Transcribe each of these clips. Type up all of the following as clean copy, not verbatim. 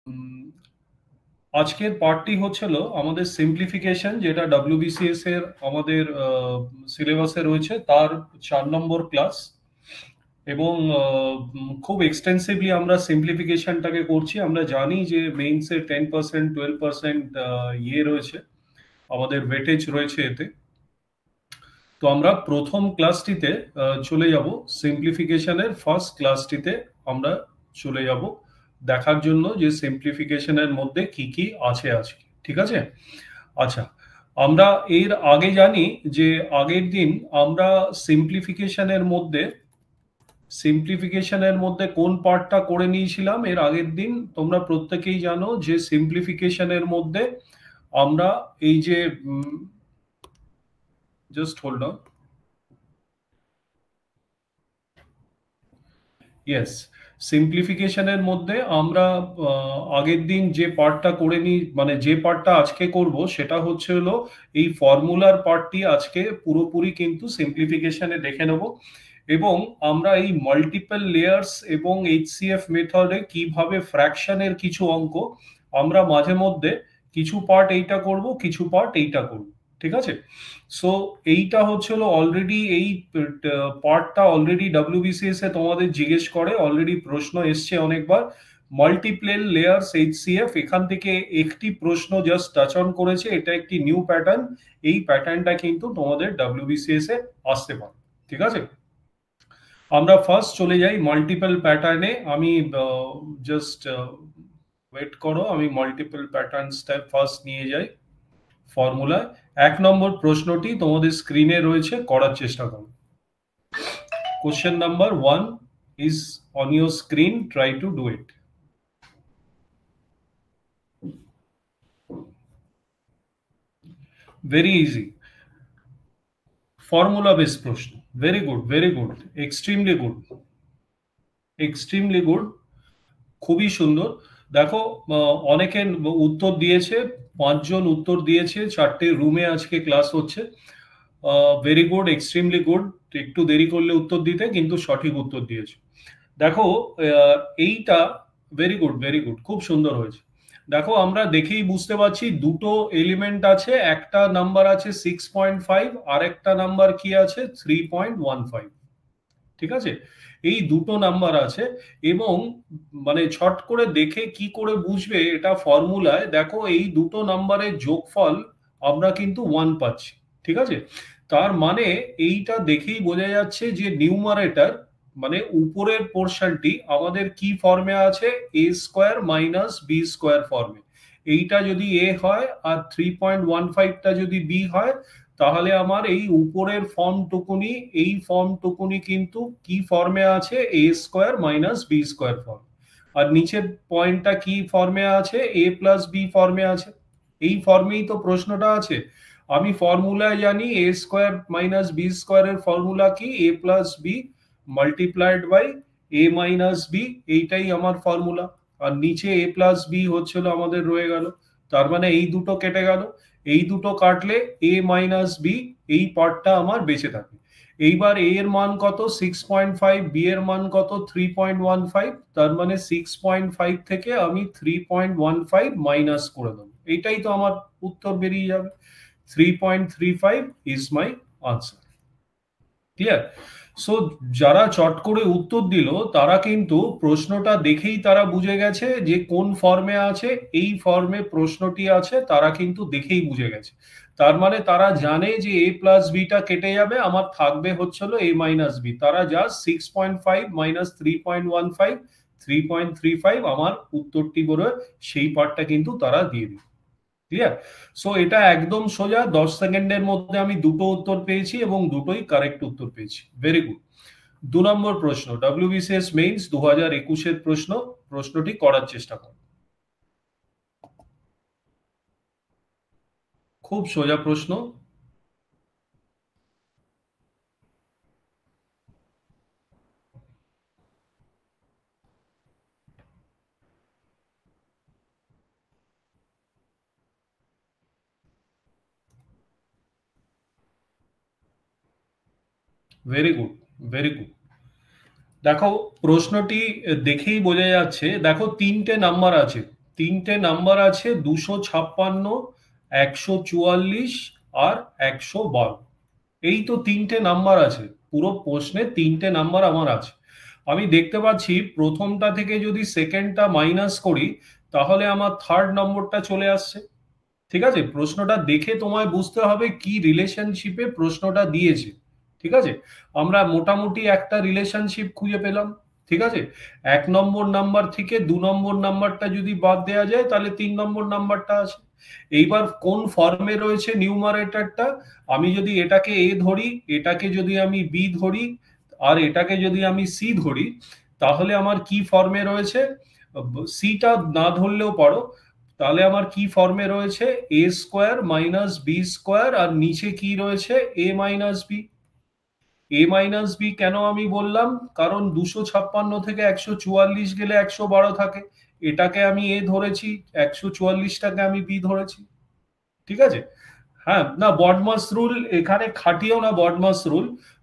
উম, আজকের পার্টটি হচ্ছিল আমাদের সিম্পলিফিকেশন, যেটা ডব্লিউবিসিএস এর আমাদের সিলেবাসে রয়েছে, তার 4 নম্বর ক্লাস। এবং খুব এক্সটেন্সিভলি আমরা সিম্পলিফিকেশনটাকে করছি। আমরা জানি যে মেইনসে 10%, 12% ইয়ে রয়েছে, আমাদের ওয়েটেজ রয়েছে এতে। তো আমরা প্রথম ক্লাসটিতে চলে যাব, সিম্পলিফিকেশনের ফার্স্ট ক্লাসটিতে আমরা চলে যাব দেখার জন্য যে সিম্পলিফিকেশনের মধ্যে কি কি আছে আজকে। ঠিক আছে? আচ্ছা, আমরা এর আগে জানি যে আগের দিন আমরা সিম্পলিফিকেশনের মধ্যে কোন পার্টটা করে নিয়েছিলাম। এর আগের দিন তোমরা প্রত্যেকেই জানো যে সিম্পলিফিকেশনের মধ্যে আমরা এই যে জাস্ট হোল্ড অন, ইয়েস, সিম্পলিফিকেশনের মধ্যে আমরা আগের দিন যে পার্টটা করে নিই, মানে যে পার্টটা আজকে করব সেটা হচ্ছে হলো এই ফর্মুলার পার্টটি আজকে পুরোপুরি কিন্তু সিম্পলিফিকেশনে দেখে নেব। এবং আমরা এই মাল্টিপল লেয়ার্স এবং এইচসিএফ মেথডে কিভাবে ফ্র্যাকশনের কিছু অঙ্ক আমরা মাঝে মধ্যে কিছু পার্ট এইটা করব, কিছু পার্ট এইটা করব। ঠিক আছে? সো এইটা হচ্ছিল অলরেডি, এই পার্টটা অলরেডি ডব্লিউবিসিএস এ তোমাদের জিজ্ঞেস করে, অলরেডি প্রশ্ন এসছে অনেকবার। মাল্টিপ্লেন লেয়ার্স এইচসিএফ, এখান থেকে একটি প্রশ্ন জাস্ট টাচ অন করেছে, এটা একটি নিউ প্যাটার্ন। এই প্যাটার্নটা কিন্তু তোমাদের ডব্লিউবিসিএস এ আসতে পারে। ঠিক আছে? আমরা ফার্স্ট চলে যাই মাল্টিপল প্যাটার্নে। আমি জাস্ট ওয়েট করো, আমি মাল্টিপল প্যাটার্নসটা ফার্স্ট নিয়ে যাই ফর্মুলায়। 1 নম্বর প্রশ্নটি তোমাদের স্ক্রিনে রয়েছে, করার চেষ্টা করো। Question number 1 is on your screen, try to do it. Very easy, formula based প্রশ্ন। Very good, very good, extremely good, extremely good, খুবই সুন্দর। দেখো, অনেকে উত্তর দিয়েছে, 5 জন উত্তর দিয়েছে, 4টে রুমে আজকে ক্লাস হচ্ছে। Very good, extremely good. একটু দেরি করলে উত্তর দিতে, কিন্তু সঠিক উত্তর দিয়েছে। দেখো, এইটা ভেরি গুড, ভেরি গুড, খুব সুন্দর হয়েছে। দেখো, আমরা দেখেই বুঝতে পারছি দুটো এলিমেন্ট আছে, একটা নাম্বার আছে 6.5, আর একটা নাম্বার কি আছে 3.15। ঠিক আছে? এই দুটো নাম্বার আছে। এবং মানে ছট করে দেখে কি করে বুঝবে এটা ফর্মুলায়, দেখো এই দুটো নাম্বারের যোগফল আমরা কিন্তু 1 পাচ্ছি। ঠিক আছে? তার মানে এইটা দেখেই বোঝা যাচ্ছে যে নিউমারেটর, মানে উপরের পোর্শনটি আমাদের কি ফর্মে আছে, a square minus B square ফর্মে। এইটা যদি এ হয় আর 3.15টা যদি বি হয়, তাহলে আমার এই উপরের ফর্মটুকুনি, এই ফর্মটুকুনি কিন্তু কি ফর্মে আছে, a square minus B square form. আর নিচের পয়েন্টটা কি ফর্মে আছে, এ প্লাস বি ফর্মে আছে। এই ফর্মেই তো প্রশ্নটা আছে। আমি ফর্মুলায় জানি এ স্কোয়ার মাইনাস বি স্কোয়ারের ফর্মুলা কি, a plus b multiplied by a minus b, এইটাই আমার ফর্মুলা। আর নিচে এ প্লাস বি হচ্ছিল আমাদের রয়ে গেল। তার মানে এই দুটো কেটে গেল। এই দুটো কাটলে এ মাইনাস বি, এই পার্টটা আমার বেঁচে থাকে। এইবার এ এর মান কত 6.5, বি এর মান কত 3.15। তার মানে 6.5 থেকে আমি 3.15 মাইনাস করে দেবো, এইটাই তো আমার উত্তর বেরিয়ে যাবে। 3.35 is my answer. Clear? So যারা চট করে উত্তর দিল, তারা কিন্তু প্রশ্নটা দেখেই তারা বুঝে গেছে যে কোন ফর্মে আছে। এই ফর্মে প্রশ্নটি আছে, তারা কিন্তু দেখেই বুঝে গেছে। তার মানে তারা জানে যে এ প্লাস বিটা কেটে যাবে, আমার থাকবে হচ্ছিল এ মাইনাস বি। তারা জাস্ট 6.5 মাইনাস 3.15, 3.35 আমার উত্তরটি বলে সেই পার্টটা কিন্তু তারা দিয়ে দিবে। ক্লিয়ার? সো এটা একদম সোজা, 10 সেকেন্ডের মধ্যে আমি দুটো উত্তর পেয়েছি এবং দুটোই কারেক্ট উত্তর পেয়েছি। Very good. 2 নম্বর প্রশ্ন, ডব্লিউবিসিএস মেইনস 2021-এর প্রশ্ন। প্রশ্নটি করার চেষ্টা করো। খুব সোজা প্রশ্ন। Very good, very good. দেখো, প্রশ্নটি দেখেই বোঝা যাচ্ছে। দেখো, 3টে নাম্বার আছে, তিনটে নাম্বার আছে 256, 144 আর 112। এই তো তিনটে নাম্বার আছে, পুরো প্রশ্নে তিনটে নাম্বার আমার আছে। আমি দেখতে পাচ্ছি প্রথমটা থেকে যদি সেকেন্ডটা মাইনাস করি তাহলে আমার থার্ড নম্বরটা চলে আসছে। ঠিক আছে, প্রশ্নটা দেখে তোমায় বুঝতে হবে কি রিলেশনশিপে প্রশ্নটা দিয়েছে। ঠিক আছে, আমরা মোটামুটি একটা রিলেশনশিপ খুঁজে পেলাম। ঠিক আছে, 1 নম্বর নাম্বার থেকে 2 নম্বর নাম্বারটা যদি বাদ দেওয়া যায় তাহলে 3 নম্বর নাম্বারটা আছে। এইবার কোন ফর্মে রয়েছে নিউমারেটরটা, আমি যদি এটাকে এ ধরি, এটাকে যদি আমি বি ধরি, আর এটাকে যদি আমি সি ধরি, তাহলে আমার কি ফর্মে রয়েছে, সিটা না ধরলেও পারো, তাহলে আমার কি ফর্মে রয়েছে, এ স্কোয়ার মাইনাস বি স্কোয়ার, আর নিচে কি রয়েছে, এ মাইনাস বি। এ মাইনাস বি কেন আমি বললাম, কারণ 256 থেকে 144 গেলে 112 থাকে, এটাকে আমি এ ধরেছি, 144টাকে আমি বি ধরেছি। ঠিক আছে, হ্যাঁ, না বডমাস রুল এখানে খাটিও না,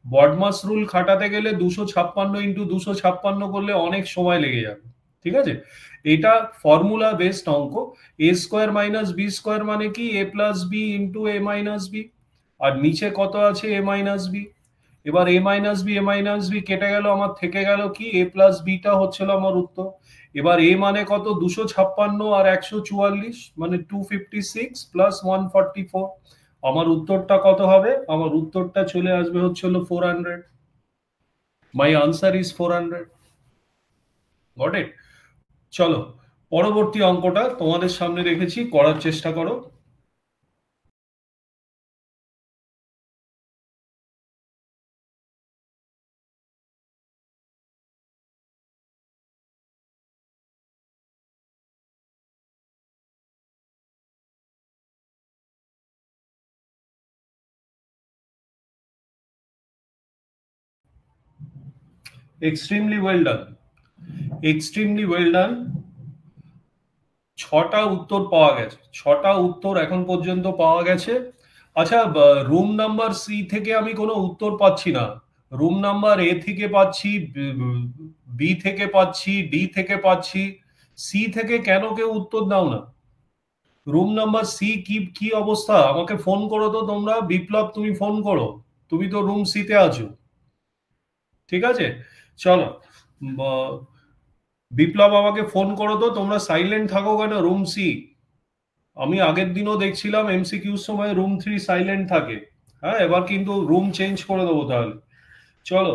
বডমাস রুল খাটাতে গেলে 256 × 256 করলে অনেক সময় লেগে যাবে। ঠিক আছে, এটা ফর্মুলা বেসড অঙ্ক। এ স্কোয়ার মাইনাস বি স্কোয়ার মানে কি, a plus B into a minus B, আর নিচে কত আছে, এ মাইনাস বি। এবার এ মাইনাস বি কেটে গেল, আমার থেকে গেল কি, এ প্লাস বিটা হচ্ছিল আমার উত্তর। এবার এ মানে কত, 256 আর 144 মানে 256 প্লাস 144। আমার উত্তরটা কত হবে, আমার উত্তরটা চলে আসবে হচ্ছিল 400। My answer is 400। Got it? চলো পরবর্তী অঙ্কটা তোমাদের সামনে রেখেছি, করার চেষ্টা করো। Extremely well done, extremely well done. 6টা উত্তর পাওয়া গেছে, 6টা উত্তর এখন পর্যন্ত পাওয়া গেছে। আচ্ছা, রুম নাম্বার সি থেকে আমি কোনো উত্তর পাচ্ছি না, রুম নাম্বার এ থেকে পাচ্ছি, বি থেকে পাচ্ছি, ডি থেকে পাচ্ছি, সি থেকে কেন কেউ উত্তর দাও না? রুম নাম্বার সি কি কি অবস্থা, আমাকে ফোন করো তো তোমরা, বিপ্লব তুমি ফোন করো, তুমি তো রুম সিতে আছো। ঠিক আছে, চলো, বিপ্লব আমাকে ফোন করো তো, তোমরা সাইলেন্ট থাকো কেন রুম সি? আমি আগের দিনও দেখছিলাম এমসিকিউর সময় রুম 3 সাইলেন্ট থাকে। হ্যাঁ, এবার কিন্তু রুম চেঞ্জ করে দেবো তাহলে। চলো,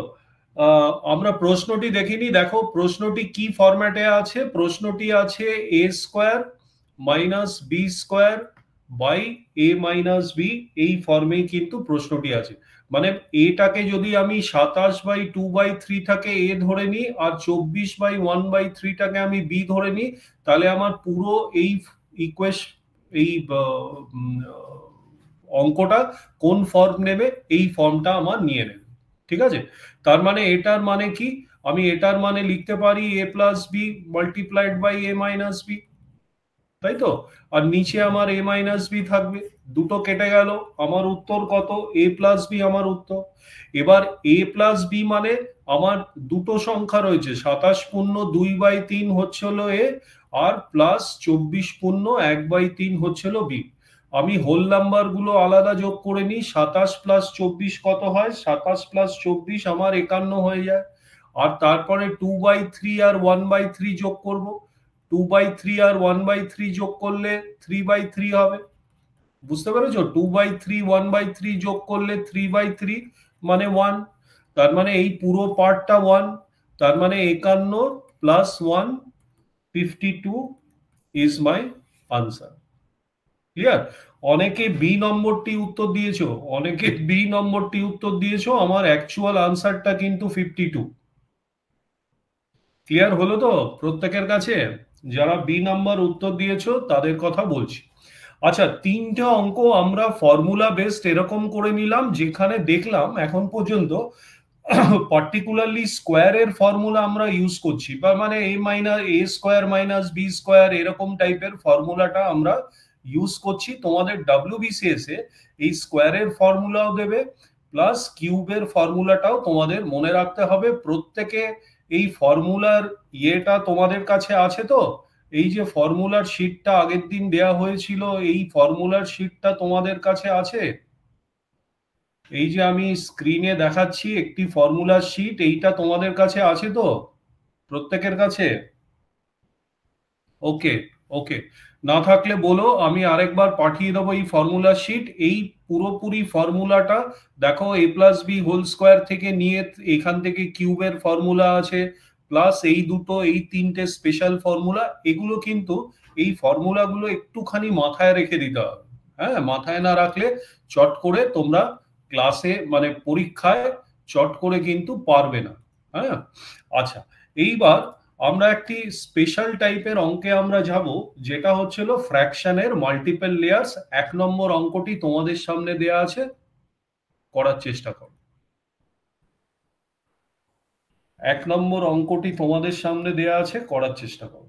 আমরা প্রশ্নটি দেখিনি। দেখো প্রশ্নটি কি ফরম্যাটে আছে, প্রশ্নটি আছে a square minus B square by a minus b, এই ফর্মেই কিন্তু প্রশ্নটি আছে। মানে এটাকে যদি আমি 27/2/3টাকে এ ধরে নিই, আর 24/1/3টাকে আমি বি ধরে নিই, তাহলে আমার পুরো এই ইকুয়েশন, এই অঙ্কটা কোন ফর্ম নেবে, এই ফর্মটা আমার নিয়ে নেবে। ঠিক আছে, তার মানে এটার মানে কি, আমি এটার মানে লিখতে পারি a plus b multiplied by a minus b, তাই তো? আর নিচে আমার এ মাইনাস বি থাকবে, দুটো কেটে গেল, আমার উত্তর কত, এ প্লাস বি আমার উত্তর। এবার এ প্লাস বি মানে আমার দুটো সংখ্যা রয়েছে, 27 পূর্ণ 2/3 হচ্ছে হলো এ, আর প্লাস 24 পূর্ণ 1/3 হচ্ছে হলো বি। আমি হোল নাম্বার গুলো আলাদা যোগ করে নিই, 27 প্লাস 24 কত হয়, 27 প্লাস 24 আমার 51 হয়ে যায়। আর তারপরে 2/3 আর 1/3 যোগ করব, 2/3 আর 1/3 যোগ করলে 3/3 হবে। বুঝতে পেরেছো, 2/3 1/3 যোগ করলে 3/3 মানে 1, তার মানে এই পুরো পার্টটা 1, তার মানে 51 plus 1 52 is my answer. Clear? অনেকে বি নম্বরটি উত্তর দিয়েছো, অনেকে বি নম্বরটি উত্তর দিয়েছো, আমার অ্যাকচুয়াল আনসারটা কিন্তু 52। ক্লিয়ার হলো তো প্রত্যেকের কাছে? যারা বি নাম্বার উত্তর দিয়েছো তাদের কথা বলছি। আচ্ছা, তিনটে অঙ্ক আমরা ফর্মুলা বেসড এরকম করে নিলাম, যেখানে দেখলাম এখন পর্যন্ত পার্টিকুলারলি স্কোয়ারের ফর্মুলা আমরা ইউজ করছি, বা মানে এ মাইনাস এ স্কোয়ার মাইনাস বি স্কোয়ার এরকম টাইপের ফর্মুলাটা আমরা ইউজ করছি। তোমাদের ডাব্লিউবিসিএস এ এই স্কোয়ারের ফর্মুলাও দেবে, প্লাস কিউবের ফর্মুলাটাও তোমাদের মনে রাখতে হবে। প্রত্যেকে এই ফর্মুলার ইয়েটা তোমাদের কাছে আছে তো, এই যে ফর্মুলার শিটটা আগের দিন দেয়া হয়েছিল, এই ফর্মুলার শিটটা তোমাদের কাছে আছে? এই যে আমি স্ক্রিনে দেখাচ্ছি একটি ফর্মুলার শিট, এইটা তোমাদের কাছে আছে তো প্রত্যেকের কাছে? ওকে, ওকে। না থাকলে বলো, আমি আরেকবার পাঠিয়ে দেবো এই ফর্মুলা শিট। এই পুরোপুরি ফর্মুলাটা দেখো, a plus B whole square থেকে নিয়ে এখান থেকে কিউবের ফর্মুলা আছে, প্লাস এই দুটো এই তিনটে স্পেশাল ফর্মুলা, এগুলো কিন্তু এই ফর্মুলাগুলো একটুখানি মাথায় রেখে দিতে হবে। হ্যাঁ, মাথায় না রাখলে চট করে তোমরা ক্লাসে মানে পরীক্ষায় চট করে কিন্তু পারবে না। হ্যাঁ, আচ্ছা। এইবার আমরা একটি স্পেশাল টাইপের অঙ্কে আমরা যাব, যেটা হচ্ছিল ফ্র্যাকশনের মাল্টিপল লেয়ার্স। 1 নম্বর অঙ্কটি তোমাদের সামনে দেয়া আছে, করার চেষ্টা করো। 1 নম্বর অঙ্কটি তোমাদের সামনে দেয়া আছে, করার চেষ্টা করো।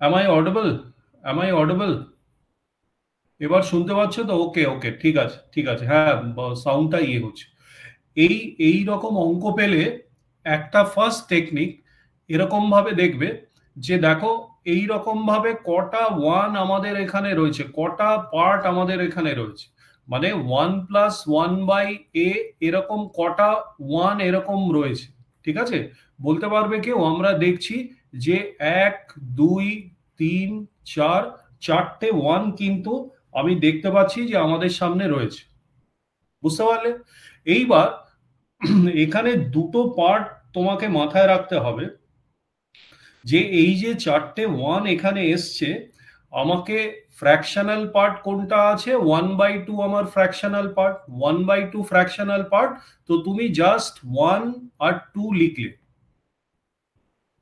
Am I audible? Am I audible? এবার শুনতে পাচ্ছ তো? ওকে, ওকে, ঠিক আছে, ঠিক আছে। হ্যাঁ, সাউন্ডটা ইয়ে হচ্ছে। এই এই রকম অঙ্ক পেলে একটা ফার্স্ট টেকনিক এরকম ভাবে দেখবে, যে দেখো এই রকম ভাবে কটা ওয়ান আমাদের এখানে রয়েছে, কটা পার্ট আমাদের এখানে রয়েছে, মানে 1+1/a এরকম কটা ওয়ান এরকম রয়েছে। ঠিক আছে, বলতে পারবে কেউ? আমরা দেখছি যে 1, 2, 3, 4, চারটে ওয়ান কিন্তু আমি দেখতে পাচ্ছি যে আমাদের সামনে রয়েছে। বুঝতে পারলে? এইবার এখানে দুটো পার্ট তোমাকে মাথায় রাখতে হবে, যে এই যে চারটে ওয়ান এখানে এসছে, আমাকে ফ্র্যাকশনাল পার্ট কোনটা আছে? 1/2 আমার ফ্র্যাকশনাল পার্ট, 1/2 ফ্র্যাকশনাল পার্ট। তো তুমি জাস্ট 1 আর 2 লিখলে।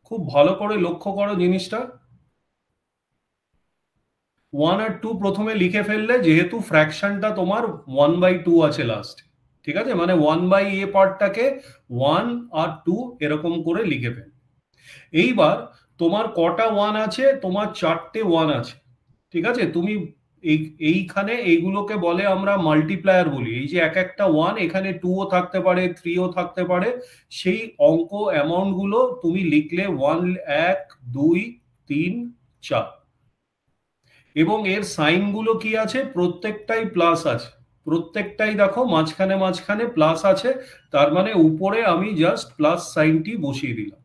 খুব ভালো করে লক্ষ্য করো জিনিসটা। 1 আর 2 প্রথমে লিখে ফেললে, যেহেতু ফ্র্যাকশনটা তোমার 1/2 আছে লাস্ট। ঠিক আছে, মানে 1/a পার্টটাকে 1 আর 2 এরকম করে লিখে ফেল। এইবার তোমার কটা ওয়ান আছে? তোমার চারটে ওয়ান আছে। ঠিক আছে, তুমি এইখানে এইগুলোকে বলে আমরা মাল্টিপ্লায়ার বলি। এই যে এক একটা ওয়ান, এখানে 2ও থাকতে পারে, 3ও থাকতে পারে। সেই অঙ্ক অ্যামাউন্ট গুলো তুমি লিখলে 1, 2, 3, 4, এবং এর সাইন গুলো কি আছে? প্রত্যেকটাই প্লাস আছে। প্রত্যেকটাই দেখো মাঝখানে মাঝখানে প্লাস আছে। তার মানে উপরে আমি জাস্ট প্লাস সাইনটি বসিয়ে দিলাম।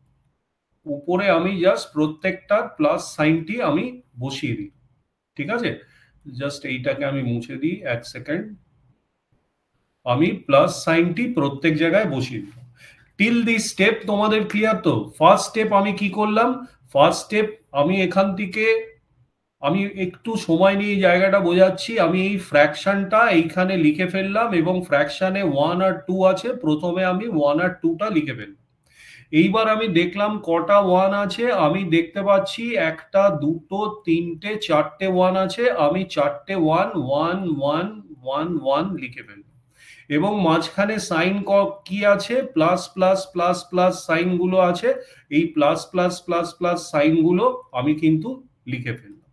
উপরে আমি জাস্ট প্রত্যেকটার প্লাস সাইনটি আমি বসিয়ে দিই। ঠিক আছে, জাস্ট এইটাকে আমি মুছে দিই, 1 সেকেন্ড। আমি প্লাস সাইনটি প্রত্যেক জায়গায় বসিয়ে দিই। টিল দিস স্টেপ তোমাদের ক্লিয়ার তো? ফার্স্ট স্টেপ আমি কি করলাম? ফার্স্ট স্টেপ আমি এখান থেকে, আমি একটু সময় নিয়ে জায়গাটা বোঝাচ্ছি। আমি এই ফ্র্যাকশনটা এইখানে লিখে ফেললাম, এবং ফ্র্যাকশনে 1 আর 2 আছে, প্রথমে আমি 1 আর 2টা লিখে ফেললাম। এইবার আমি দেখলাম কটা ওয়ান আছে। আমি দেখতে পাচ্ছি 1, 2, 3, 4টে ওয়ান আছে। আমি চারটে ওয়ান, 1, 1, 1, 1 লিখে ফেললাম। এবং মাঝখানে সাইন কি আছে, plus plus plus plus sign গুলো আছে, এই plus plus plus plus sign গুলো আমি কিন্তু লিখে ফেললাম।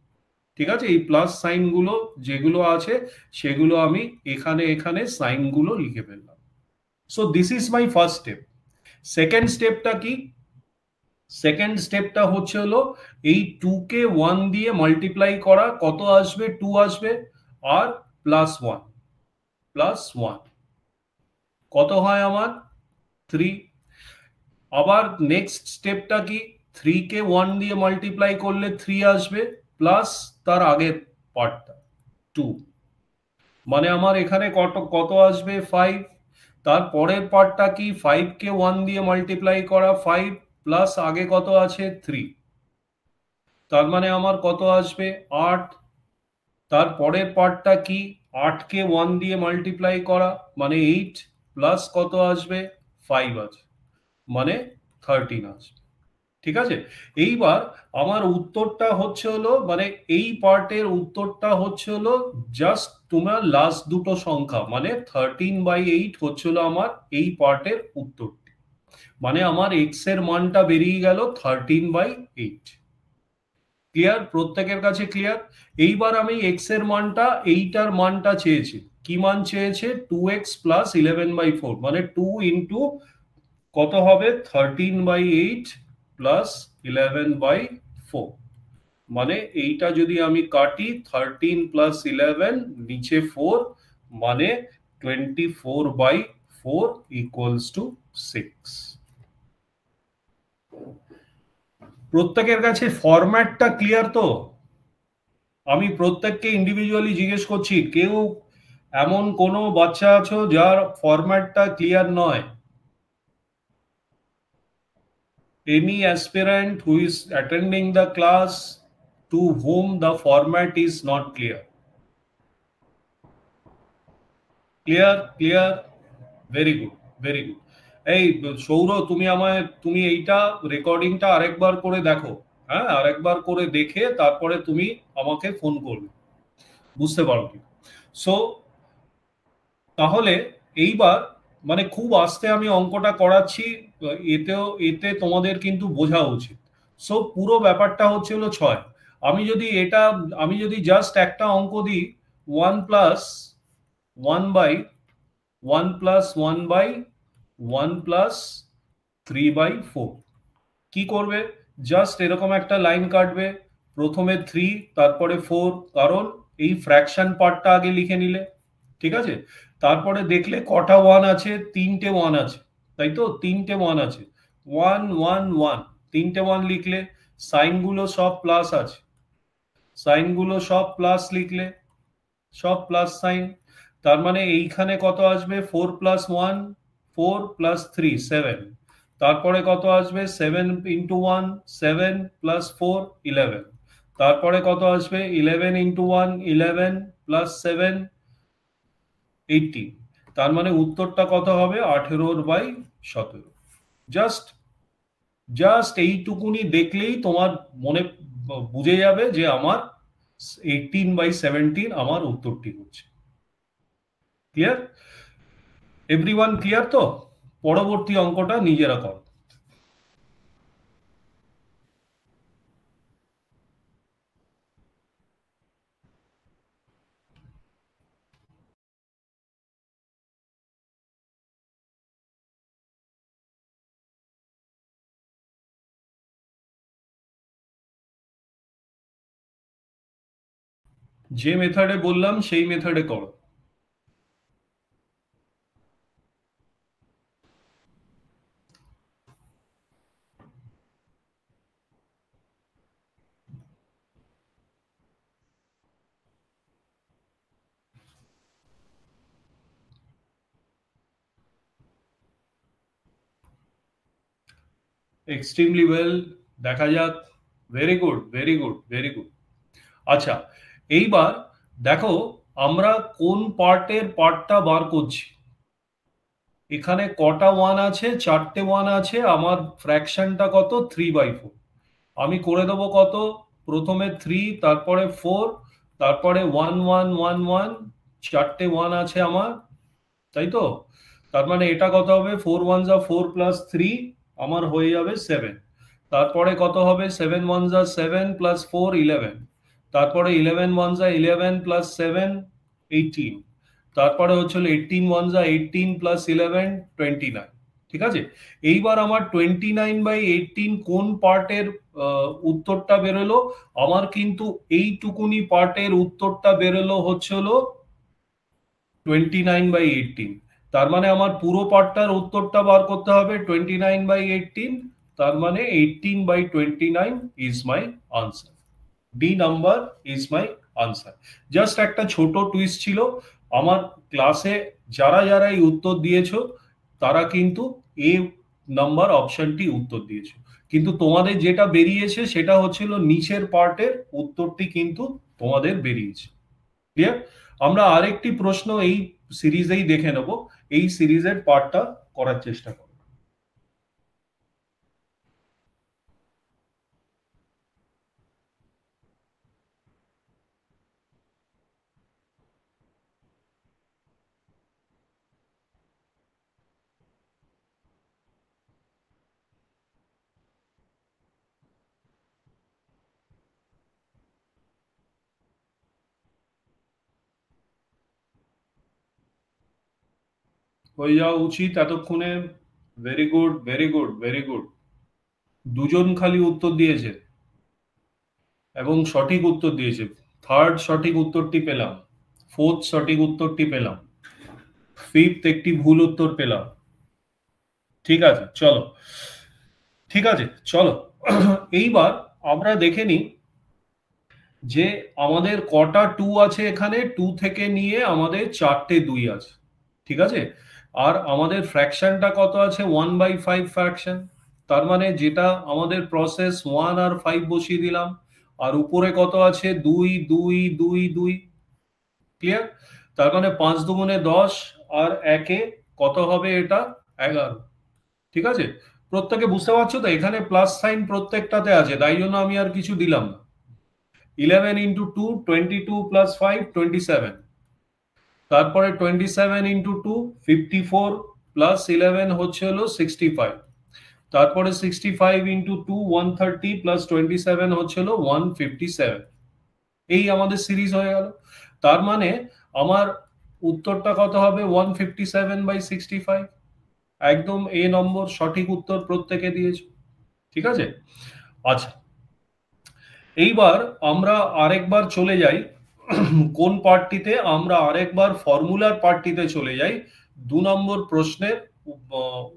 ঠিক আছে, এই প্লাস সাইন গুলো যেগুলো আছে সেগুলো আমি এখানে এখানে সাইন গুলো লিখে ফেললাম। So this is my first step. Second স্টেপটা কি? সেকেন্ড স্টেপটা হচ্ছে হলো এই 2 কে 1 দিয়ে মাল্টিপ্লাই করা, কত আসবে? 2 আসবে, আর প্লাস 1 প্লাস 1 কত হয় আমার? 3। আবার নেক্সট স্টেপটা কি? 3 কে 1 দিয়ে মাল্টিপ্লাই করলে 3 আসবে, প্লাস তার আগের পার্টটা 2, মানে আমার এখানে কত কত আসবে? 5। তার পরের পার্টটা কি? 5 কে 1 দিয়ে মাল্টিপ্লাই করা, 5 প্লাস আগে কত আছে? 3, তার মানে আমার কত আসবে? 8। তার পরের পার্টটা কি? 8 কে 1 দিয়ে মাল্টিপ্লাই করা, মানে 8 প্লাস কত আসবে? 5 আছে, মানে 13 আসবে। ঠিক আছে, এইবার আমার উত্তরটা হচ্ছে হলো, মানে এই পার্টের উত্তরটা হচ্ছে হলো জাস্ট তোমার লাস্ট দুটো সংখ্যা, মানে 13/8 হচ্ছে হলো আমার এই পার্টের উত্তরটি। মানে আমার এক্স এর মানটা বেরিয়ে গেল 13/8। ক্লিয়ার? প্রত্যেকের কাছে ক্লিয়ার? এইবার আমি এক্স এর মানটা, এইটার মানটা চেয়েছি। কি মান চেয়েছে? 2x প্লাস 11/4, মানে 2 ইন্টু কত হবে? 13/8 প্লাস 11/4, মানে এইটা যদি আমি কাটি 13 প্লাস 11 নিচে 4, মানে 24/4 ইকুয়ালস টু 6। প্রত্যেকের কাছে ফরম্যাটটা ক্লিয়ার তো? আমি প্রত্যেককে ইন্ডিভিজুয়ালি জিজ্ঞেস করছি, কেউ এমন কোনো বাচ্চা আছো যার ফরম্যাটটা ক্লিয়ার নয়? Any aspirant who is attending the class to whom the format is not clear? Clear? Clear? Very good, very good. এই সৌর, তুমি এইটা রেকর্ডিংটা আরেকবার করে দেখো। হ্যাঁ, আরেকবার করে দেখে তারপরে তুমি আমাকে ফোন করবে, বুঝতে পারো কি? সো তাহলে এইবার, মানে খুব আস্তে আমি অঙ্কটা করাচ্ছি, এতে তোমাদের কিন্তু বোঝা উচিত। সো পুরো ব্যাপারটা হচ্ছে হলো 6। আমি যদি জাস্ট একটা অঙ্ক দিই, 1 plus 1 by 1 plus 1 by 1 plus 3/4, কি করবে? জাস্ট এরকম একটা লাইন কাটবে, প্রথমে 3 তারপরে 4, কারণ এই ফ্র্যাকশন পার্টটা আগে লিখে নিলে। ঠিক আছে, তারপরে দেখলে কটা 1 আছে? 3টে 1 আছে, তাই তো? 3টে 1 আছে, 1 1 1, 3টে 1 লিখলে, সাইনগুলো সব প্লাস আছে, সাইনগুলো সব প্লাস লিখলে, সব প্লাস সাইন, তার মানে এইখানে কত আসবে? 4 প্লাস 1, 4 প্লাস 3 7, তারপরে কত আসবে? 7 ইন্টু 1 7 প্লাস 4 11, তারপরে কত আসবে? 11 ইন্টু 1 11 প্লাস 7 18, তার মানে উত্তরটা কত হবে? 18/17। জাস্ট জাস্ট এইটুকুনি দেখলেই তোমার মনে বুঝে যাবে যে আমার 18/17 আমার উত্তরটি হচ্ছে। ক্লিয়ার? এভরিওয়ান ক্লিয়ার তো? পরবর্তী অঙ্কটা নিজেরা করো। যে মেথডে বললাম সেই মেথডে করো। এক্সট্রিমলি ওয়েল, দেখা যাক। Very good, very good, very good. আচ্ছা, এইবার দেখো আমরা কোন পার্টটা বার করছি। এখানে কটা 1 আছে? 4টে 1 আছে, আমার ফ্র্যাকশনটা কত? 3/4। আমি করে দেবো কত? প্রথমে 3, তারপরে 4, তারপরে 1 1 1 1, 4টে 1 আছে আমার, তাই তো? তার মানে এটা কত হবে, 4 1 4 প্লাস 3 আমার হয়ে যাবে 7। তারপরে কত হবে, 7 1 7 প্লাস 4 11। তারপরে 11 1 11 প্লাস 7 18। তারপরে হচ্ছিল 18 1 18 প্লাস 11 29। ঠিক আছে, এইবার আমার 29/18 কোন পার্টের উত্তরটা বেরোলো? আমার কিন্তু এইটুকুনি পার্টের উত্তরটা বেরোলো হচ্ছিল 29/18। তার মানে আমার পুরো পার্টটার উত্তরটা বার করতে হবে 29/18। তার মানে 18/29 is my answer. D number is my answer. Just একটা ছোট টুইস্ট ছিল। আমার ক্লাসে যারা যারা এই উত্তর দিয়েছো তারা কিন্তু এ নাম্বার অপশনটি উত্তর দিয়েছো, কিন্তু তোমাদের যেটা বেরিয়েছে সেটা হচ্ছিল নিচের পার্টের উত্তরটি কিন্তু তোমাদের বেরিয়েছে। ক্লিয়ার? আমরা আরেকটি প্রশ্ন এই সিরিজেই দেখে নেব, এই সিরিজের পার্টটা করার চেষ্টা করব। হয়ে যাওয়া উচিত এতক্ষণে। Very good, very good, very good. দুজন খালি উত্তর দিয়েছে এবং সঠিক উত্তর দিয়েছে। থার্ড সঠিক উত্তরটি পেলাম, ফোর্থ সঠিক উত্তরটি পেলাম, ফিফথ একটি ভুল উত্তর পেলাম। ঠিক আছে চলো, ঠিক আছে চলো। এইবার আমরা দেখে নিই যে আমাদের কটা টু আছে এখানে। টু থেকে নিয়ে আমাদের চারটে দুই আছে। ঠিক আছে, আর আমাদের ফ্র্যাকশনটা কত আছে, 1/5 ফ্র্যাকশন। তার মানে যেটা আমাদের প্রসেস 1 আর 5 বসিয়ে দিলাম, আর উপরে কত আছে, 2 2 2 2। ক্লিয়ার? তার মানে 5 দুগুণে 10 আর একে কত হবে, এটা 11। ঠিক আছে, প্রত্যেকে বুঝতে পারছো তো? এখানে প্লাস সাইন প্রত্যেকটাতে আছে, তাই জন্য আমি আর কিছু দিলাম না। 11 ইন্টু 2 22 প্লাস 5 27। তারপরে 27 ইন্টু 2 54 প্লাস 11 হচ্ছে হলো 65। তারপরে 65 ইন্টু 2 130 প্লাস 27 হচ্ছে হলো 157। এই আমাদের সিরিজ হয়ে গেল। তার মানে আমার উত্তরটা কত হবে, 157/65। একদম এ নম্বর সঠিক উত্তর প্রত্যেকে দিয়েছে। ঠিক আছে, আচ্ছা এইবার আমরা আরেকবার চলে যাই কোন পার্টটিতে, আমরা আরেকবার ফর্মুলার পার্টটিতে চলে যাই। 2 নম্বর প্রশ্নের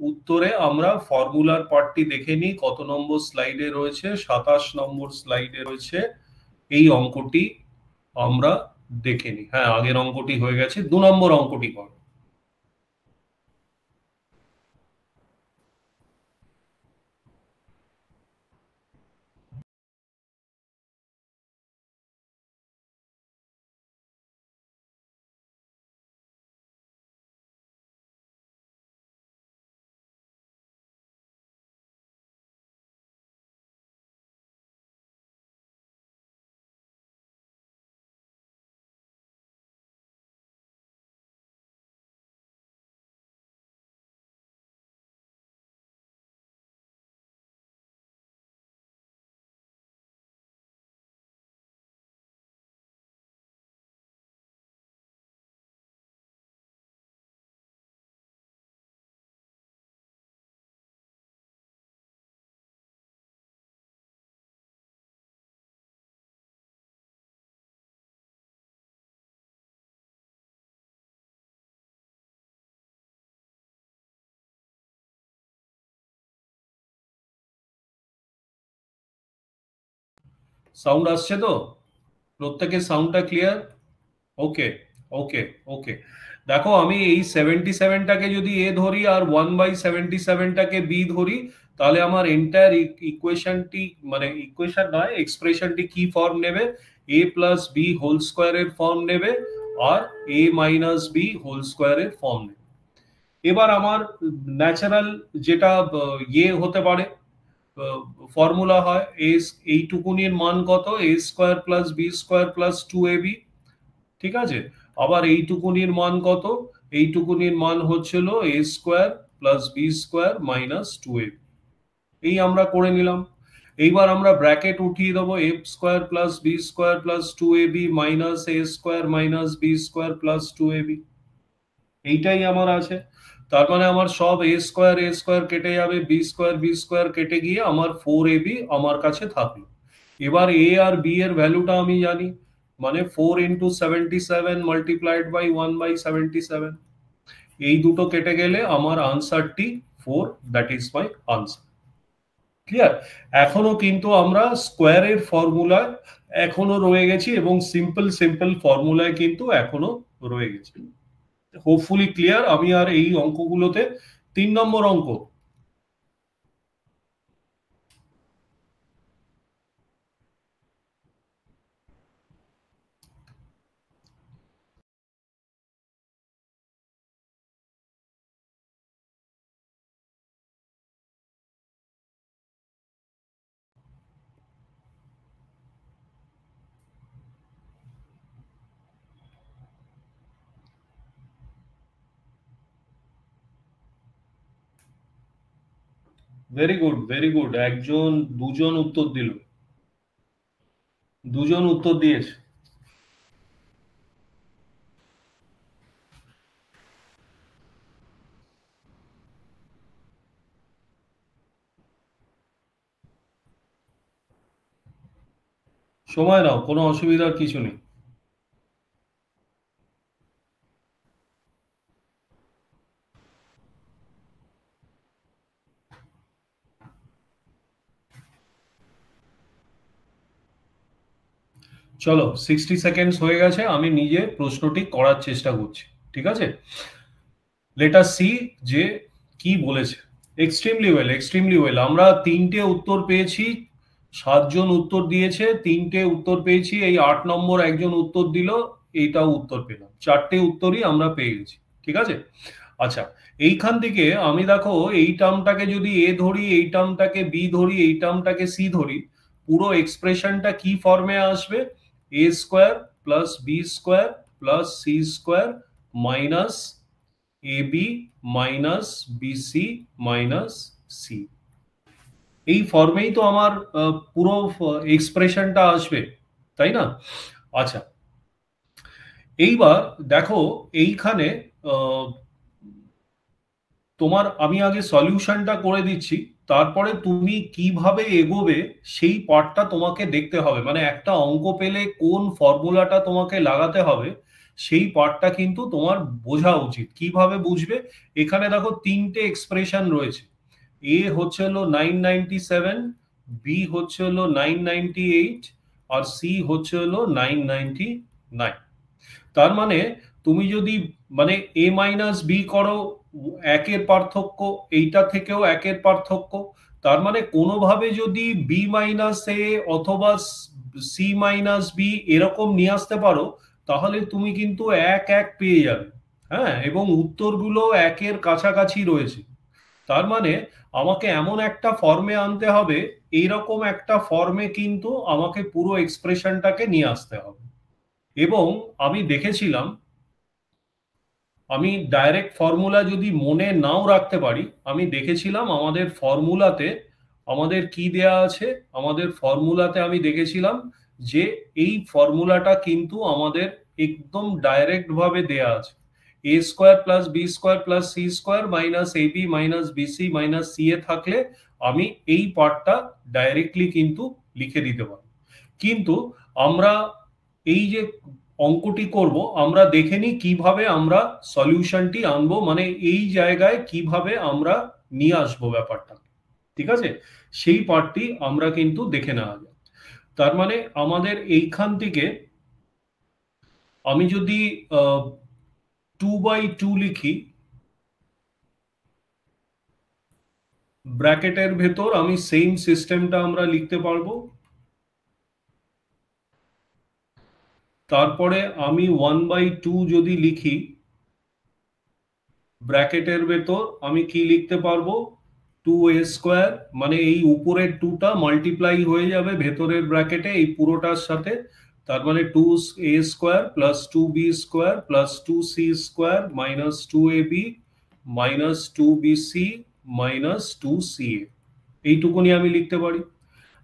উত্তরে আমরা ফর্মুলার পার্টটি দেখে নিই কত নম্বর স্লাইডে রয়েছে। 27 নম্বর স্লাইডে রয়েছে এই অঙ্কটি, আমরা দেখে নিই। হ্যাঁ, আগের অঙ্কটি হয়ে গেছে, 2 নম্বর অঙ্কটি কর। সাউন্ড আসছে তো? প্রত্যেকের সাউন্ডটা ক্লিয়ার? ওকে, ওকে, ওকে। দেখো আমি এই 77টাকে যদি এ ধরি আর 1/77টাকে বি ধরি, তাহলে আমার এন্টায়ার ইকুয়েশনটি, মানে ইকুয়েশন নয়, এক্সপ্রেশনটি কি ফর্ম নেবে, এ প্লাস বি হোল স্কোয়ারের ফর্ম নেবে আর এ মাইনাস বি হোল স্কোয়ারের ফর্ম নেবে। এবার আমার ন্যাচারাল যেটা ইয়ে হতে পারে, ফর্মুলা হয় এ, এইটুকুনির মান কত, a square plus B square plus 2ab। ঠিক আছে, আবার এইটুকুনির মান কত, এইটুকুনির মান হচ্ছিল a square plus B square minus 2ab। এই আমরা করে নিলাম। এইবার আমরা ব্র্যাকেট উঠিয়ে দেবো a square plus B square plus 2ab minus a square minus B square plus 2ab। এইটাই আমার আছে। তার মানে আমার সব a স্কোয়ার কেটে যাবে, বি স্কোয়ার কেটে গিয়ে আমার 4ab আমার কাছে থাকলো। এবার a আর b এর ভ্যালুটা আমি জানি, মানে 4 ইন্টু 77 মাল্টিপ্লাইড বাই 1/77। এই দুটো কেটে গেলে আমার আনসারটি 4, that is my answer. Clear? এখনো কিন্তু আমরা স্কোয়ারের ফর্মুলায় এখনো রয়ে গেছি এবং সিম্পল ফর্মুলায় কিন্তু এখনো রয়ে গেছি। Hopefully clear. আমি আর এই অঙ্কগুলোতে 3 নম্বর অঙ্ক, ভেরি গুড। একজন, দুজন উত্তর দিল, দুজন উত্তর দিয়েছে। সময় নাও, কোনো অসুবিধার কিছু নেই। চলো, 60 সেকেন্ডস হয়ে গেছে, আমি নিজে প্রশ্নটি করার চেষ্টা করছি। ঠিক আছে, লেট আস সি যে কি বলেছে। Extremely well. আমরা 3টে উত্তর পেয়েছি, 7জন উত্তর দিয়েছে, 3টে উত্তর পেয়েছি। এই 8 নম্বর একজন উত্তর দিল, এইটাও উত্তর পেলাম। 4টে উত্তরই আমরা পেয়ে গেছি। ঠিক আছে, আচ্ছা, এইখান থেকে আমি দেখো এই টার্মটাকে যদি এ ধরি, এই টার্মটাকে বি ধরি, এই টার্মটাকে সি ধরি, পুরো এক্সপ্রেশনটা কি ফর্মে আসবে? A square plus B square plus C square minus a b minus BC minus c. এই ফর্মেই তো আমার পুরো এক্সপ্রেশনটা আসবে, তাই না? আচ্ছা, এইবার দেখো এইখানে তোমার আমি আগে সলিউশনটা করে দিচ্ছি, তারপরে তুমি কিভাবে এগোবে সেই পার্টটা তোমাকে দেখতে হবে। মানে একটা অঙ্ক পেলে কোন ফর্মুলাটা তোমাকে লাগাতে হবে সেই পার্টটা কিন্তু তোমার বোঝা উচিত। কিভাবে বুঝবে? এখানে দেখো 3টে এক্সপ্রেশন রয়েছে। এ হচ্ছে হলো 997, বি হচ্ছে হলো 998, আর সি হচ্ছে হলো 999। তার মানে তুমি যদি মানে এ মাইনাস বি করো, একের পার্থক্য, এইটা থেকেও একের পার্থক্য। তার মানে কোনোভাবে যদি বি মাইনাস এ অথবা সি মাইনাস বি এরকম নিয়ে আসতে পারো, তাহলে তুমি কিন্তু এক এক পেয়ে যাবে। হ্যাঁ, এবং উত্তরগুলো একের কাছাকাছি রয়েছে। তার মানে আমাকে এমন একটা ফর্মে আনতে হবে, এইরকম একটা ফর্মে কিন্তু আমাকে পুরো এক্সপ্রেশনটাকে নিয়ে আসতে হবে। এবং আমি দেখেছিলাম, আমি ডাইরেক্ট ফর্মুলা যদি মনে নাও রাখতে পারি, আমি দেখেছিলাম আমাদের ফর্মুলাতে আমাদের কি দেয়া আছে। আমাদের ফর্মুলাতে আমি দেখেছিলাম যে এই ফর্মুলাটা কিন্তু আমাদের একদম ডাইরেক্ট ভাবে দেয়া আছে। A square plus B square plus C square minus a b minus BC minus c a থাকলে আমি এই পার্টটা ডাইরেক্টলি কিন্তু লিখে দিতে পারি। কিন্তু আমরা এই যে অঙ্কটি করব, আমরা দেখে নিই কিভাবে আমরা সলিউশনটি আনবো, মানে এই জায়গায় কিভাবে আমরা নিয়ে আসবো ব্যাপারটা। ঠিক আছে, সেই পার্টটি আমরা কিন্তু দেখে নেওয়া যায়। তার মানে আমাদের এইখান থেকে আমি যদি 2/2 লিখি, ব্র্যাকেটের ভেতর আমি সেম সিস্টেমটা আমরা লিখতে পারবো। তারপরে আমি 1/2 যদি লিখি, ব্র্যাকেটের ভেতর আমি কি লিখতে পারবো? 2a স্কোয়ার, মানে এই উপরের 2টা মাল্টিপ্লাই হয়ে যাবে ভেতরের ব্র্যাকেটে এই পুরোটার সাথে, তার মানে 2a square plus 2b square plus 2c square minus 2ab minus 2bc minus 2ca, এইটুকুনি আমি লিখতে পারি।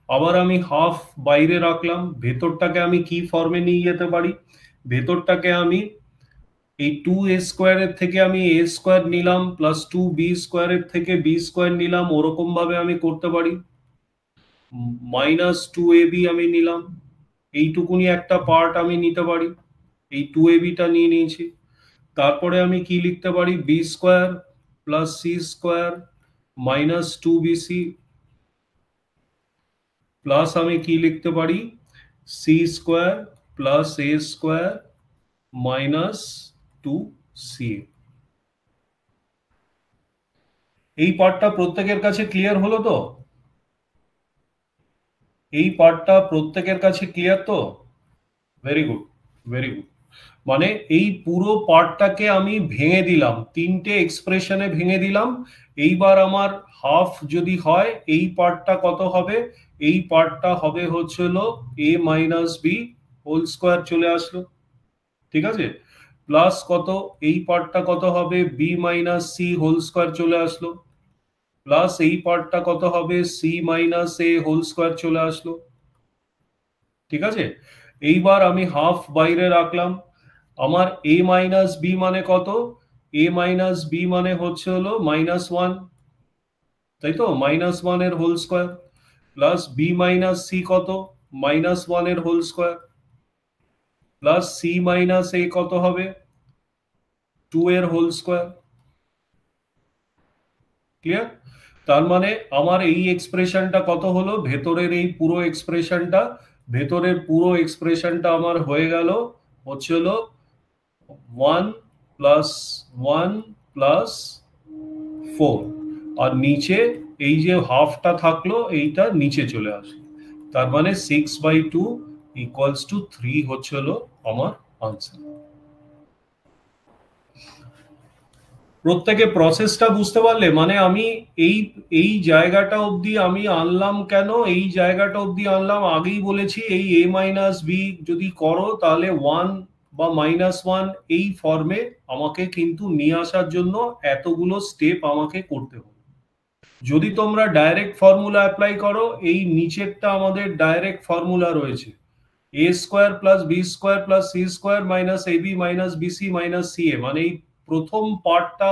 আবার আমি হাফ বাইরে রাখলাম, ভেতরটাকে আমি কি ফর্মে নিয়ে যেতে পারি, ভেতরটাকে আমি এই 2a স্কোয়ারের থেকে আমি a স্কোয়ার নিলাম প্লাস 2b স্কোয়ারের থেকে b স্কোয়ার নিলাম, ওরকম ভাবে আমি করতে পারি। মাইনাস 2ab আমি নিলাম, এইটুকুনি একটা পার্ট আমি নিতে পারি, এই 2ab টা নিয়ে নিয়েছি। তারপরে আমি কি লিখতে পারি, b square plus c square minus 2bc plus আমি কি লিখতে পারি, c square plus a square minus 2ca। এই পার্টটা প্রত্যেকের কাছে ক্লিয়ার হলো তো? এই পার্টটা প্রত্যেকের কাছে ক্লিয়ার তো? Very good, very good. মানে এই পুরো পার্টটাকে আমি ভেঙে দিলাম, তিনটে এক্সপ্রেশনে ভেঙে দিলাম। এইবার আমার হাফ যদি হয়, এই পার্টটা কত হবে, এই পার্টটা হবে হচ্ছিল a minus B whole square চলে আসলো, ঠিক আছে, প্লাস কত, এই পার্টটা কত হবে b minus C whole square চলে আসলো, প্লাস এই পার্টটা কত হবে c মাইনাস এ হোল স্কোয়ার চলে আসলো, ঠিক আছে। এইবার আমি হাফ বাইরে রাখলাম, আমার a মাইনাস বি মানে কত, a মাইনাস বি মানে হচ্ছে হলো -1, তাই তো, -1 এর whole square plus b minus c কত, -1 এর whole square plus c minus a কত হবে 2 এর হোল স্কোয়ার। ক্লিয়ার? তার মানে আমার এই এক্সপ্রেশনটা কত হলো, ভেতরের এই পুরো এক্সপ্রেশনটা, ভেতরের পুরো এক্সপ্রেশনটা আমার হয়ে গেল হচ্ছে হলো 1 প্লাস 1 প্লাস 4, আর নিচে এই যে হাফটা থাকলো এইটা নিচে চলে আসে, তার মানে 6/2 ইকুয়ালস টু 3 হচ্ছে হলো আমার আনসার। প্রত্যেকে প্রসেসটা বুঝতে পারলে? মানে আমি এই এই জায়গাটা অবধি আমি আনলাম কেন, এই জায়গাটা অবধি আনলাম, আগেই বলেছি এই a মাইনাস বি যদি করো তাহলে 1 বা -1 এই ফর্মে আমাকে কিন্তু নিয়ে আসার জন্য এতগুলো স্টেপ আমাকে করতে হবে। যদি তোমরা ডাইরেক্ট ফর্মুলা অ্যাপ্লাই করো, এই নিচেরটা আমাদের ডাইরেক্ট ফর্মুলা রয়েছে, a square plus B square plus C square minus AB minus BC minus CA, মানে এই প্রথম পার্টটা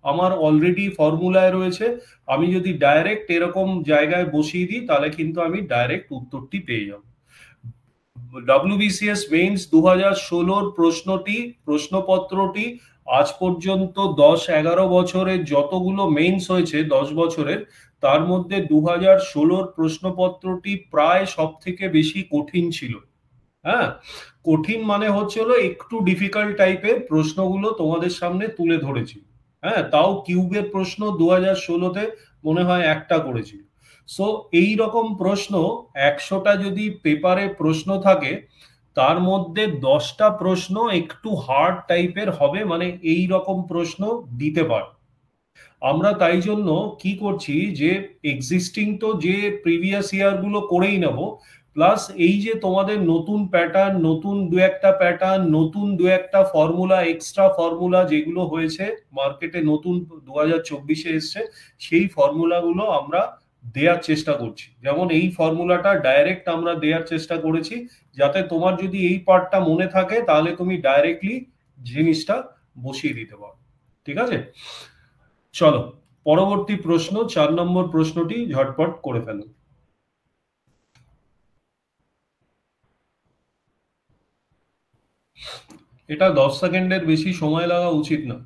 আমার অলরেডি ফর্মুলায় রয়েছে। আমি যদি ডাইরেক্ট এরকম জায়গায় বসিয়ে দিই তাহলে কিন্তু আমি ডাইরেক্ট উত্তরটি পেয়ে যাব। WBCS মেইনস 2016 প্রশ্নপত্রটি আজ পর্যন্ত 10-11 বছরের যতগুলো মেইনস হয়েছে 10 বছরের, তার মধ্যে 2016 প্রশ্নপত্রটি প্রায় সব থেকে বেশি কঠিন ছিল। হ্যাঁ, কঠিন মানে হচ্ছে হলো একটু ডিফিকাল্ট টাইপের প্রশ্নগুলো তোমাদের সামনে তুলে ধরেছি। হ্যাঁ, তাও কিউবের প্রশ্ন 2016-তে মনে হয় একটা করেছি। সো এই রকম প্রশ্ন 100টা যদি পেপারে প্রশ্ন থাকে, তার মধ্যে 10টা প্রশ্ন একটু হার্ড টাইপের হবে, মানে এই রকম প্রশ্ন দিতে পারে। আমরা তাই জন্য কি করছি যে এক্সিস্টিং তো যে প্রিভিয়াস ইয়ার গুলো করেই নেব, প্লাস এই যে তোমাদের নতুন প্যাটার্ন, নতুন দু একটা প্যাটার্ন, নতুন দু একটা ফর্মুলা, এক্সট্রা ফর্মুলা যেগুলো হয়েছে মার্কেটে নতুন 2024-এ এসছে, সেই ফর্মুলাগুলো আমরা দেওয়ার চেষ্টা করছি। যেমন এই ফর্মুলাটা ডাইরেক্ট আমরা দেওয়ার চেষ্টা করেছি, যাতে তোমার যদি এই পার্টটা মনে থাকে তাহলে তুমি ডাইরেক্টলি জিনিসটা বসিয়ে দিতে পারো। ঠিক আছে, চলো পরবর্তী প্রশ্ন, 4 নম্বর প্রশ্নটি ঝটপট করে ফেলো। এটা 10 সেকেন্ডের বেশি সময় লাগা উচিত না।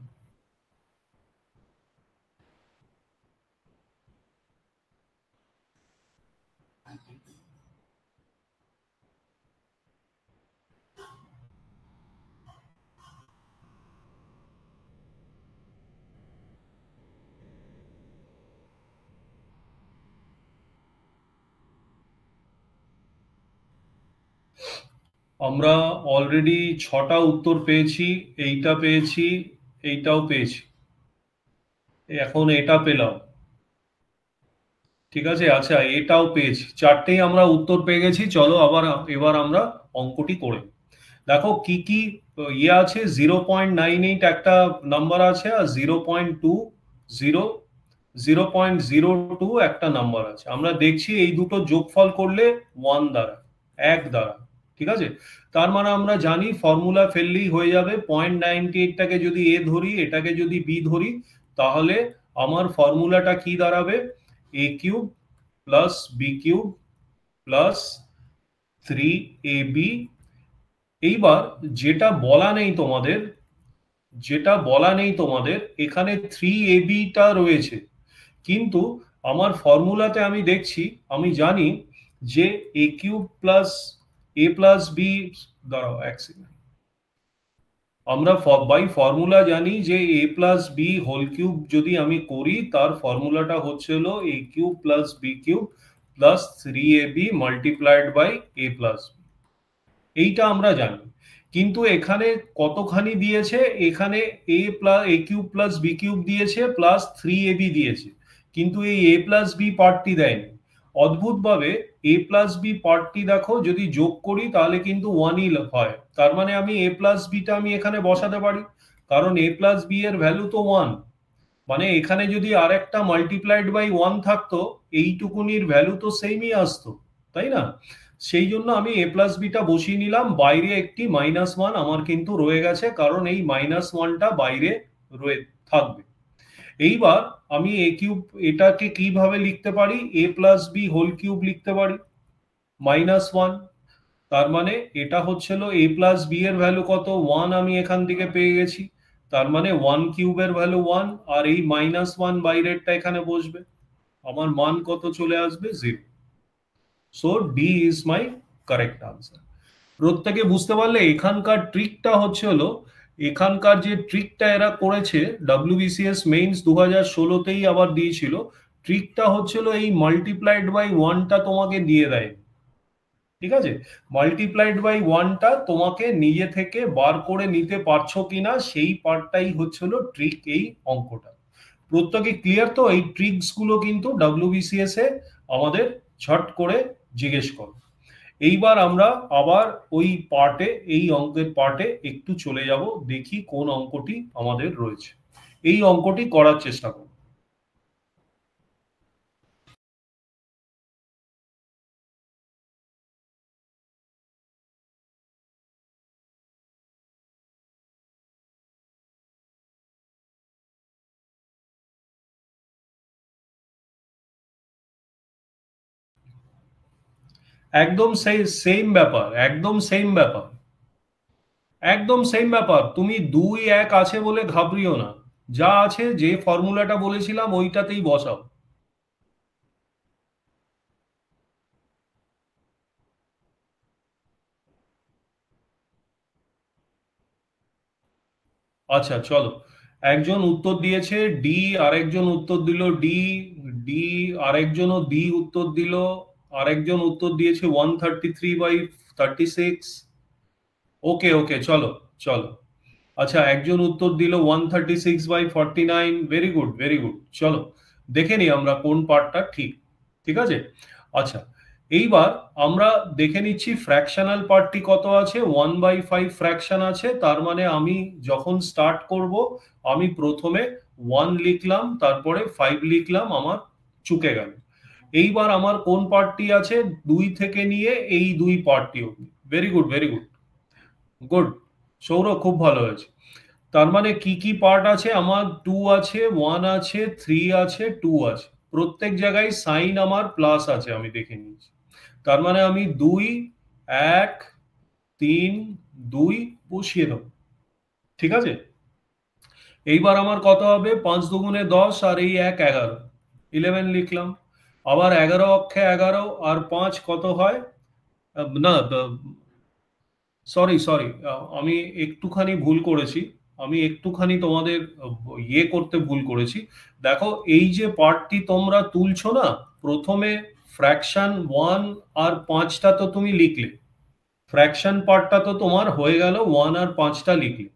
আমরা অলরেডি 6টা উত্তর পেয়েছি, এইটা পেয়েছি, এইটাও পেয়েছি, এখন এটা পেলাম। ঠিক আছে, আচ্ছা এটাও পেয়েছি, চারটেই আমরা উত্তর পেয়ে গেছি। চলো এবার আমরা অঙ্কটি করে দেখো কি কি ইয়ে আছে। 0.98 একটা নাম্বার আছে, আর 0.20 0.02 একটা নাম্বার আছে। আমরা দেখছি এই দুটো যোগফল করলে 1 দ্বারা, 1 দ্বারা। ঠিক আছে, তার মানে আমরা জানি ফর্মুলা ফেললেই হয়ে যাবে। 0.98টাকে যদি এ ধরি, এটাকে যদি বি ধরি, তাহলে আমার ফর্মুলাটা কি দাঁড়াবে? A cube plus b cube plus 3ab। এইবার যেটা বলা নেই তোমাদের, এখানে 3ab রয়েছে, কিন্তু আমার ফর্মুলাতে আমি দেখছি, আমি জানি যে a cube plus a plus b, দাঁড়াও এক সেকেন্ড, আমরা বাই ফর্মুলা জানি যে a plus B whole cube যদি আমি করি, তার ফর্মুলাটা হচ্ছে হলো a cube plus b cube plus 3ab multiplied by a plus. এইটা আমরা জানি, কিন্তু এখানে কতখানি দিয়েছে? এখানে a cube plus b cube দিয়েছে প্লাস 3ab দিয়েছে, কিন্তু এই এ প্লাস বি পার্টটি দেয়নি। অদ্ভুতভাবে এ প্লাস বি পার্টটি দেখো, যদি যোগ করি তাহলে কিন্তু 1ই হয়। তার মানে আমি এ প্লাস বিটা আমি এখানে বসাতে পারি, কারণ এ প্লাস বি এর ভ্যালু তো 1। মানে এখানে যদি আর একটা মাল্টিপ্লাইড বাই 1 থাকতো, এইটুকুনির ভ্যালু তো সেমই আসতো, তাই না? সেই জন্য আমি এ প্লাস বিটা বসিয়ে নিলাম। বাইরে একটি -1 আমার কিন্তু রয়ে গেছে, কারণ এই -1টা বাইরে রয়ে থাকবে। এইবার আমি এ কিউব, এটাকে কিভাবে লিখতে পারি? A plus B whole cube লিখতে পারি, -1। তার মানে এটা হচ্ছিল এ প্লাস বি এর ভ্যালু কত? 1 আমি এখান থেকে পেয়ে গেছি। তার মানে 1 কিউবের ভ্যালু 1, আর এই -1 বাইরেরটা এখানে বসবে। আমার মান কত চলে আসবে? 0। So D is my correct answer. প্রত্যেকে বুঝতে পারলে? এখানকার ট্রিকটা হচ্ছে হলো, এখানকার যে ট্রিকটা এরা করেছে, WBCS মেইনস 2016তেই আবার দিয়েছিল। ট্রিকটা হচ্ছিল এই মাল্টিপ্লাইড বাই 1টা তোমাকে দিয়ে দেয়, ঠিক আছে? মাল্টিপ্লাইড বাই 1টা তোমাকে নিজে থেকে বার করে নিতে পারছো কিনা, সেই পার্টটাই হচ্ছিল ট্রিক এই অঙ্কটা। প্রত্যেকে ক্লিয়ার তো? এই ট্রিক্স গুলো কিন্তু WBCS এ আমাদের ঝট করে জিজ্ঞেস করো। এইবার আমরা আবার ওই পার্টে, এই অঙ্কের পার্টে একটু চলে যাব, দেখি কোন অঙ্কটি আমাদের রয়েছে। এই অঙ্কটি করার চেষ্টা করো। একদম সেই সেম ব্যাপার, একদম সেম ব্যাপার, একদম সেম ব্যাপার। তুমি 2 1 আছে বলে ঘাবড়িও না, যা আছে, যে ফর্মুলাটা বলেছিলাম ওইটাতেই বসাও। আচ্ছা চলো, একজন উত্তর দিয়েছে ডি, আরেকজন উত্তর দিল ডি, ডি, আরেকজনও ডি উত্তর দিল, আরেকজন উত্তর দিয়েছে 133/36। ওকে ওকে, চলো চলো। আচ্ছা, একজন উত্তর দিল 136/49। Very good, very good. চলো দেখে নিই আমরা কোন পার্টটা ঠিক। ঠিক আছে, আচ্ছা এইবার আমরা দেখে নিচ্ছি ফ্র্যাকশনাল পার্টটি কত আছে। 1/5 ফ্র্যাকশন আছে, তার মানে আমি যখন স্টার্ট করব, আমি প্রথমে 1 লিখলাম, তারপরে 5 লিখলাম, আমার চুকে গেল। এইবার আমার কোন পার্টটি আছে? 2 থেকে নিয়ে এই 2 পার্টটি অবধি। Very good, very good, good. Sourav খুব ভালো হয়েছে। তার মানে কি কি পার্ট আছে আমার? 2 আছে, 1 আছে, 3 আছে, 2 আছে। প্রত্যেক জায়গায় সাইন আমার প্লাস আছে, আমি দেখে নিয়েছি। তার মানে আমি 2 1 3 2 বসিয়ে দেবো। ঠিক আছে, এইবার আমার কত হবে? 5 দুগুণে 10, আর এই 1 11, 11 লিখলাম। আবার 11 অক্ষে 11, আর 5 কত হয়? না, সরি সরি, আমি একটুখানি ভুল করেছি। আমি একটুখানি তোমাদের ইয়ে করতে ভুল করেছি। দেখো, এই যে পার্টটি তোমরা তুলছো না, প্রথমে ফ্র্যাকশন 1 আর 5টা তো তুমি লিখলে, ফ্র্যাকশন পার্টটা তো তোমার হয়ে গেল, 1 আর 5টা লিখলে।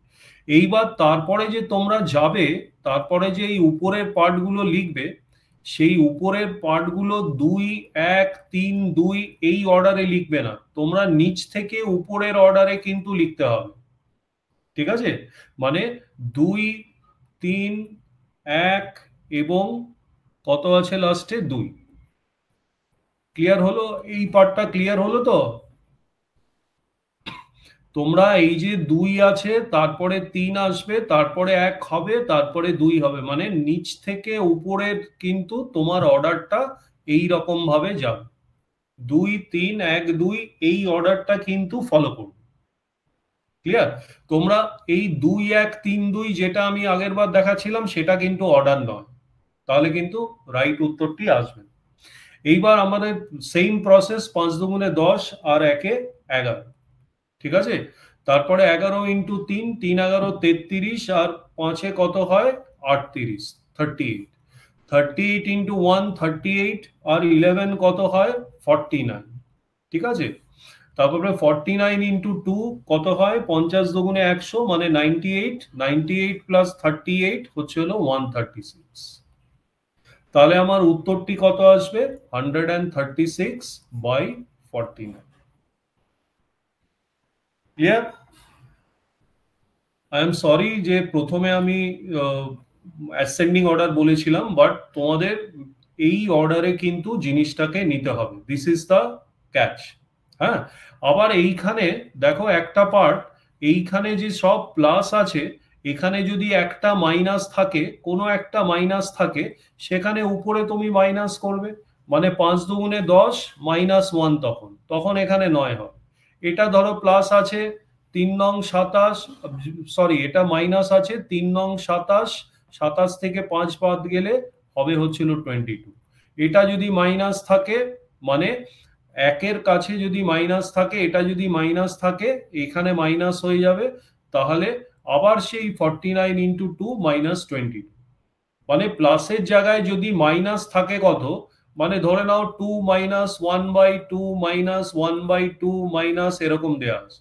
এইবার তারপরে যে তোমরা যাবে, তারপরে যে এই উপরের পার্টগুলো লিখবে, সেই উপরের পার্টগুলো 2, 1, 3, 2 এই অর্ডারে লিখবে না, তোমরা নিচ থেকে উপরের অর্ডারে কিন্তু লিখতে হবে। ঠিক আছে, মানে 2, 3, 1 এবং কত আছে লাস্টে 2। ক্লিয়ার হলো? এই পার্টটা ক্লিয়ার হলো তো? তোমরা এই যে 2 আছে, তারপরে 3 আসবে, তারপরে 1 হবে, তারপরে 2 হবে, মানে নিচ থেকে উপরের কিন্তু তোমার অর্ডারটা এই রকম ভাবে যাবে। 2, 3, 1, 2 এই অর্ডারটা কিন্তু ফলো করবে। ক্লিয়ার? তোমরা এই 2, 1, 3, 2 যেটা আমি আগের বার দেখাচ্ছিলাম সেটা কিন্তু অর্ডার নয়, তাহলে কিন্তু রাইট উত্তরটি আসবে। এইবার আমাদের সেম প্রসেস, 5 দুগুণে 10 আর 1-এ 11। ঠিক আছে, তারপরে 11 ইন্টু 3, 3 11 33 আর 5-এ কত হয় 38, 38। 38 ইন্টু 1 38 আর 11 কত হয় 49। ঠিক আছে, তারপরে 49 ইন্টু 2 কত হয় 50 দুগুণে 100 মানে 98, 98 প্লাস 38 হচ্ছে হলো 136। তাহলে আমার উত্তরটি কত আসবে 136/49। ক্লিয়ার? আই এম সরি যে প্রথমে আমি অ্যাসেন্ডিং অর্ডার বলেছিলাম, বাট তোমাদের এই অর্ডারে কিন্তু জিনিসটাকে নিতে হবে, দিস ইজ দ্য ক্যাচ। হ্যাঁ, আবার এইখানে দেখো একটা পার্ট, এইখানে যে সব প্লাস আছে, এখানে যদি একটা মাইনাস থাকে, কোনো একটা মাইনাস থাকে, সেখানে উপরে তুমি মাইনাস করবে, মানে 5 দুগুণে 10 -1, তখন তখন এখানে 9 হবে। এটা ধরো প্লাস আছে 3 নং 27, সরি এটা মাইনাস আছে 3 নং 27, 27 থেকে 5 বাদ গেলে হবে হচ্ছিল 22। এটা যদি মাইনাস থাকে, মানে একের কাছে যদি মাইনাস থাকে, এটা যদি মাইনাস থাকে, এখানে মাইনাস হয়ে যাবে, তাহলে আবার সেই 49 ইন্টু 2 -22, মানে প্লাসের জায়গায় যদি মাইনাস থাকে কত, মানে ধরে নাও 2 -1/2 -1/2 মাইনাস এরকম দেওয়া আছে,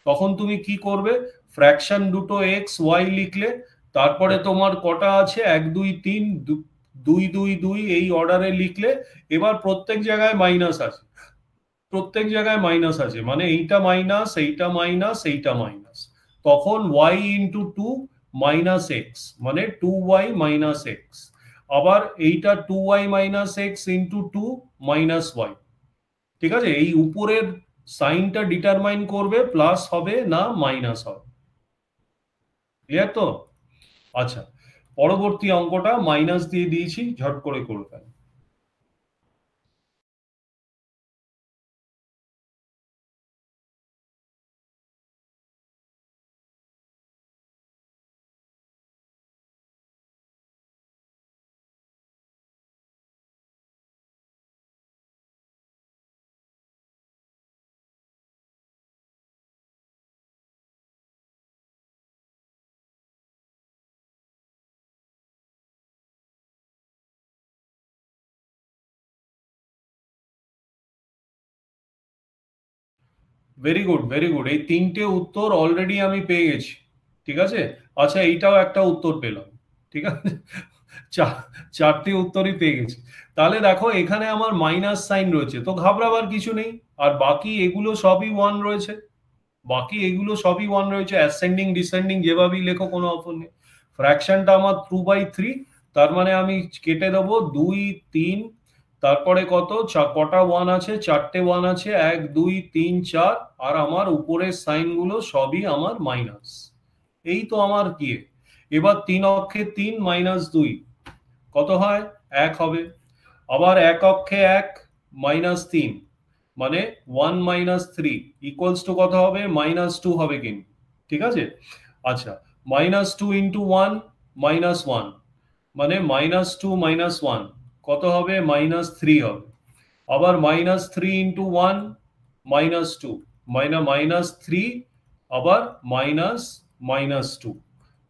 তখন তুমি কি করবে, ফ্র্যাকশন দুটো এক্স ওয়াই লিখলে, তারপরে তোমার কটা আছে 1 2 3 2 2 2 এই অর্ডারে লিখলে, এবার প্রত্যেক জায়গায় মাইনাস আছে, প্রত্যেক জায়গায় মাইনাস আছে, মানে এইটা মাইনাস, এইটা মাইনাস, এইটা মাইনাস, তখন ওয়াই ইন্টু 2 মাইনাস এক্স, মানে 2y মাইনাস এক্স, আবার এইটা 2y minus X into 2 minus Y. ঠিক আছে, এই উপরের সাইনটা ডিটারমাইন করবে প্লাস হবে না মাইনাস হবে। ক্লিয়ার তো? আচ্ছা, পরবর্তী অঙ্কটা মাইনাস দিয়ে দিয়েছি, ঝট করে করে fail. Very good, very good, এই তিনটে উত্তর অলরেডি আমি পেয়ে গেছি। ঠিক আছে, আচ্ছা এইটাও একটা উত্তর পেলাম। ঠিক আছে, চারটে উত্তরই পেয়ে গেছি। তাহলে দেখো এখানে আমার মাইনাস সাইন রয়েছে, তো ঘাবড়াবার কিছু নেই, আর বাকি এগুলো সবই ওয়ান রয়েছে, বাকি এগুলো সবই ওয়ান রয়েছে, অ্যাসেন্ডিং ডিসেন্ডিং যেভাবেই লেখো কোনো অপর নেই। ফ্র্যাকশনটা আমার 2/3, তার মানে আমি কেটে দেবো 2 3, তারপরে কত কটা ওয়ান আছে, চারটে ওয়ান আছে, 1 2 3 4, আর আমার উপরের সাইন গুলো সবই আমার মাইনাস। এই তো আমার কি, এবার 3 অক্ষে 3 -2 কত হয় 1 হবে, আবার 1 অক্ষে 1 -3 মানে 1 -3 ইকুয়ালস টু কত হবে -2 হবে কিন্তু। ঠিক আছে, আচ্ছা, -2 ইন্টু 1 -1 মানে -2 -1 কত হবে -3 হবে, আবার -3 ইন্টু 1 -2 মানে -3, আবার -2,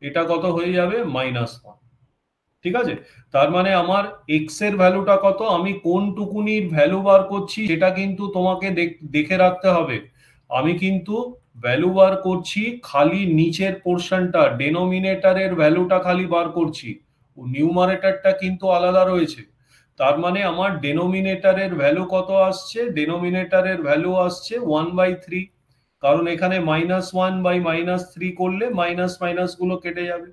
এটা কত হয়ে যাবে -1। ঠিক আছে, তার মানে আমার এক্স এর ভ্যালুটা কত, আমি কোন টুকুনির ভ্যালু বার করছি সেটা কিন্তু তোমাকে দেখে রাখতে হবে। আমি কিন্তু ভ্যালু বার করছি খালি নিচের পোর্শনটা, ডেনোমিনেটরের ভ্যালুটা খালি বার করছি, নিউমারেটরটা কিন্তু আলাদা রয়েছে। তার মানে আমার ডেনোমিনেটরের ভ্যালু কত আসছে? ডেনোমিনেটরের ভ্যালু আসছে 1/3, কারণ এখানে -1/-3 করলে মাইনাস মাইনাস গুলো কেটে যাবে।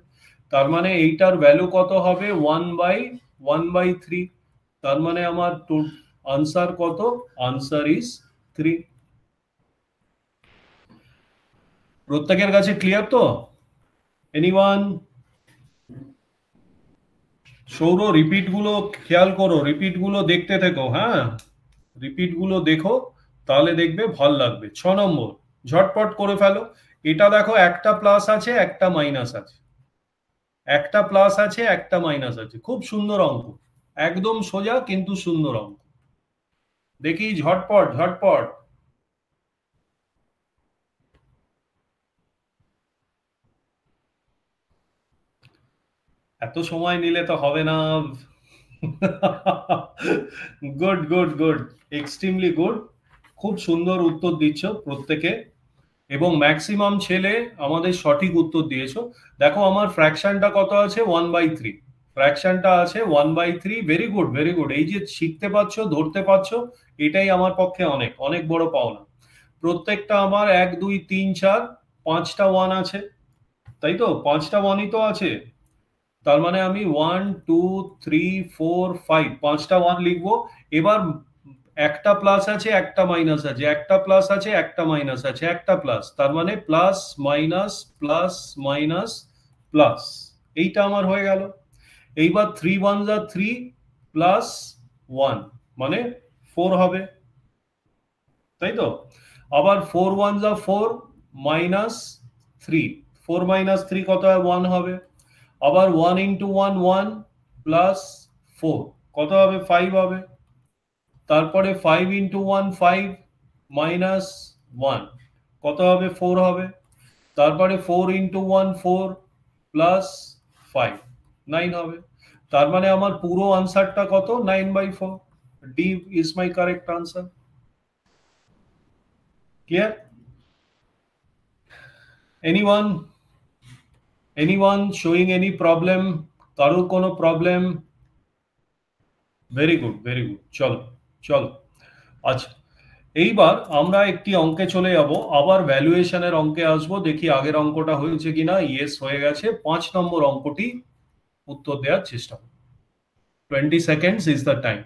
তার মানে এইটার ভ্যালু কত হবে? 1/1/3। তার মানে আমার আনসার কত? Answer is 3। প্রত্যেকের কাছে ক্লিয়ার তো? এনিওয়ান? সৌর রিপিট গুলো খেয়াল করো, রিপিট গুলো দেখতে থেকো, হ্যাঁ রিপিট গুলো দেখো, তাহলে দেখবে ভাল লাগবে। 6 নম্বর, ঝটপট করে ফেলো। এটা দেখো, একটা প্লাস আছে একটা মাইনাস আছে, একটা প্লাস আছে একটা মাইনাস আছে, খুব সুন্দর অঙ্ক, একদম সোজা কিন্তু সুন্দর অঙ্ক। দেখি ঝটপট ঝটপট। এত সময় নিলে তো হবে না। Good good good, extremely good, খুব সুন্দর উত্তর দিচ্ছ প্রত্যেকে, এবং ম্যাক্সিমাম ছেলে আমাদের সঠিক উত্তর দিয়েছো। দেখো আমার ফ্র্যাকশনটা কত আছে? 1/3, ফ্র্যাকশনটা আছে 1/3। ভেরি গুড ভেরি গুড, এই যে শিখতে পারছো, ধরতে পারছো, এটাই আমার পক্ষে অনেক অনেক বড় পাওনা। প্রত্যেকটা আমার 1 2 3 4 5টা 1 আছে, তাই তো? 5টা 1ই তো আছে। তার মানে আমি 1 2 3 4 5, 5টা 1 লিখবো। এবার একটা প্লাস আছে একটা মাইনাস আছে, একটা প্লাস আছে একটা মাইনাস আছে, একটা প্লাস, তার মানে plus minus plus minus plus, এইটা আমার হয়ে গেল। এইবার 3 1 যা 3 প্লাস 1 মানে 4 হবে, তাই তো? আবার 4 1 যা 4 মাইনাস 3, 4 মাইনাস 3 কত হয়? 1 হবে। আবার 1 ইন্টু 1 1 প্লাস 4 কত হবে? 5 হবে। তারপরে 5 ইন্টু 1 5 মাইনাস 1 কত হবে? 4 হবে। তারপরে 4 ইন্টু 1 4 প্লাস 5 9 হবে। তার মানে আমার পুরো আনসারটা কত? 9/4। D is my correct answer. Clear? Anyone? Anyone showing any problem? কারোর কোনো problem? Very good very good, চলো চলো। আচ্ছা, এইবার আমরা একটি অঙ্কে চলে যাব, আবার ভ্যালুয়েশনের অঙ্কে আসবো। দেখি আগের অঙ্কটা হয়েছে কিনা। ইয়েস হয়ে গেছে। 5 নম্বর অঙ্কটি উত্তর দেওয়ার চেষ্টা করব। 20 সেকেন্ডস ইজ দ্য টাইম।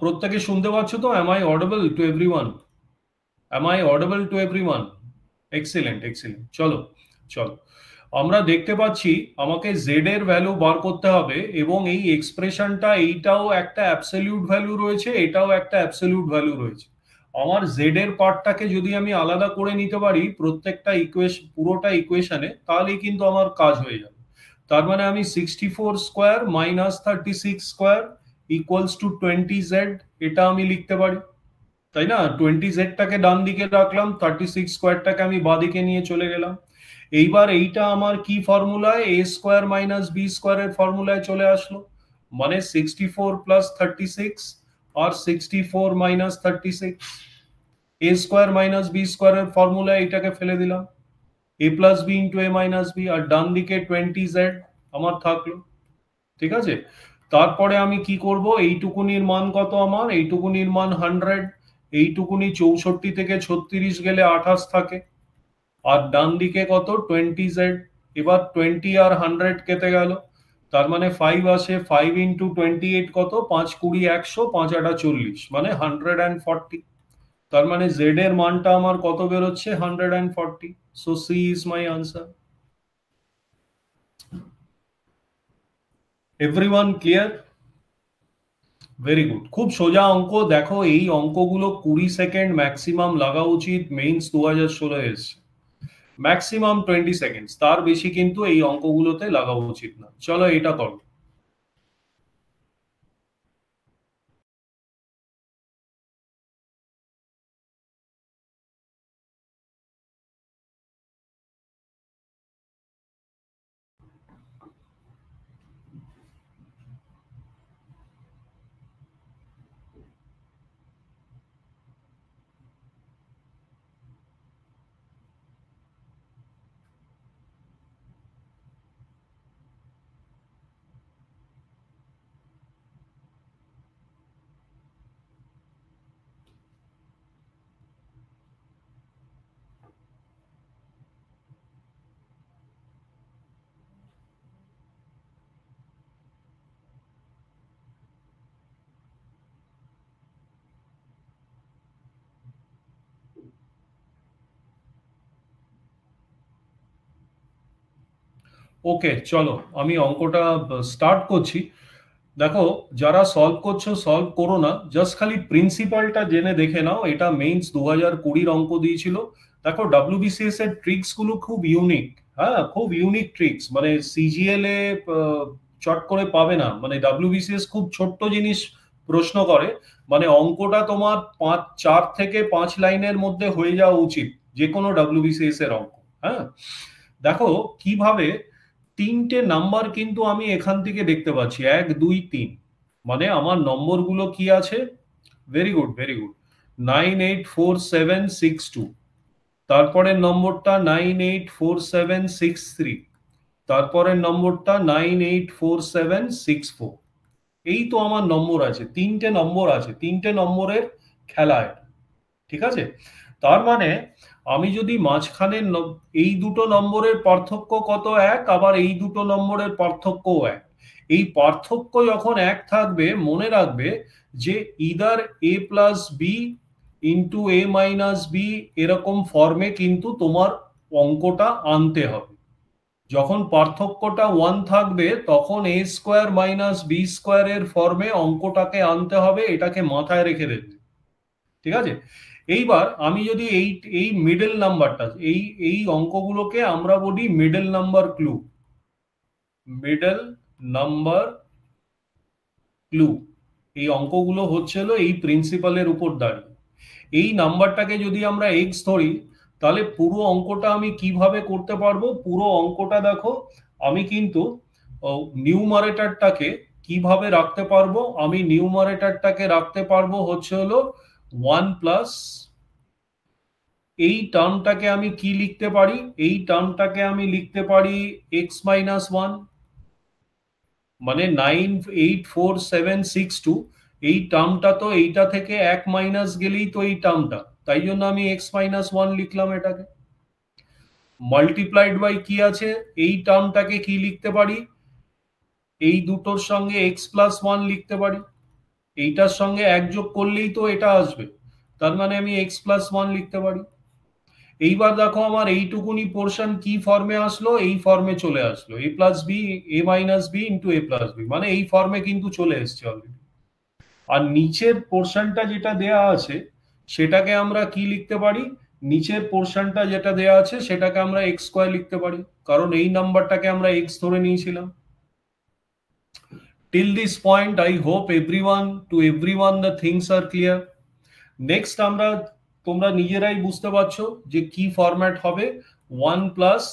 প্রত্যেকে শুনতে পাচ্ছ তো? Am I audible to everyone? Am I audible to everyone? Excellent excellent, চলো চলো। আমরা দেখতে পাচ্ছি আমাকে জেড এর ভ্যালু বার করতে হবে, এবং এই এক্সপ্রেশনটা, এইটাও একটা অ্যাবসলিউট ভ্যালু রয়েছে, এটাও একটা অ্যাবসলিউট ভ্যালু রয়েছে। আমার জেড এর পার্টটাকে যদি আমি আলাদা করে নিতে পারি প্রত্যেকটা ইকুয়েশন, পুরোটা ইকুয়েশনে, তাহলেই কিন্তু আমার কাজ হয়ে যাবে। তার মানে আমি 64 square minus 36 square equals to 20z, এটা আমি লিখতে পারি, তাই না? 20z-টাকে ডান দিকে রাখলাম, 36 স্কোয়ারটাকে আমি বাঁদিকে নিয়ে চলে গেলাম। এইবার এইটা আমার কি ফর্মুলায়? এ স্কোয়ার মাইনাস বি স্কোয়ারের ফর্মুলায় চলে আসলো। মানে 64 প্লাস 36 আর 64 মাইনাস 36, এ স্কোয়ার মাইনাস বি স্কোয়ারের ফর্মুলায় এটাকে ফেলে দিলাম, এ plus B into a minus B, আর ডান দিকে 20z আমার থাকলো। ঠিক আছে? তারপরে আমি কি করব? এইটুকুনির মান কত আমার? এইটুকুনির মান 100। এইটুকুনি 64 থেকে 36 গেলে 28 থাকে, আর ডান দিকে কত? 20z। এবার 20 আর 100 কেটে গেল, তার মানে 5 আসে, 5 ইন্টু 28 কত, 5 20 100, 5 8 40, মানে 140। তার মানে z এর মানটা আমার কত বেরোচ্ছে, 140। So C is my answer. Everyone clear? Very good, খুব সোজা অঙ্ক। দেখো এই অঙ্কগুলো 20 সেকেন্ড ম্যাক্সিমাম লাগা উচিত, মেইনস 2016 এসছে। ম্যাক্সিমাম 20 সেকেন্ড, তার বেশি কিন্তু এই অঙ্কগুলোতে লাগা উচিত না। চলো এটা করো। ওকে চলো, আমি অঙ্কটা স্টার্ট করছি। দেখো, যারা সলভ করছো সলভ করো না, জাস্ট খালি প্রিন্সিপালটা জেনে দেখে নাও। এটা মেইনস 2020 অঙ্ক দিয়েছিল। দেখো ডাব্লিউবিসিএস এর ট্রিক্স গুলো খুব ইউনিক। হ্যাঁ, খুব ইউনিক ট্রিক্স, মানে সিজিএল এ চট করে পাবে না। মানে ডাব্লিউবিসিএস খুব ছোট্ট জিনিস প্রশ্ন করে, মানে অঙ্কটা তোমার 4 থেকে 5 লাইনের মধ্যে হয়ে যাওয়া উচিত, যে কোনো ডাব্লিউবিসিএস এর অঙ্ক। হ্যাঁ, দেখো কিভাবে তিনটে নাম্বার কিন্তু আমি এখান থেকে দেখতে পাচ্ছি, 1 2 3। মানে আমার নম্বরগুলো কি আছে, ভেরি গুড ভেরি গুড, 984762। তারপরের নম্বরটা 984763। তারপরের নম্বরটা 984764। এই তো আমার নম্বর আছে, তিনটে নম্বর আছে, তিনটে নম্বরের খেলা এটা। ঠিক আছে, তার মানে আমি যদি মাঝখানে এই দুটো নম্বরের পার্থক্য কত, 1, আবার এই দুটো নম্বরের পার্থক্য 1। এই পার্থক্য যখন 1 থাকবে, মনে রাখবে যে either a plus B into a minus B, এরকম ফর্মে কিন্তু তোমার অঙ্কটা আনতে হবে। যখন পার্থক্যটা 1 থাকবে, তখন a স্কোয়ার মাইনাস বি স্কোয়ারের ফর্মে অঙ্কটাকে আনতে হবে, এটাকে মাথায় রেখে দেবে। ঠিক আছে, এইবার আমি যদি এই এই মিডল নাম্বারটা, এই এই অঙ্কগুলোকে আমরা বলি middle number clue. Middle number clue, এই অঙ্কগুলো হচ্ছিল এই প্রিন্সিপালের উপর দাঁড়িয়ে। এই নাম্বারটাকে যদি আমরা এক্স ধরি, তাহলে পুরো অঙ্কটা আমি কিভাবে করতে পারবো, পুরো অঙ্কটা দেখো, আমি কিন্তু নিউমারেটরটাকে কিভাবে রাখতে পারবো, আমি নিউমারেটরটাকে রাখতে পারবো হচ্ছে হলো 1+, এই টার্মটাকে আমি কি লিখতে পারি, এই টার্মটাকে আমি লিখতে পারি x-1, মানে 984762। এই টার্মটা তো এইটা থেকে 1 মাইনাস গেলেই তো এই টার্মটা, তাই জন্য আমি x-1 লিখলাম এটাকে। মাল্টিপ্লাইড বাই কি আছে, এই টার্মটাকে কি লিখতে পারি, এই দুটোর সঙ্গে x+1 লিখতে পারি। এইটার সঙ্গে 1 যোগ করলেই তো এটা আসবে, তার মানে আমি x+1 লিখতে পারি। এইবার দেখো আমার এইটুকুনি পোর্শন কি ফর্মে আসলো, এই ফর্মে চলে আসলো, a plus B, a minus B into a plus B, মানে এই ফর্মে কিন্তু চলে এসছে অলরেডি। আর নিচের পোর্শনটা যেটা দেয়া আছে, সেটাকে আমরা কি লিখতে পারি, নিচের পোর্শনটা যেটা দেয়া আছে সেটাকে আমরা এক্স স্কোয়ার লিখতে পারি, কারণ এই নাম্বারটাকে আমরা এক্স ধরে নিয়েছিলাম। Till this point I hope everyone the things are clear. Next আমরা, তোমরা নিজেরাই বুঝতে পারছো যে কি ফরম্যাট হবে। 1+,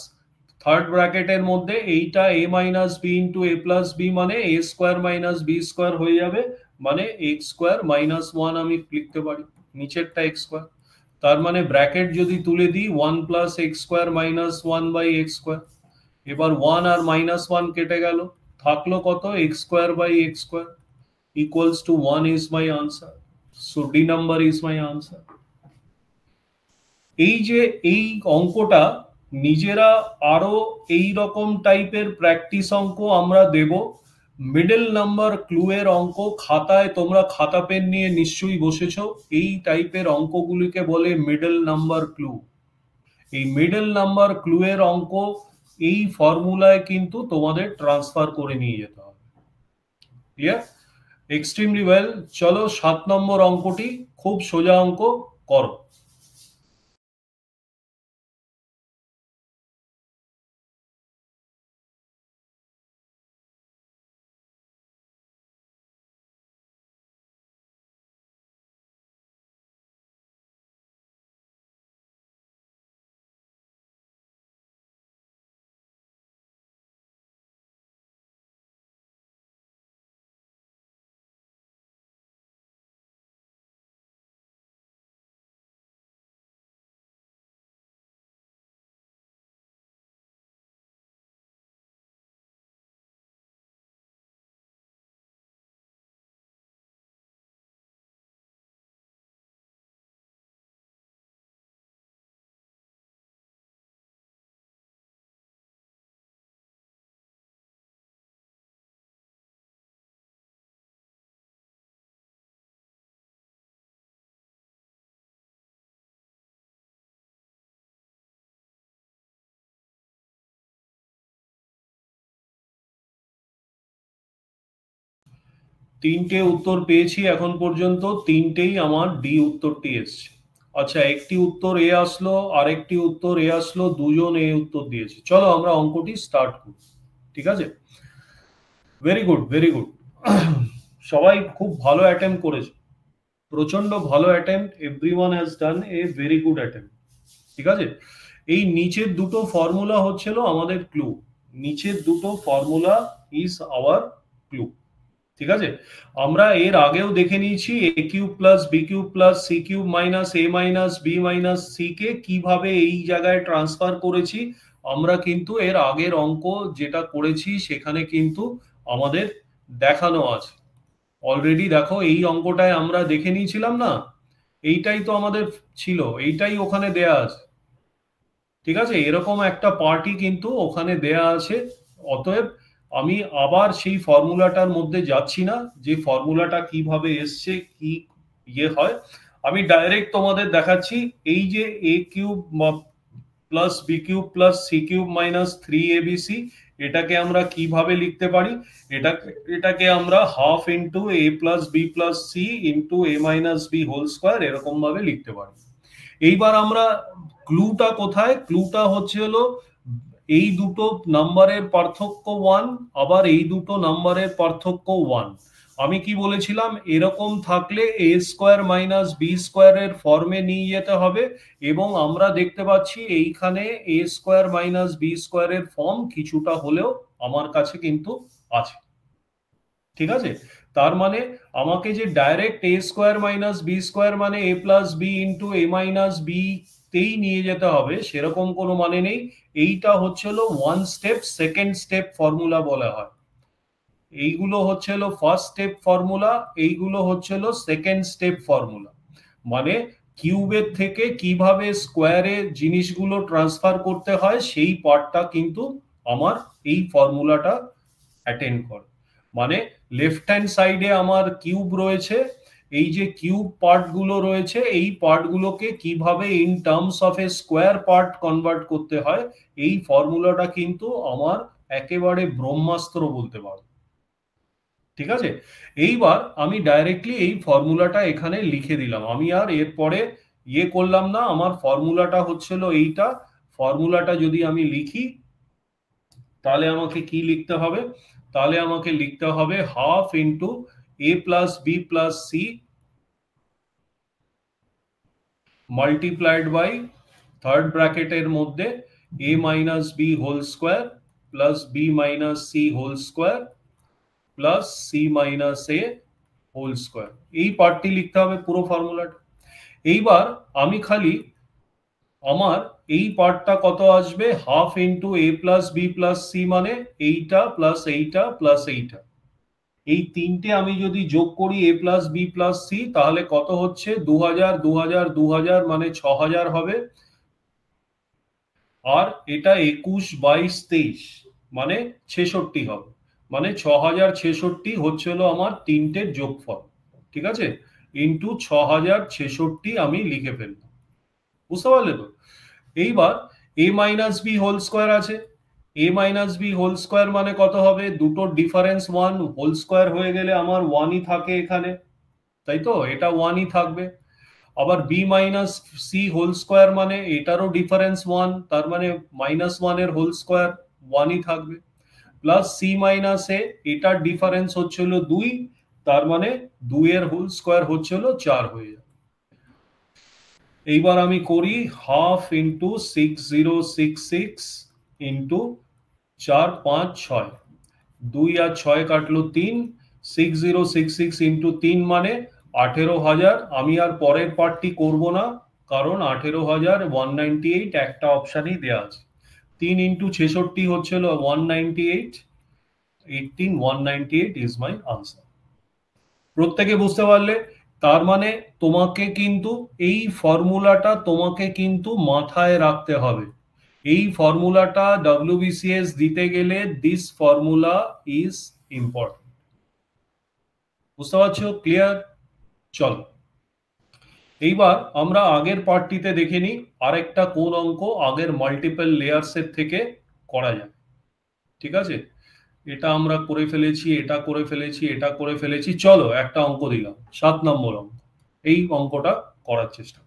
থার্ড ব্র্যাকেটের মধ্যে এইটা a minus B into a plus B, মানে a square minus B square হয়ে যাবে, মানে এক্স স্কোয়ার মাইনাস 1 আমি লিখতে পারি, নিচেরটা এক্স স্কোয়ার। তার মানে ব্র্যাকেট যদি তুলে দিই, 1+ X square minus 1 by X square. এবার 1 আর -1 কেটে গেল, থাকলো কত, X square by X square equals to 1 is my answer. So D number is my answer. এই যে এই অঙ্কটা নিজেরা আরো এই রকম টাইপের প্র্যাকটিস অঙ্ক আমরা দেব। মিডল নাম্বার ক্লু এর অঙ্ক খাতায়, তোমরা খাতা পেন নিয়ে নিশ্চয়ই বসেছো। এই টাইপের অঙ্কগুলিকে বলে মিডল নাম্বার ক্লু। এই মিডল নাম্বার ক্লু এর অঙ্ক এই ফর্মুলায় কিন্তু তোমাদের ট্রান্সফার করে নিয়ে যেতে হবে। ক্লিয়ার? Extremely well. চলো 7 নম্বর অঙ্কটি, খুব সোজা অঙ্ক, করো। তিনটে উত্তর পেয়েছি এখন পর্যন্ত, তিনটেই আমার ডি উত্তরটি এসছে। আচ্ছা, একটি উত্তর এ আসলো, আরেকটি উত্তর এ আসলো, দুজন এ উত্তর দিয়েছে। চলো আমরা অঙ্কটি স্টার্ট করি। ঠিক আছে? Very good, very good. সবাই খুব ভালো অ্যাটেম্প করেছে, প্রচন্ড ভালো attempt. Everyone has done a very good attempt. ঠিক আছে? এই নিচের দুটো ফর্মুলা হচ্ছিল আমাদের ক্লু। নিচের দুটো ফর্মুলা ইজ আওয়ার ক্লু। ঠিক আছে? আমরা এর আগেও দেখে নিয়েছি a cube plus b cube plus c cube minus a minus b minus c কে কিভাবে এই জায়গায় ট্রান্সফার করেছি। আমরা কিন্তু এর আগের অঙ্ক যেটা করেছি সেখানে কিন্তু আমাদের দেখানো আছে অলরেডি। দেখো, এই অঙ্কটায় আমরা দেখে নিয়েছিলাম না, এইটাই তো আমাদের ছিল, এইটাই ওখানে দেয়া আছে। ঠিক আছে? এরকম একটা পার্টি কিন্তু ওখানে দেয়া আছে। অতএব আমি আবার সেই ফর্মুলাটার মধ্যে যাচ্ছি না, যে ফর্মুলাটা কিভাবে এসছে, কি ইয়ে হয়। আমি ডাইরেক্ট তোমাদের দেখাচ্ছি। এই যে a cube plus b cube plus c cube minus 3abc, এটাকে আমরা কিভাবে লিখতে পারি? এটাকে আমরা half into a plus b plus c into a minus B whole square এরকম ভাবে লিখতে পারি। এইবার আমরা ক্লুটা কোথায়? ক্লুটা হচ্ছে হলো এই দুটো নাম্বারের পার্থক্য 1, আবার এই দুটো নাম্বারের পার্থক্য 1। আমি কি বলেছিলাম? এরকম থাকলে এ স্কোয়ার মাইনাস বি স্কোয়ারের ফর্মে নিয়ে যেতে হবে, এবং আমরা দেখতে পাচ্ছি এইখানে এ স্কোয়ার মাইনাস বি স্কোয়ারের ফর্ম কিছুটা হলেও আমার কাছে কিন্তু আছে। ঠিক আছে? তার মানে আমাকে যে ডাইরেক্ট এ স্কোয়ার মাইনাস বি স্কোয়ার মানে এ plus B into a minus B তেই নিয়ে যেতে হবে সেরকম কোনো মানে নেই। এইটা হচ্ছে হলো one step second step formula বলা হয়। এইগুলো হচ্ছে হলো ফার্স্ট স্টেপ ফর্মুলা, এইগুলো হচ্ছে হলো সেকেন্ড স্টেপ ফর্মুলা। মানে কিউবের থেকে কিভাবে স্কোয়ারে জিনিসগুলো ট্রান্সফার করতে হয় সেই পার্টটা কিন্তু আমার এই ফর্মুলাটা অ্যাটেন্ড করে। মানে লেফট হ্যান্ড সাইডে আমার কিউব রয়েছে, এই যে কিউব পার্ট গুলো রয়েছে এই পার্ট গুলোকে কিভাবে in terms of A square part convert করতে হয়, এই ফর্মুলাটা কিন্তু আমার একেবারে ব্রহ্মাস্ত্র বলতে পারো। ঠিক আছে? এইবার আমি ডাইরেক্টলি এই ফর্মুলাটা এখানে লিখে দিলাম, আমি আর এরপরে ইয়ে করলাম না। আমার ফর্মুলাটা হচ্ছিল এইটা। ফর্মুলাটা যদি আমি লিখি তাহলে আমাকে কি লিখতে হবে? তাহলে আমাকে লিখতে হবে half into a plus b plus c multiplied by third ব্র্যাকেটের মধ্যে a minus B whole square plus b minus C whole square plus c minus A whole square. এই পার্টটি লিখতে হবে পুরো ফর্মুলাটা। এইবার আমি খালি আমার এই পার্টটা কত আসবে? Half into a plus b plus C মানে এইটা প্লাস এইটা প্লাস এইটা। এই তিনটে আমি যদি যোগ করি এ প্লাস বি প্লাস সি তাহলে কত হচ্ছে? 2000 2000 2000 মানে 6000 হবে। আর এটা 21, 22, 23 মানে 66 হবে, মানে 6066 হচ্ছে হলো আমার তিনটের যোগফল, ঠিক আছে, ইন্টু 6066 আমি লিখে ফেললাম, বুঝতে পারলে তো? এইবার a minus B whole square আছে, a minus B whole square মানে কত হবে, দুটোর ডিফারেন্স 1, হোল স্কোয়ার হয়ে গেলে আমার 1ই থাকে এখানে, তাই তো, এটা 1ই থাকবে। আবার B minus C whole square মানে এটারও ডিফারেন্স 1, তার মানে -1 এর হোল স্কোয়ার 1ই থাকবে, প্লাস সি মাইনাস এ, এটার ডিফারেন্স হচ্ছে হলো 2, তার মানে 2 এর হোল স্কোয়ার হচ্ছে হলো 4 হয়ে যাবে। এইবার আমি করি 1/2 ইন্টু 6066 ইন্টু 4, 5, 6, 2 আর 6 কাটলো 3, 6066 ইন্টু 3 মানে 18,000। আমি আর পরের পার্টটি করব না, কারণ 18,198 একটা অপশানই দেওয়া আছে। 3 ইন্টু 66 হচ্ছে 198, 18198 ইজ মাই আনসার। প্রত্যেকে বুঝতে পারলে? তার মানে তোমাকে কিন্তু এই ফর্মুলাটা তোমাকে কিন্তু মাথায় রাখতে হবে। এই ফর্মুলাটা WBCS দিতে গেলে দিস ফর্মুলা ইজ ইম্পর্টেন্ট। বুঝতে পারছো? ক্লিয়ার? চলো এইবার আমরা আগের পার্টটিতে দেখে নিই আরেকটা কোন অঙ্ক আগের মাল্টিপল লেয়ার্স এর থেকে করা যায়। ঠিক আছে, এটা আমরা করে ফেলেছি, এটা করে ফেলেছি, এটা করে ফেলেছি, চলো একটা অঙ্ক দিলাম, 7 নম্বর অঙ্ক। এই অঙ্কটা করার চেষ্টা করো।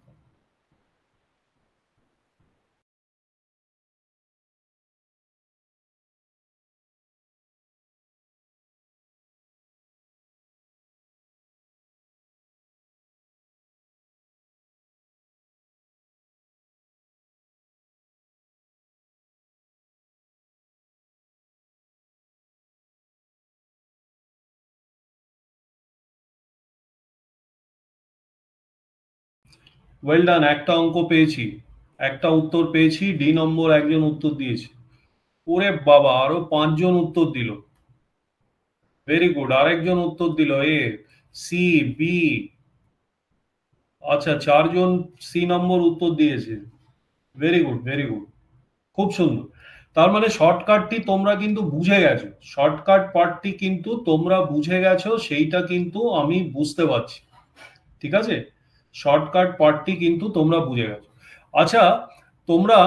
ওয়েল ডান, একটা অঙ্ক পেয়েছি, একটা উত্তর পেয়েছি, ডি নম্বর একজন উত্তর দিয়েছে। ওরে বাবা, আরো 5 জন উত্তর দিল। ভেরি গুড, আরেকজন উত্তর দিল এ, সি, বি, আচ্ছা 4 জন সি নম্বর উত্তর দিয়েছে। ভেরি গুড, ভেরি গুড, খুব সুন্দর। তার মানে শর্টকাটটি তোমরা কিন্তু বুঝে গেছো, শর্টকাট পার্টটি কিন্তু তোমরা বুঝে গেছো, সেইটা কিন্তু আমি বুঝতে পারছি। ঠিক আছে, শর্টকাট পার্টটি কিন্তু তোমরা বুঝে গেছো। আচ্ছা, তোমরা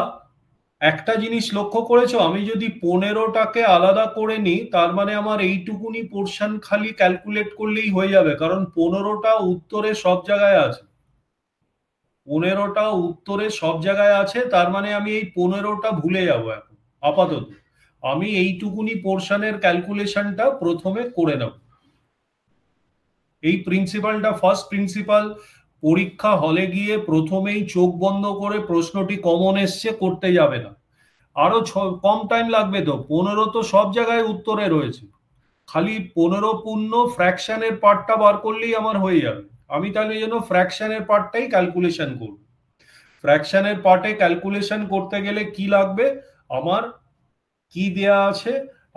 একটা জিনিস লক্ষ্য করেছো, আমি যদি 15টাকে আলাদা করে নিই, তার মানে আমার এইটুকুনি পোর্শন খালি ক্যালকুলেট করলেই হয়ে যাবে, কারণ 15টা উত্তরে সব জায়গায় আছে। 15টা উত্তরে সব জায়গায় আছে, তার মানে আমি এই 15টা ভুলে যাবো এখন আপাতত। আমি এইটুকুনি পোর্শনের ক্যালকুলেশনটা প্রথমে করে নেব। এই প্রিন্সিপালটা, ফার্স্ট প্রিন্সিপাল, পরীক্ষা হলে গিয়ে প্রথমেই চোখ বন্ধ করে প্রশ্নটি কমন এসছে করতে যাবে না। আরো কম টাইম লাগবে তো, 15 তো সব জায়গায় উত্তরে রয়েছে, খালি 15 পূর্ণ ফ্র্যাকশনের পার্টটা বার করলেই আমার হয়ে যাবে। আমি তাহলে যেন ফ্র্যাকশনের পার্টটাই ক্যালকুলেশন করব। ফ্র্যাকশনের পার্টে ক্যালকুলেশন করতে গেলে কি লাগবে আমার, কি দেয়া আছে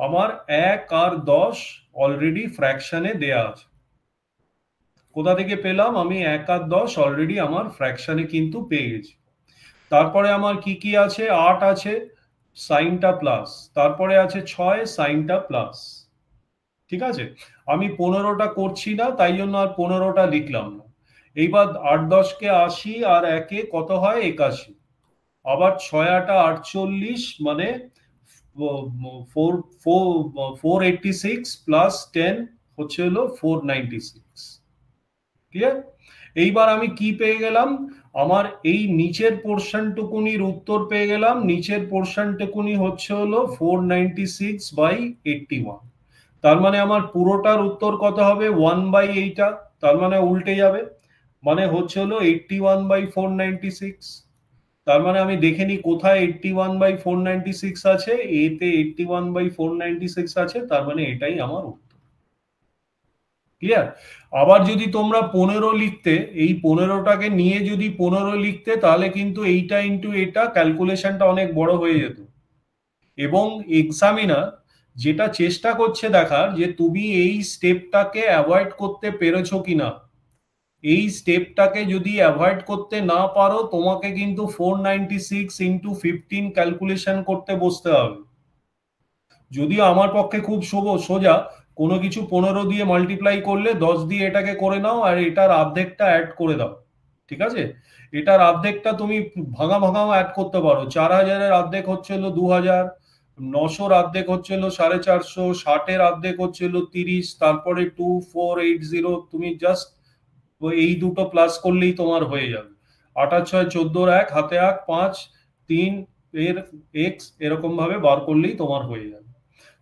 আমার, 1 আর 10 অলরেডি ফ্র্যাকশনে দেয়া আছে। কোথা থেকে পেলাম আমি? 1 আর 10 অলরেডি আমার ফ্র্যাকশনে কিন্তু পেয়ে গেছি। তারপরে আমার কি কি আছে? 8 আছে, সাইনটা প্লাস, তারপরে আছে 6, সাইনটা প্লাস। ঠিক আছে, আমি 15টা করছি না, তাই জন্য আর 15টা লিখলাম না। এইবার 8 10 কে 80 আর 1 কত হয়? 81। আবার 6 8 48 মানে 486 প্লাস 10 হচ্ছে হলো 496। ক্লিয়ার? এইবার আমি কি পেয়ে গেলাম? আমার এই নিচের পোর্শনটুকুনির উত্তর পেয়ে গেলাম। নিচের পোর্শনটুকুনি হচ্ছে হলো 496/81। তার মানে আমার পুরোটার উত্তর কত হবে? 1/8। তার মানে উল্টে যাবে, মানে হচ্ছে হলো 81/496। তার মানে আমি দেখে নিই কোথায় 81/496 আছে। এতে 81/496 আছে, তার মানে এটাই আমার উত্তর। ক্লিয়ার? আবার যদি তোমরা 15 লিখতে, এই 15টাকে নিয়ে যদি 15 লিখতে, তাহলে কিন্তু এইটা ইন্টু এটা ক্যালকুলেশনটা অনেক বড় হয়ে যেত। এবং এক্সামিনার যেটা চেষ্টা করছে দেখার যে তুমি এই স্টেপটাকে অ্যাভয়েড করতে পেরেছো কিনা। এই স্টেপটাকে যদি অ্যাভয়েড করতে না পারো, তোমাকে কিন্তু 496 ইন্টু 15 ক্যালকুলেশন করতে বসতে হবে। যদিও আমার পক্ষে খুব সোজা, কোনো কিছু 15 দিয়ে মাল্টিপ্লাই করলে 10 দিয়ে এটাকে করে নাও আর এটার অর্ধেকটা অ্যাড করে দাও, ঠিক আছে? এটার অর্ধেকটা তুমি ভাঙা ভাঙাও অ্যাড করতে পারো। 4000-এর অর্ধেক হচ্ছে হলো 2000, 900-র অর্ধেক হচ্ছে হলো 450, 60-এর অর্ধেক হচ্ছে হলো 30, তারপরে 2480। তুমি জাস্ট এই দুটো প্লাস করলেই তোমার হয়ে যাবে। 8 6 14, 1 হাতে 1 5 3 এর এক্স এরকম ভাবে বার করলেই তোমার হয়ে যাবে।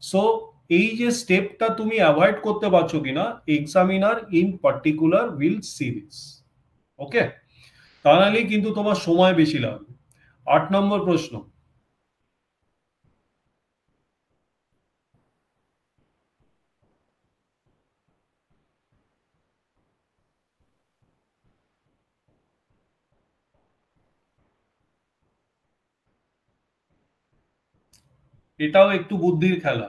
সো এই যে স্টেপটা তুমি অ্যাভয়েড করতে পারছো কিনা, examiner in particular will see this. Okay, তা নাহলেই কিন্তু তোমার সময় বেশি লাগবে। 8 নম্বর প্রশ্ন। এটাও একটু বুদ্ধির খেলা।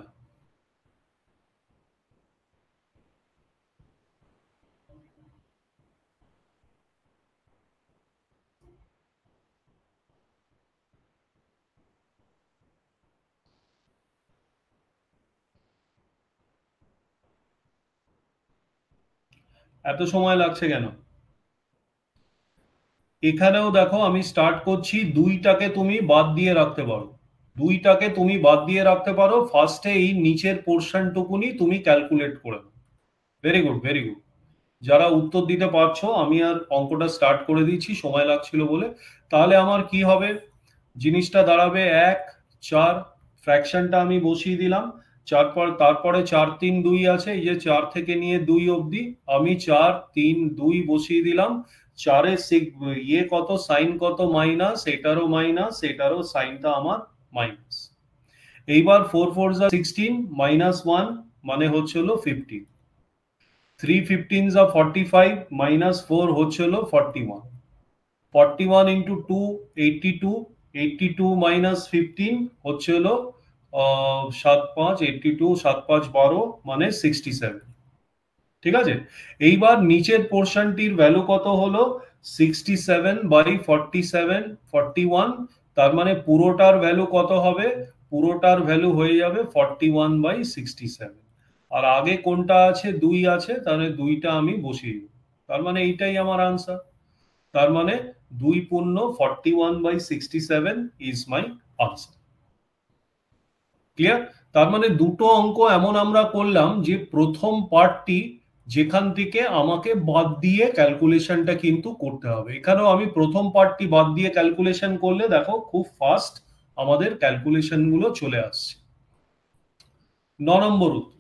এত সময় লাগছে কেন? এখানেও দেখো আমি স্টার্ট করছি, দুইটাকে তুমি বাদ দিয়ে রাখতে পারো। দুইটাকে তুমি বাদ দিয়ে রাখতে পারো, ফার্স্টে এই নিচের পোর্শনটুকুনি তুমি ক্যালকুলেট করে নাও। Very good, very good. যারা উত্তর দিতে পারছো, আমি আর অঙ্কটা স্টার্ট করে দিচ্ছি সময় লাগছিল বলে। তাহলে আমার কি হবে, জিনিসটা দাঁড়াবে 1 4, ফ্র্যাকশনটা আমি বসিয়ে দিলাম। তারপরে 4 3 2 আছে, এই যে 4 থেকে নিয়ে 2 অবধি আমি 4 3 2 বসিয়ে দিলাম। 4 ইয়ে কত, সাইন কত, মাইনাস, এটারও মাইনাস, এটারও সাইনটা আমার মাইনাস। এইবার 4 4 16, -1 মানে হচ্ছে হলো 15। 3 15 45, -4 হচ্ছে হলো 41। 41 ইন্টু 2 82, 82 মাইনাস 15 হচ্ছে হলো 7 5 82, 7 5 12 মানে 67। ঠিক আছে, এইবার নিচের পোর্শনটির ভ্যালু কত হলো, 67/47 41। তার মানে পুরোটার ভ্যালু কত হবে, পুরোটার ভ্যালু হয়ে যাবে 41/67। আর আগে কোনটা আছে, 2 আছে, তাহলে 2টা আমি বসিয়ে দেব। তার মানে এইটাই আমার আনসার। তার মানে 2 পূর্ণ 41/67 ইজ মাই আনসার। ক্লিয়ার? তার মানে দুটো অঙ্ক এমন আমরা করলাম যে প্রথম পার্টটি যেখান থেকে আমাকে বাদ দিয়ে ক্যালকুলেশনটা কিন্তু করতে হবে। এখানেও আমি প্রথম পার্টটি বাদ দিয়ে ক্যালকুলেশন করলে দেখো খুব ফাস্ট আমাদের ক্যালকুলেশন গুলো চলে আসছে। 9 নম্বর উত্তর।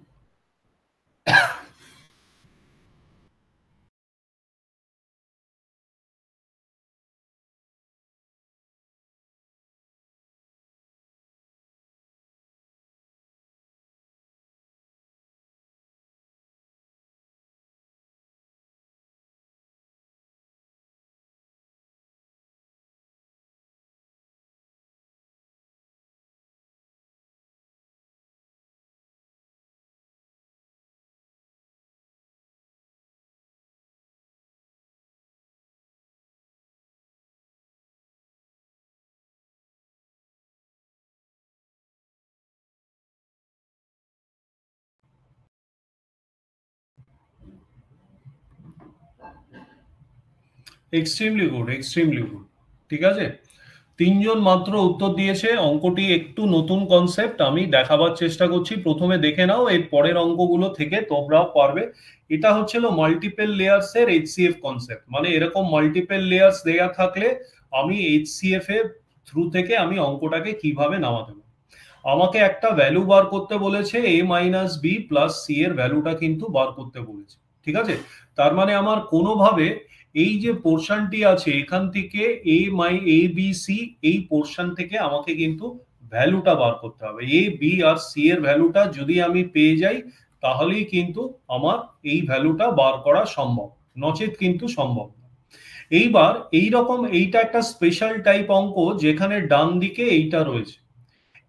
Extremely good, extremely good. ঠিক আছে, তিনজন মাত্র উত্তর দিয়েছে। অঙ্কটি একটু নতুন কনসেপ্ট, আমি দেখাবার চেষ্টা করছি। প্রথমে দেখে নাও, এর পরের অঙ্কগুলো থেকে তোমরাও পারবে। এটা হচ্ছিল মাল্টিপল লেয়ার্স এর এইচসিএফ কনসেপ্ট। মানে এরকম মাল্টিপল লেয়ার্স দেয়া থাকলে আমি এইচসিএফ এর থ্রু থেকে আমি অঙ্কটাকে কিভাবে নামাতে পারি। আমাকে একটা ভ্যালু বার করতে বলেছে, a minus B plus C এর ভ্যালুটা কিন্তু বার করতে বলেছে। ঠিক আছে, তার মানে আমার কোনোভাবে এই যে পোর্শনটি আছে এখান থেকে এ বি সি, এই পোর্শন থেকে আমাকে কিন্তু ভ্যালুটা বার করতে হবে। এ বি আর সি এর ভ্যালুটা যদি আমি পেয়ে যাই, তাহলেই কিন্তু আমার এই ভ্যালুটা বার করা সম্ভব, নচেত কিন্তু সম্ভব না। এইবার এইটা একটা স্পেশাল টাইপ অঙ্ক, যেখানে ডান দিকে এইটা রয়েছে।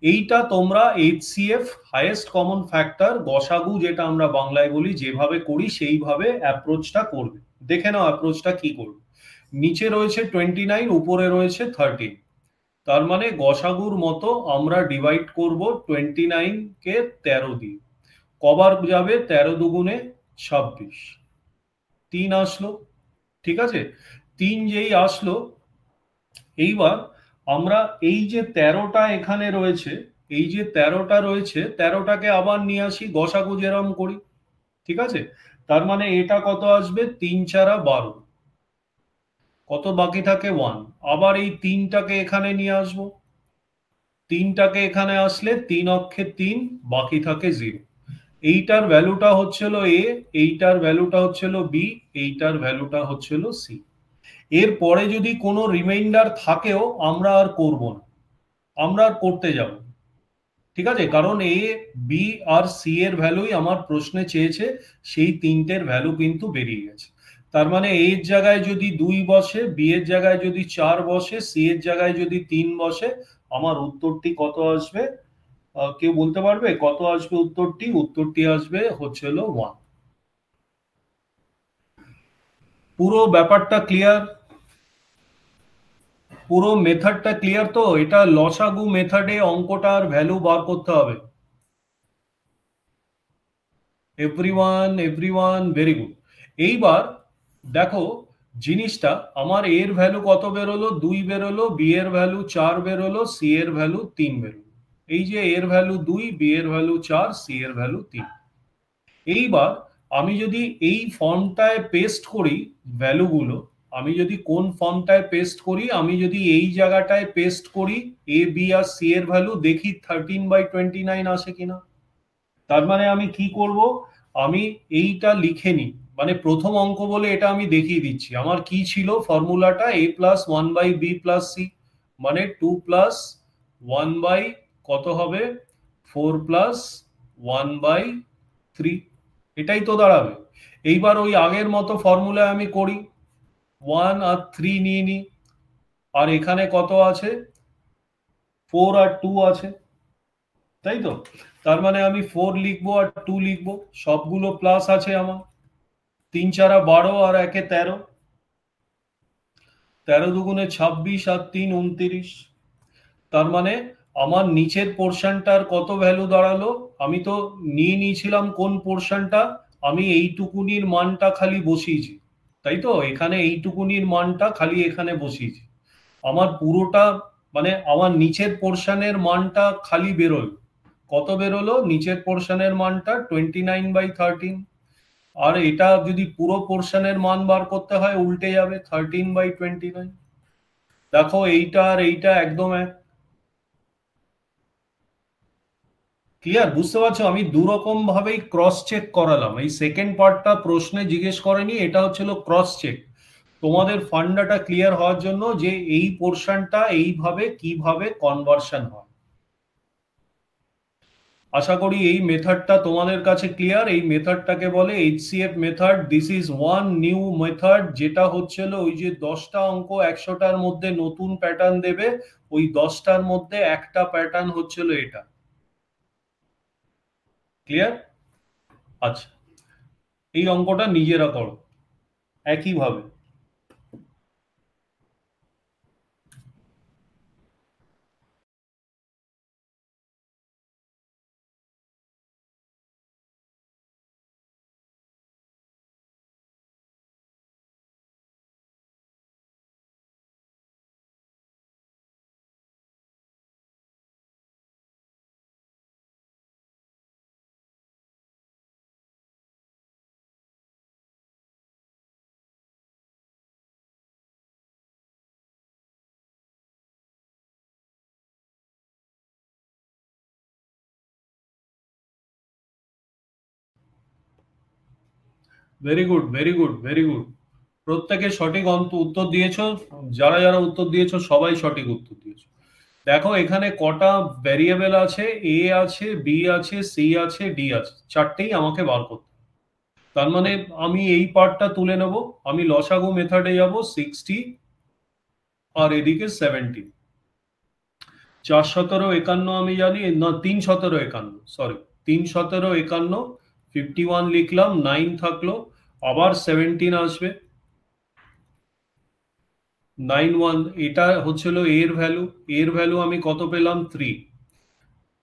এইটা তোমরা এইচসিএফ, হাইয়েস্ট কমন ফ্যাক্টর, গসাগু যেটা আমরা বাংলায় বলি, যেভাবে করি সেইভাবে অ্যাপ্রোচটা করবে। দেখে নাও অ্যাপ্রোচটা কি করবে। নিচে রয়েছে 29, উপরে রয়েছে 13। তার মানে গসাগুর মতো আমরা ডিভাইড করব 29 কে 13 দিয়ে। কবার যাবে? 13 দুগুণে 26, 3 আসলো। ঠিক আছে, 3 যেই আসলো, এইবার আমরা এই যে 13টা এখানে রয়েছে, এই যে 13টা রয়েছে, 13টাকে আবার নিয়ে আসি, গসাগু যেরম করি। ঠিক আছে, তার মানে এটা কত আসবে? 3 4 12, কত বাকি থাকে? 1। আবার এই 3টাকে এখানে নিয়ে আসবো, 3টাকে এখানে আসলে 3 অক্ষে 3, বাকি থাকে 0। এইটার ভ্যালুটা হচ্ছিল এ, এইটার ভ্যালুটা হচ্ছিল বি, এইটার ভ্যালুটা হচ্ছিল সি। এর পরে যদি কোনো রিমাইন্ডার থাকেও আমরা আর করব না, আমরা আর করতে যাব। ঠিক আছে, কারণ এ, বি আর সি এর ভ্যালুই আমার প্রশ্নে চেয়েছে, সেই তিনটের ভ্যালু কিন্তু বেরিয়ে গেছে। তার মানে এ এর জায়গায় যদি 2 বসে, বি এর জায়গায় যদি 4 বসে, সি এর জায়গায় যদি 3 বসে, আমার উত্তরটি কত আসবে? কেউ বলতে পারবে কত আসবে উত্তরটি? উত্তরটি আসবে হচ্ছিল 1। পুরো ব্যাপারটা ক্লিয়ার? পুরো মেথডটা ক্লিয়ার তো? এটা লসাগু মেথডে অঙ্কটার ভ্যালু বার করতে হবে। Everyone, everyone, very good. এইবার দেখো জিনিসটা, আমার এর ভ্যালু কত বেরোলো? 2 বেরোলো, বি এর ভ্যালু 4 বেরোলো, সি এর ভ্যালু 3 বেরোলো। এই যে এর ভ্যালু 2, বি এর ভ্যালু 4, সি এর ভ্যালু 3। এইবার আমি যদি এই ফর্মটায় পেস্ট করি ভ্যালুগুলো, আমি যদি কোন ফর্মটায় পেস্ট করি, আমি যদি এই জায়গাটায় পেস্ট করি এ, বি আর সি এর ভ্যালু, দেখি 13/29 আসে কিনা। তার মানে আমি কি করব? আমি এইটা লিখে নিই, মানে প্রথম অঙ্ক বলে এটা আমি দেখিয়ে দিচ্ছি। আমার কি ছিল ফর্মুলাটা? a plus 1/b plus C, মানে 2 প্লাস 1 বাই কত হবে? 4 প্লাস 1/3, এটাই তো দাঁড়াবে। এইবার ওই আগের মতো ফর্মুলায় আমি করি, 1 আর 3 নিয়ে নিই, আর এখানে কত আছে? 4 আর 2 আছে, তাই তো? তার মানে আমি 4 লিখবো আর 2 লিখবো, সবগুলো প্লাস আছে আমার। 3 4 12 আর 1 13, 13 দুগুণে 26 আর 3 29। তার মানে আমার নিচের পোর্শনটার কত ভ্যালু দাঁড়ালো? আমি তো নিয়ে নিয়েছিলাম কোন পোর্শনটা? আমি এইটুকুনির মানটা খালি বসিয়েছি, তাই তো? এখানে এইটুকুনির মানটা খালি এখানে বসিয়েছি। আমার পুরোটা, মানে আমার নিচের পোর্শনের মানটা খালি বেরোলো। কত বেরোলো নিচের পোর্শনের মানটা? 29/13। আর এটা যদি পুরো পোর্শনের মান বার করতে হয়, উল্টে যাবে, 13/29। দেখো এইটা আর এইটা একদম এক। ক্লিয়ার? বুঝতে পারছো? আমি দুরকম ভাবেই ক্রস চেক করালাম। এই সেকেন্ড পার্টটা প্রশ্নে জিজ্ঞেস করেনি, এটা হচ্ছিল ক্রস চেক, তোমাদের ফান্ডাটা ক্লিয়ার হওয়ার জন্য, যে এই পোর্শনটা এইভাবে কিভাবে কনভার্সন হয়। আশা করি এই মেথডটা তোমাদের কাছে ক্লিয়ার। এই মেথডটাকে বলে HCF method. This is one knew method, যেটা হচ্ছিল ওই যে 10টা অঙ্ক 100টার মধ্যে নতুন প্যাটার্ন দেবে, ওই 10টার মধ্যে একটা প্যাটার্ন হচ্ছিল এটা। ক্লিয়ার? আচ্ছা, এই অঙ্কটা নিজেরা করো একইভাবে। Very good, very good, very good. প্রত্যেকে সঠিক উত্তর দিয়েছো। যারা যারা উত্তর দিয়েছো সবাই সঠিক উত্তর দিয়েছো। দেখো এখানে কটা ভ্যারিয়েবল আছে? এ আছে, বি আছে, সি আছে, ডি আছে, চারটেই আমাকে বার করতে হবে। তার মানে আমি এই পার্টটা তুলে নেব। আমি লসাগু মেথডে যাব, 60 আর এদিকে 70। 4 17 51 আমি জানি না, 3 17 51, সরি, 3 17 51, 51 লিখলাম, 9 থাকলো, আবার 17 আসবে। 9 1 এটা হচ্ছিল এর ভ্যালু, এর ভ্যালু আমি কত পেলাম 3,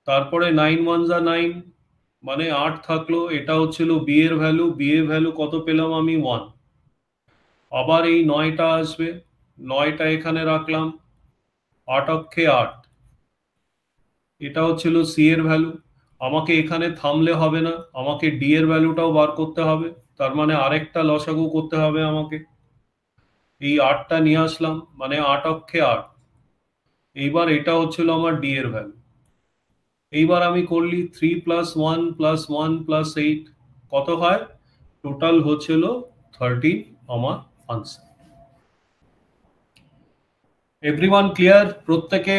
তারপরে 9 1 যা 9 মানে 8 থাকলো, এটা হচ্ছিল বি এর ভ্যালু, বি এর ভ্যালু কত পেলাম আমি 1, আবার এই 9টা আসবে, 9টা এখানে রাখলাম, 8 অক্ষে 8, এটা হচ্ছিল সি এর ভ্যালু। আমাকে এখানে থামলে হবে না, আমাকে ডি এর ভ্যালুটাও বার করতে হবে, তার মানে আরেকটা লসাগু করতে হবে আমাকে। এই 8টা নিয়ে আসলাম, মানে 8 অক্ষে 8, এইবার এটা হচ্ছিল আমার ডি এর ভ্যালু। এইবার আমি করলি 3 + 1 + 1 + 8 কত হয়, টোটাল হচ্ছিল 13 আমার আনসার। Everyone clear? প্রত্যেকে?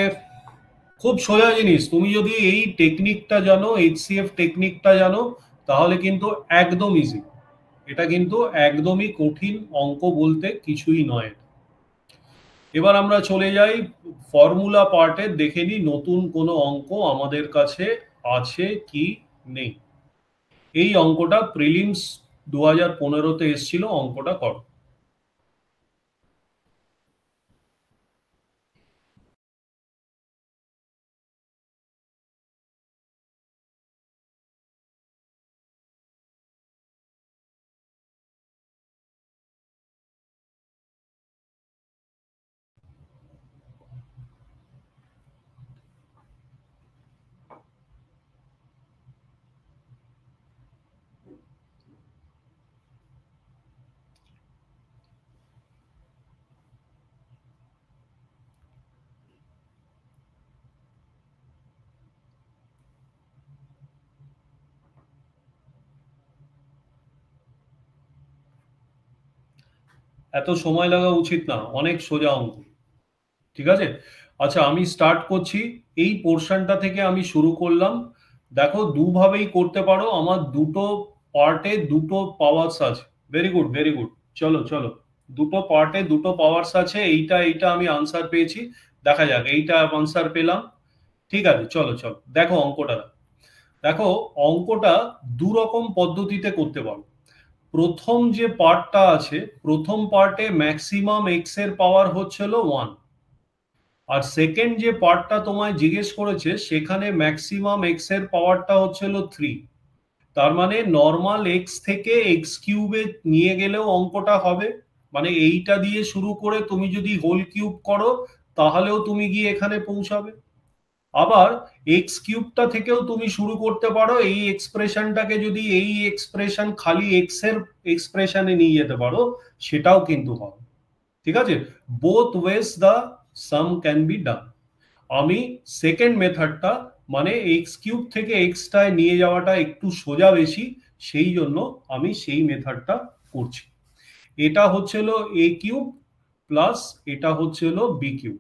খুব সোজা জিনিস, তুমি যদি এই টেকনিকটা জানো, এইচসিএফ টেকনিকটা জানো, তাহলে কিন্তু একদম ইজি। এটা কিন্তু একদমই কঠিন অঙ্ক বলতে কিছুই নয়। এবার আমরা চলে যাই ফর্মুলা পার্টে, দেখে নিই নতুন কোনো অঙ্ক আমাদের কাছে আছে কি নেই। এই অঙ্কটা প্রিলিমস 2015-তে এসেছিল, অঙ্কটা করো। এত সময় লাগা উচিত না, অনেক সোজা অঙ্ক। ঠিক আছে, আচ্ছা আমি স্টার্ট করছি। এই পোর্শনটা থেকে আমি শুরু করলাম। দেখো দুভাবেই করতে পারো, আমার দুটো পার্টে দুটো পাওয়ার্স আছে। Very good, very good. চলো চলো, দুটো পার্টে দুটো পাওয়ার্স আছে, এইটা এইটা আমি আনসার পেয়েছি। দেখা যাক, এইটা আনসার পেলাম। ঠিক আছে, চলো চলো দেখো অঙ্কটা। দেখো অঙ্কটা দু রকম পদ্ধতিতে করতে পারো। প্রথম যে পার্টটা আছে, প্রথম পার্টে ম্যাক্সিমাম এক্স এর পাওয়ার হচ্ছিল 1, আর সেকেন্ড যে পার্টটা তোমায় জিজ্ঞেস করেছে সেখানে ম্যাক্সিমাম এক্স এর পাওয়ারটা হচ্ছিল 3। তার মানে নর্মাল এক্স থেকে এক্স কিউবে নিয়ে গেলেও অঙ্কটা হবে, মানে এইটা দিয়ে শুরু করে তুমি যদি হোল কিউব করো তাহলেও তুমি গিয়ে এখানে পৌঁছাবে। আবার এক্স কিউবটা থেকেও তুমি শুরু করতে পারো, এই এক্সপ্রেশনটাকে যদি এই এক্সপ্রেশন খালি এক্স এর এক্সপ্রেশনে নিয়ে যেতে পারো, সেটাও কিন্তু হবে। ঠিক আছে, both wedge the some can be done. আমি সেকেন্ড মেথডটা, মানে এক্স কিউব থেকে এক্সটায় নিয়ে যাওয়াটা একটু সোজা বেশি, সেই জন্য আমি সেই মেথডটা করছি। এটা হচ্ছিল এ কিউব প্লাস এটা হচ্ছিল বি কিউব।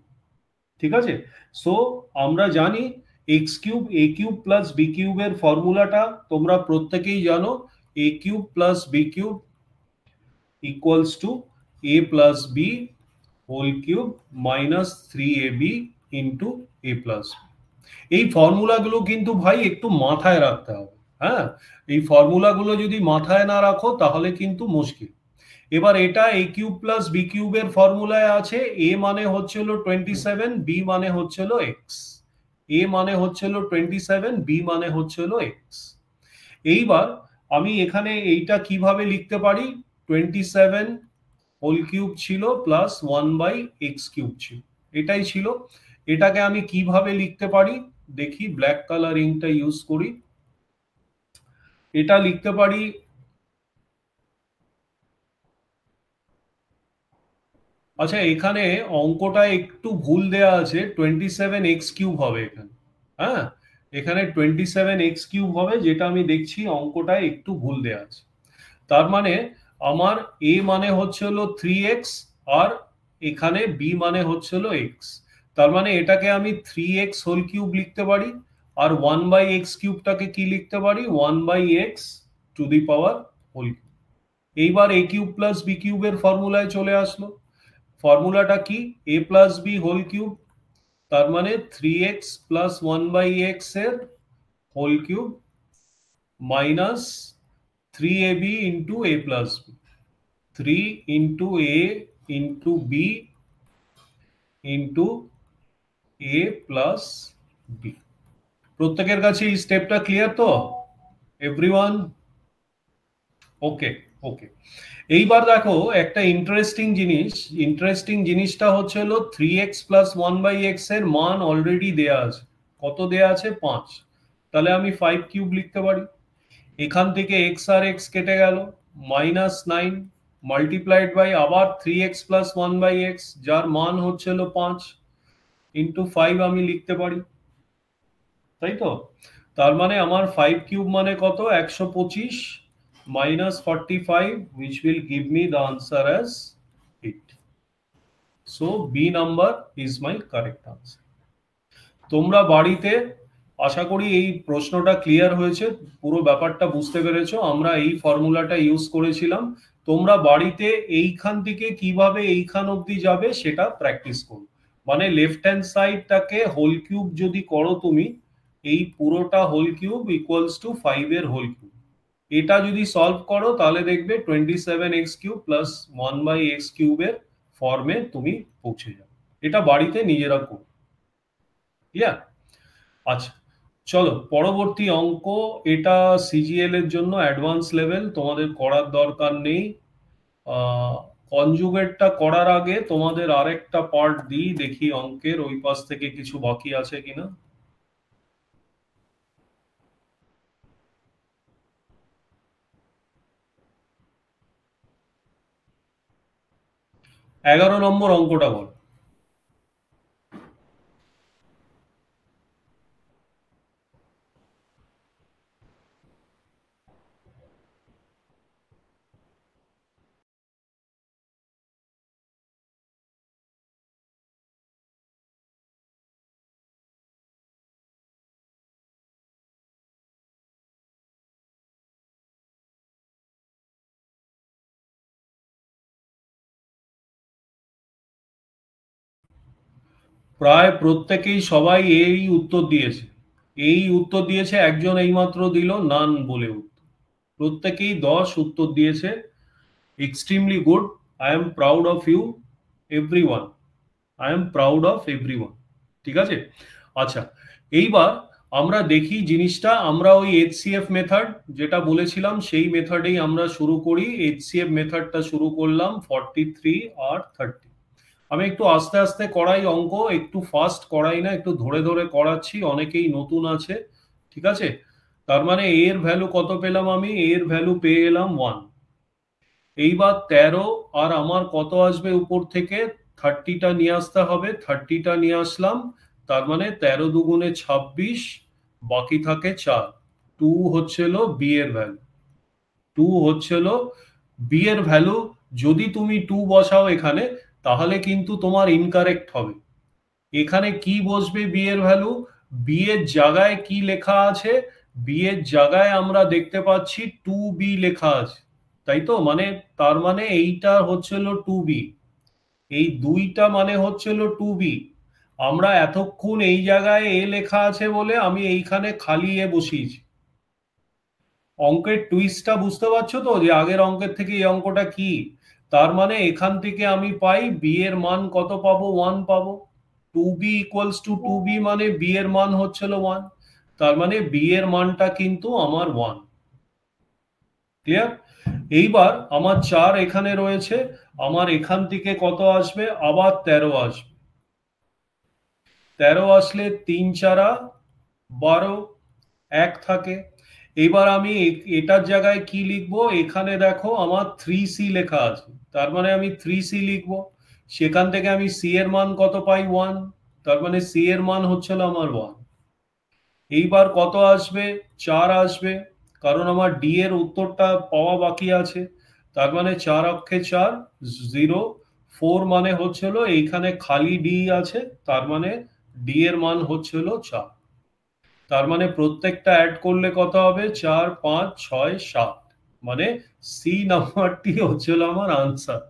ঠিক আছে, সো আমরা জানি x cube a cube plus b কিউবের ফর্মুলাটা তোমরা প্রত্যেকেই জানো। A cube plus b cube equals to a plus B whole cube minus 3ab into a plus. এই ফর্মুলাগুলো কিন্তু ভাই একটু মাথায় রাখতে হবে। হ্যাঁ, এই ফর্মুলাগুলো যদি মাথায় না রাখো তাহলে কিন্তু মুশকিল। এবার এটা এ কিউব প্লাস বি কিউবের ফর্মুলায় আছে, এ মানে হচ্ছিল 27, বি মানে হচ্ছিল এক্স। এ মানে হচ্ছিল 27, বি মানে হচ্ছিল এক্স। এইবার আমি এখানে এইটা কিভাবে লিখতে পারি, 27 হোল কিউব ছিল প্লাস 1/x কিউব ছিল, এটাই ছিল। এটাকে আমি কিভাবে লিখতে পারি দেখি, ব্ল্যাক কালার ইংটা ইউজ করি। এটা লিখতে পারি, আচ্ছা এখানে অঙ্কটা একটু ভুল দেয়া আছে, 27x কিউব হবে এখানে। হ্যাঁ, এখানে 27x কিউব হবে, যেটা আমি দেখছি অঙ্কটায় একটু ভুল দেয়া আছে। তার মানে আমার এ মানে হচ্ছে হলো 3x, আর এখানে বি মানে হচ্ছে হলো এক্স। তার মানে এটাকে আমি 3x হোল কিউব লিখতে পারি, আর 1/x কিউবটাকে কি লিখতে পারি, 1/x to the power whole cube. এইবার এ কিউব প্লাস বি কিউবের ফর্মুলায় চলে আসলো। ফর্মুলাটা কি, a plus B whole cube, তার মানে 3x প্লাস 1/x এর whole cube minus 3ab into a plus b. 3 into a into b into a plus b. প্রত্যেকের কাছে এই স্টেপটা ক্লিয়ার তো এভরিওয়ান? ওকে ওকে। এইবার দেখো একটা ইন্টারেস্টিং জিনিসটা হচ্ছে হলো 3x প্লাস 1/x এর মান অলরেডি দেয়া আছে। কত দেয়া আছে? 5। তাহলে আমি 5 কিউব লিখতে পারি। এখান থেকে x আর x কেটে গেল, -9 মাল্টিপ্লাইড বাই আবার 3x প্লাস 1/x যার মান হচ্ছে হলো 5 ইন্টু 5 আমি লিখতে পারি, তাই তো? তার মানে আমার 5 কিউব মানে কত? 125 -45 which will give me the answer as 8. So B number is my correct answer. তোমরা বাড়িতে, আশা করি এই প্রশ্নটা ক্লিয়ার হয়েছে, পুরো ব্যাপারটা বুঝতে পেরেছো। আমরা এই ফর্মুলাটা ইউজ করেছিলাম। তোমরা বাড়িতে এইখান থেকে কিভাবে এইখান অবধি যাবে সেটা প্র্যাকটিস করো। মানে লেফট হ্যান্ড সাইডটাকে হোল কিউব যদি করো তুমি, এই পুরোটা হোল কিউব ইকুয়ালস টু 5 এর হোল কিউব, এটা যদি সলভ করো তাহলে দেখবে 27x³ প্লাস 1/x³ এর ফর্মে তুমি পৌঁছে যাবে। এটা বাড়িতে নিজেরা করো। ইয়া আচ্ছা, চলো পরবর্তী অঙ্ক। এটা সিজিএল এর জন্য অ্যাডভান্স লেভেল, তোমাদের করার দরকার নেই। কনজুগেটটা করার আগে তোমাদের আরেকটা পার্ট দিই, দেখি অঙ্কের ওই পাশ থেকে কিছু বাকি আছে কিনা। 11 নম্বর অঙ্কটা বল। প্রায় প্রত্যেকেই সবাই এই উত্তর দিয়েছে, একজন এইমাত্র দিল নান বলে উত্তর। প্রত্যেকেই 10 উত্তর দিয়েছে। Extremely good. I am proud of you everyone. ঠিক আছে? আচ্ছা, এইবার আমরা দেখি জিনিসটা, আমরা ওই এইচসিএফ মেথড যেটা বলেছিলাম সেই মেথডেই আমরা শুরু করি। এইচসিএফ মেথডটা শুরু করলাম 43 আর 30। আমি একটু আস্তে আস্তে করাই অঙ্ক, একটু ফাস্ট করাই না, একটু ধরে ধরে করাচ্ছি, অনেকেই নতুন আছে। ঠিক আছে? তার মানে এর ভ্যালু কত পেলাম? আমি এর ভ্যালু পেয়ে গেলাম 1। এইবার 13 আর আমার কত আসবে উপর থেকে? 30টা নিয়ে আসতে হবে, 30টা নিয়ে আসলাম। তার মানে 13 দুগুণে 26, বাকি থাকে 4। 2 হচ্ছিল বি এর ভ্যালু। 2 হচ্ছিল বি এর ভ্যালু। যদি তুমি 2 বসাও এখানে তাহলে কিন্তু তোমার ইনকারেক্ট হবে। এখানে কি বসবে বি এর ভ্যালু? বি এর জায়গায় কি লেখা আছে? বি এর জায়গায় আমরা দেখতে পাচ্ছি 2b লেখা আছে, তাই তো? মানে তার মানে এইটা হচ্ছিল 2b, এই দুইটা মানে হচ্ছিল 2b। আমরা এতক্ষণ এই জায়গায় এ লেখা আছে বলে আমি এইখানে খালি এ বসিয়েছি। অঙ্কের টুইস্টটা বুঝতে পারছো তো, যে আগের অঙ্কের থেকে এই অঙ্কটা কি? তার মানে এখান থেকে আমি পাই বি এর মান কত পাবো? 1 পাবো। 2b ইকুয়ালস টু 2b মানে বি এর মান হচ্ছিল 1। তার মানে বি এর মানটা কিন্তু আমার 1। ক্লিয়ার? এইবার আমার 4 এখানে রয়েছে, আমার এখান থেকে কত আসবে? আবার 13 আসবে। 13 আসলে 3 4 12, 1 থাকে। এবার আমি এটার জায়গায় কি লিখবো? এখানে দেখো আমার 3c লেখা আছে, তার মানে আমি 3c লিখবো। সেখান থেকে আমি c এর মান কত পাই? 1। তার মানে c এর মান হচ্ছিল আমার 1। এইবার কত আসবে? 4 আসবে, কারণ আমার ডি এর উত্তরটা পাওয়া বাকি আছে। তার মানে 4 অক্ষে 4, 0। 4 মানে হচ্ছিল এইখানে খালি ডি আছে, তার মানে ডি এর মান হচ্ছিল 4। তার মানে প্রত্যেকটা অ্যাড করলে কত হবে? 4 5 6 7, মানে সি নাম্বারটি হচ্ছিল আমার আনসার।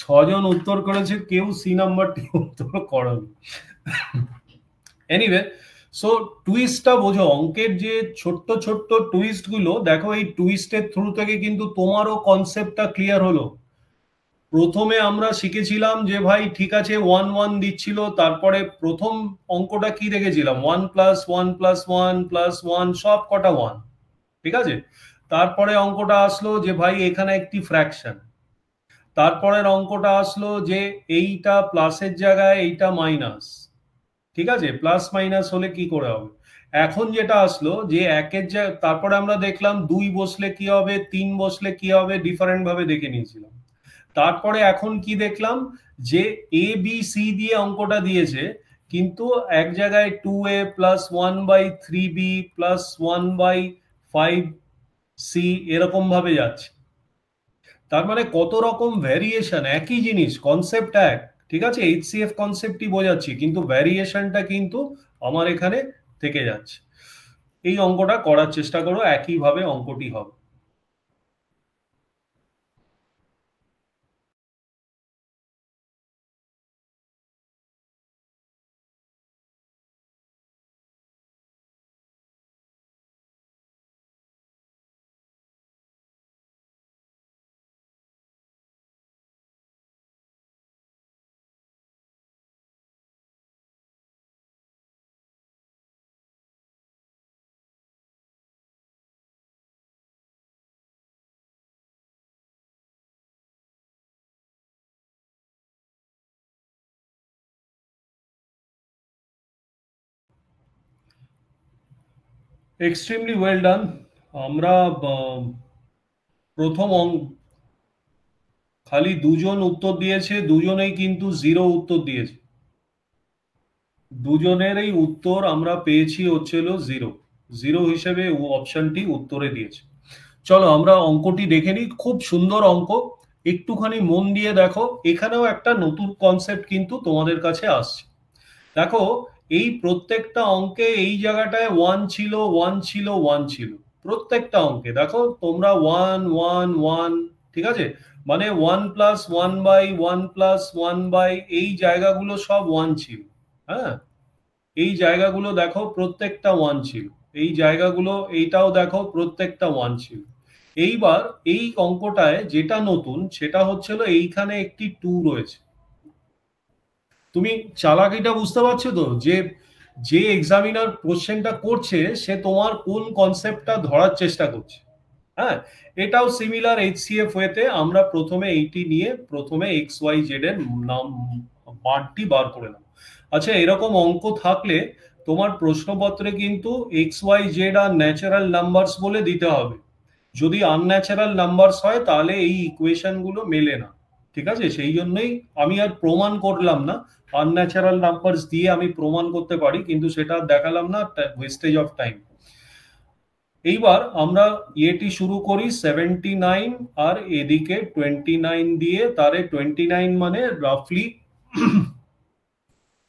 6জন উত্তর করেছে, কেউ সি নাম্বারটি উত্তর করেনি। এনিওয়ে, সো টুইস্টটা বোঝো, অঙ্কের যে ছোট্ট ছোট্ট টুইস্ট গুলো দেখো, এই টুইস্টের থ্রু থেকে কিন্তু তোমারও কনসেপ্টটা ক্লিয়ার হলো। প্রথমে আমরা শিখেছিলাম যে ভাই ঠিক আছে 1 1 দিচ্ছিল, তারপরে প্রথম অঙ্কটা কি দেখেছিলাম 1 প্লাস 1 প্লাস 1 প্লাস 1 সব কটা 1, ঠিক আছে। তারপরে অঙ্কটা আসলো যে ভাই এখানে একটি ফ্র্যাকশন, তারপরের অঙ্কটা আসলো যে এইটা প্লাসের জায়গায় এইটা মাইনাস, ঠিক আছে, প্লাস মাইনাস হলে কি করে হবে। এখন যেটা আসলো যে একের জায়গায়, তারপরে আমরা দেখলাম 2 বসলে কি হবে, 3 বসলে কি হবে, ডিফারেন্ট ভাবে দেখে নিয়েছিলাম। তারপরে এখন কি দেখলাম যে এ বি সি দিয়ে অঙ্কটা দিয়েছে, কিন্তু এক জায়গায় 2a plus 1/3b plus 1/5c এরকম ভাবে যাচ্ছে। তার মানে কত রকম ভ্যারিয়েশন, একই জিনিস, কনসেপ্ট এক, ঠিক আছে, এইচসিএফ কনসেপ্টই বোঝাচ্ছি, কিন্তু ভ্যারিয়েশনটা কিন্তু আমার এখানে থেকে যাচ্ছে। এই অঙ্কটা করার চেষ্টা করো, একইভাবে অঙ্কটি হবে। এক্সট্রিমলি ওয়েল ডান। আমরা প্রথম খালি দুজন উত্তর দিয়েছে, দুজনেই কিন্তু জিরো উত্তর দিয়েছে, দুজনেরই উত্তর আমরা পেয়েছি হচ্ছিল জিরো, জিরো হিসেবে অপশনটি উত্তরে দিয়েছে। চলো আমরা অঙ্কটি দেখে নিই, খুব সুন্দর অঙ্ক, একটুখানি মন দিয়ে দেখো, এখানেও একটা নতুন কনসেপ্ট কিন্তু তোমাদের কাছে আসছে। দেখো এই প্রত্যেকটা অঙ্কে এই জায়গাটায় ওয়ান ছিল, ওয়ান ছিল, ওয়ান ছিল, প্রত্যেকটা অঙ্কে দেখো তোমরা ওয়ান ওয়ান ওয়ান, ঠিক আছে, মানে 1 + 1/1 + 1 এই জায়গাগুলো সব ওয়ান ছিল। হ্যাঁ, এই জায়গাগুলো দেখো প্রত্যেকটা ওয়ান ছিল, এই জায়গাগুলো এইটাও দেখো প্রত্যেকটা ওয়ান ছিল। এইবার এই অঙ্কটায় যেটা নতুন সেটা হচ্ছিল এইখানে একটি টু রয়েছে। তুমি চালাকিটা বুঝতে পারছো তো, যে যে এক্সামিনার কোশ্চেনটা করছে সে তোমার কোন কনসেপ্টটা ধরার চেষ্টা করছে। হ্যাঁ, এটাও সিমিলার এইচসিএফ ওয়েতে আমরা প্রথমে এইটি নিয়ে প্রথমে এক্স ওয়াই জেড এর নাম মানটি বার করে নেব। আচ্ছা, এরকম অঙ্ক থাকলে তোমার প্রশ্নপত্রে কিন্তু এক্স ওয়াই জেড আর ন্যাচারাল নাম্বারস বলে দিতে হবে। যদি আনন্যাচারাল নাম্বারস হয় তাহলে এই ইকুয়েশন গুলো মেলে না, ঠিক আছে। সেই জন্যই আমি আর প্রমাণ করলাম না, আনন্যাচারাল নাম্বারস দিয়ে আমি প্রমাণ করতে পারি, কিন্তু সেটা দেখালাম না, ওয়েস্টেজ অফ টাইম। এইবার আমরা ইয়েটি শুরু করি 79 আর এদিকে 29 দিয়ে, তারে 29 মানে রাফলি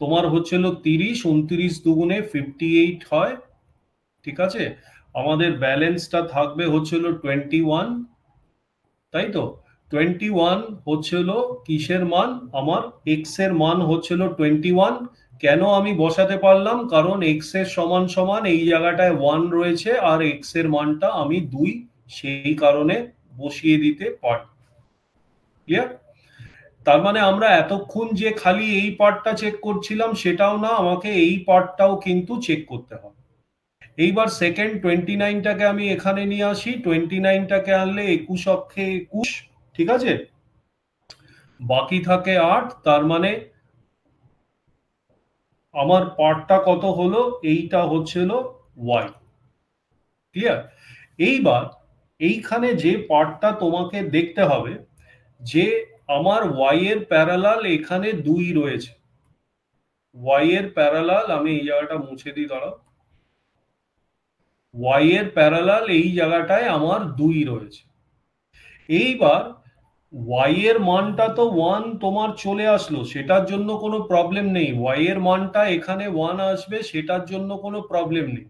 তোমার হচ্ছিল 30, 29 দুগুণে 58 হয়, ঠিক আছে। আমাদের ব্যালেন্সটা থাকবে হচ্ছিল 21, তাই তো। 21 হচ্ছিল কিসের মান, আমার এক্স এর মান হচ্ছিল 21। কেন আমি বসাতে পারলাম, কারণ এক্স এর সমান সমান এই জায়গাটায় 1 রয়েছে আর এক্স এর মানটা আমি 2, সেই কারণে বসিয়ে দিতে পারি। ক্লিয়ার? তার মানে আমরা এতক্ষণ যে খালি এই পার্টটা চেক করছিলাম সেটাও না, আমাকে এই পার্টটাও কিন্তু চেক করতে হবে। এইবার সেকেন্ড 29টাকে আমি এখানে নিয়ে আসি, 29টাকে আনলে 21 অক্ষে 21, ঠিক আছে, বাকি থাকে 8, তার মানে আমার পার্টটা কত হলো, এইটা হচ্ছিল ওয়াই। ক্লিয়ার? এইবার এইখানে যে পার্টটা তোমাকে দেখতে হবে, যে আমার ওয়াই এর প্যারালাল এখানে 2 রয়েছে, ওয়াই এর প্যারালাল, আমি এই জায়গাটা মুছে দিই, দাঁড়াও, ওয়াই এর প্যারালাল এই জায়গাটায় আমার 2 রয়েছে। এইবার ওয়াই এর মানটা তো 1 তোমার চলে আসলো, সেটার জন্য কোনো প্রবলেম নেই, ওয়াই এর মানটা এখানে 1 আসবে, সেটার জন্য কোনো প্রবলেম নেই।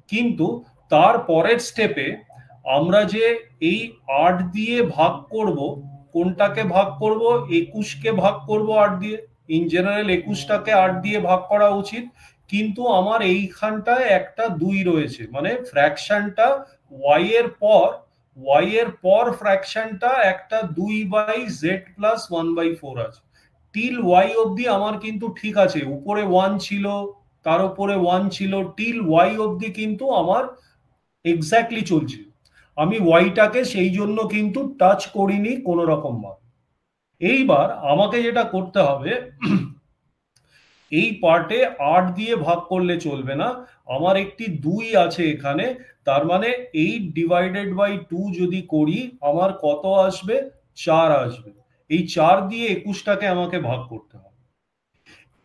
কিন্তু তার পরের স্টেপে আমরা যে এই 8 দিয়ে ভাগ করব, কোনটাকে ভাগ করব, 21কে ভাগ করব 8 দিয়ে, ইন জেনারেল 21টাকে 8 দিয়ে ভাগ করা উচিত, কিন্তু আমার এইখানটায় একটা 2 রয়েছে, মানে ফ্র্যাকশনটা ওয়াই এর পর ওয়াই এর পর ফ্র্যাকশনটা একটা 2/z+1/4 আছে। টিল ওয়াই অবধি আমার কিন্তু ঠিক আছে, উপরে 1 ছিল, তার উপরে 1 ছিল, টিল ওয়াই অবধি কিন্তু আমার এক্স্যাক্টলি চলছে। আমি ওয়াইটাকে সেই জন্য কিন্তু টাচ করিনি কোনো রকম ভাবে। এইবার আমাকে যেটা করতে হবে, এই পার্টে 8 দিয়ে ভাগ করলে চলবে না, আমার একটি 2 আছে এখানে, তার মানে 8/2 যদি করি আমার কত আসবে, 4 আসবে। এই 4 দিয়ে 21টাকে আমাকে ভাগ করতে হবে।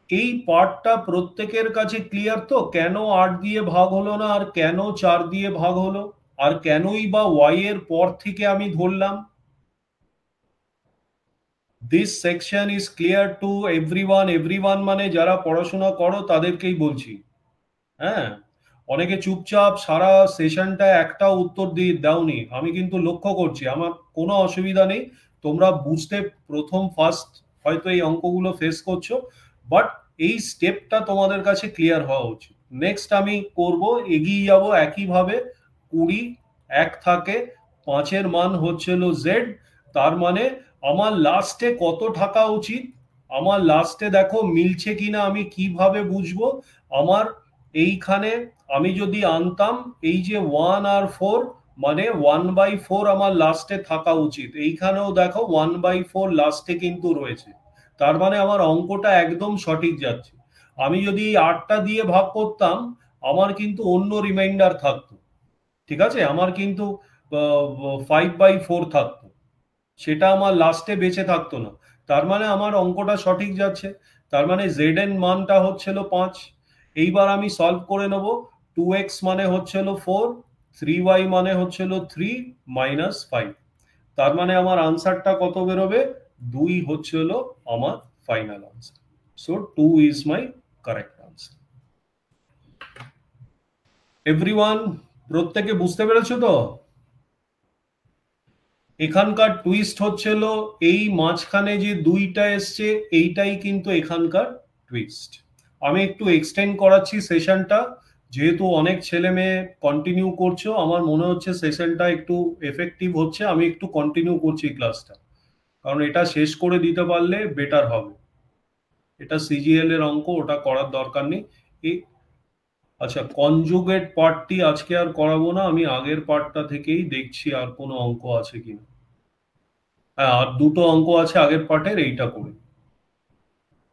এই পার্টটা প্রত্যেকের কাছে ক্লিয়ার তো, কেন 8 দিয়ে ভাগ হলো না আর কেন 4 দিয়ে ভাগ হলো, আর কেনই বা ওয়াই এর পর থেকে আমি ধরলাম? This section is clear to everyone মানে যারা পড়াশোনা করো তাদেরকেই বলছি। হ্যাঁ, অনেকে চুপচাপ সারা সেশনটা একটা উত্তর দিয়ে দাওনি, আমি কিন্তু লক্ষ্য করছি, আমার কোনো অসুবিধা নেই, তোমরা বুঝতে প্রথম ফার্স্ট হয়তো এই অঙ্কগুলো ফেস করছো, বাট এই স্টেপটা তোমাদের কাছে ক্লিয়ার হওয়া উচিত। নেক্সট আমি করব, এগিয়ে যাব একইভাবে। 20 এক থাকে, 5-এর মান হচ্ছিল জেড, তার মানে আমার লাস্টে কত থাকা উচিত, আমার লাস্টে দেখো মিলছে কিনা আমি কিভাবে বুঝবো? আমার এইখানে আমি যদি আনতাম এই যে 1 আর 4, মানে 1/4 আমার লাস্টে থাকা উচিত, এইখানেও দেখো 1/4 লাস্টে কিন্তু রয়েছে, তার মানে আমার অঙ্কটা একদম সঠিক যাচ্ছে। আমি যদি এই 8টা দিয়ে ভাগ করতাম আমার কিন্তু অন্য রিমাইন্ডার থাকতো, ঠিক আছে, আমার কিন্তু 5/4 থাকতো, সেটা আমার লাস্টে বেঁচে থাকতো না, তার মানে আমার অঙ্কটা সঠিক যাচ্ছে। তার মানে জেড এর মানটা হচ্ছিল 5। এইবার আমি সলভ করে নেব। 2x মানে হচ্ছিল 4, 3y মানে হচ্ছিল 3 -5, তার মানে আমার আনসারটা কত বেরোবে, 2 হচ্ছিল আমার final answer. So 2 is my correct answer. Everyone, প্রত্যেকে বুঝতে পেরেছো তো? এখানকার টুইস্ট হচ্ছিল এই মাঝখানে যে 2টা এসছে, এইটাই কিন্তু এখানকার টুইস্ট। আমি একটু এক্সটেন্ড করাচ্ছি সেশনটা, যেহেতু অনেক ছেলে মেয়ে কন্টিনিউ করছো, আমার মনে হচ্ছে সেশনটা একটু এফেক্টিভ হচ্ছে, আমি একটু কন্টিনিউ করছি ক্লাসটা, কারণ এটা শেষ করে দিতে পারলে বেটার হবে। এটা সিজিএল এর অঙ্ক, ওটা করার দরকার নেই। এই আচ্ছা, কনজুগেট পার্টটি আজকে আর করাবো না, আমি আগের পার্টটা থেকেই দেখছি আর কোনো অঙ্ক আছে কিনা। হ্যাঁ, আর দুটো অঙ্ক আছে আগের পার্টের, এইটা করে,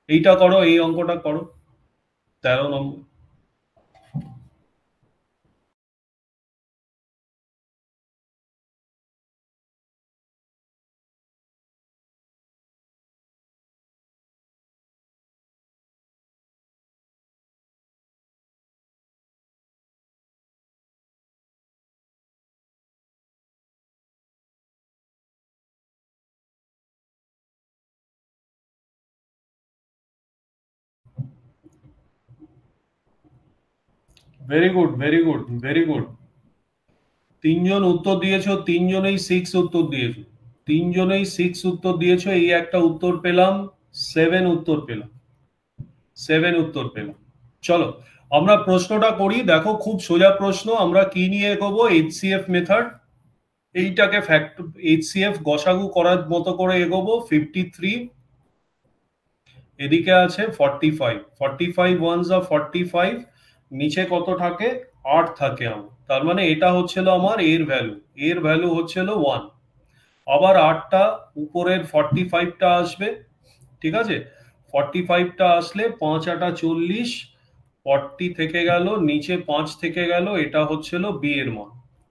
এইটা করো, এই অঙ্কটা করো, 13 number. Very good, very good, very good. তিনজন উত্তর দিয়েছো, তিনজনেই 6 উত্তর দিয়েছো, তিনজনেই 6 উত্তর দিয়েছো, এই একটা উত্তর পেলাম, 7 উত্তর পেলাম, 7 উত্তর পেলাম। চলো আমরা প্রশ্নটা করি, দেখো খুব সোজা প্রশ্ন, আমরা কি নিয়ে এগোবো, এইচসিএফ মেথড, এইটাকে এইচসিএফ গসাগু করার মতো করে এগোবো। 53, এদিকে আছে 45, 45 ওয়ান যা 45, নিচে কত থাকে, 8 থাকে আমার, তার মানে এটা হচ্ছিল আমার এর ভ্যালু, এর ভ্যালু হচ্ছিল 1। আবার 8টা উপরের 45টা আসবে, ঠিক আছে, 45টা আসলে 5 × 8 = 40, 40 থেকে গেল, নিচে 5 থেকে গেল, এটা হচ্ছিল বি এর মান,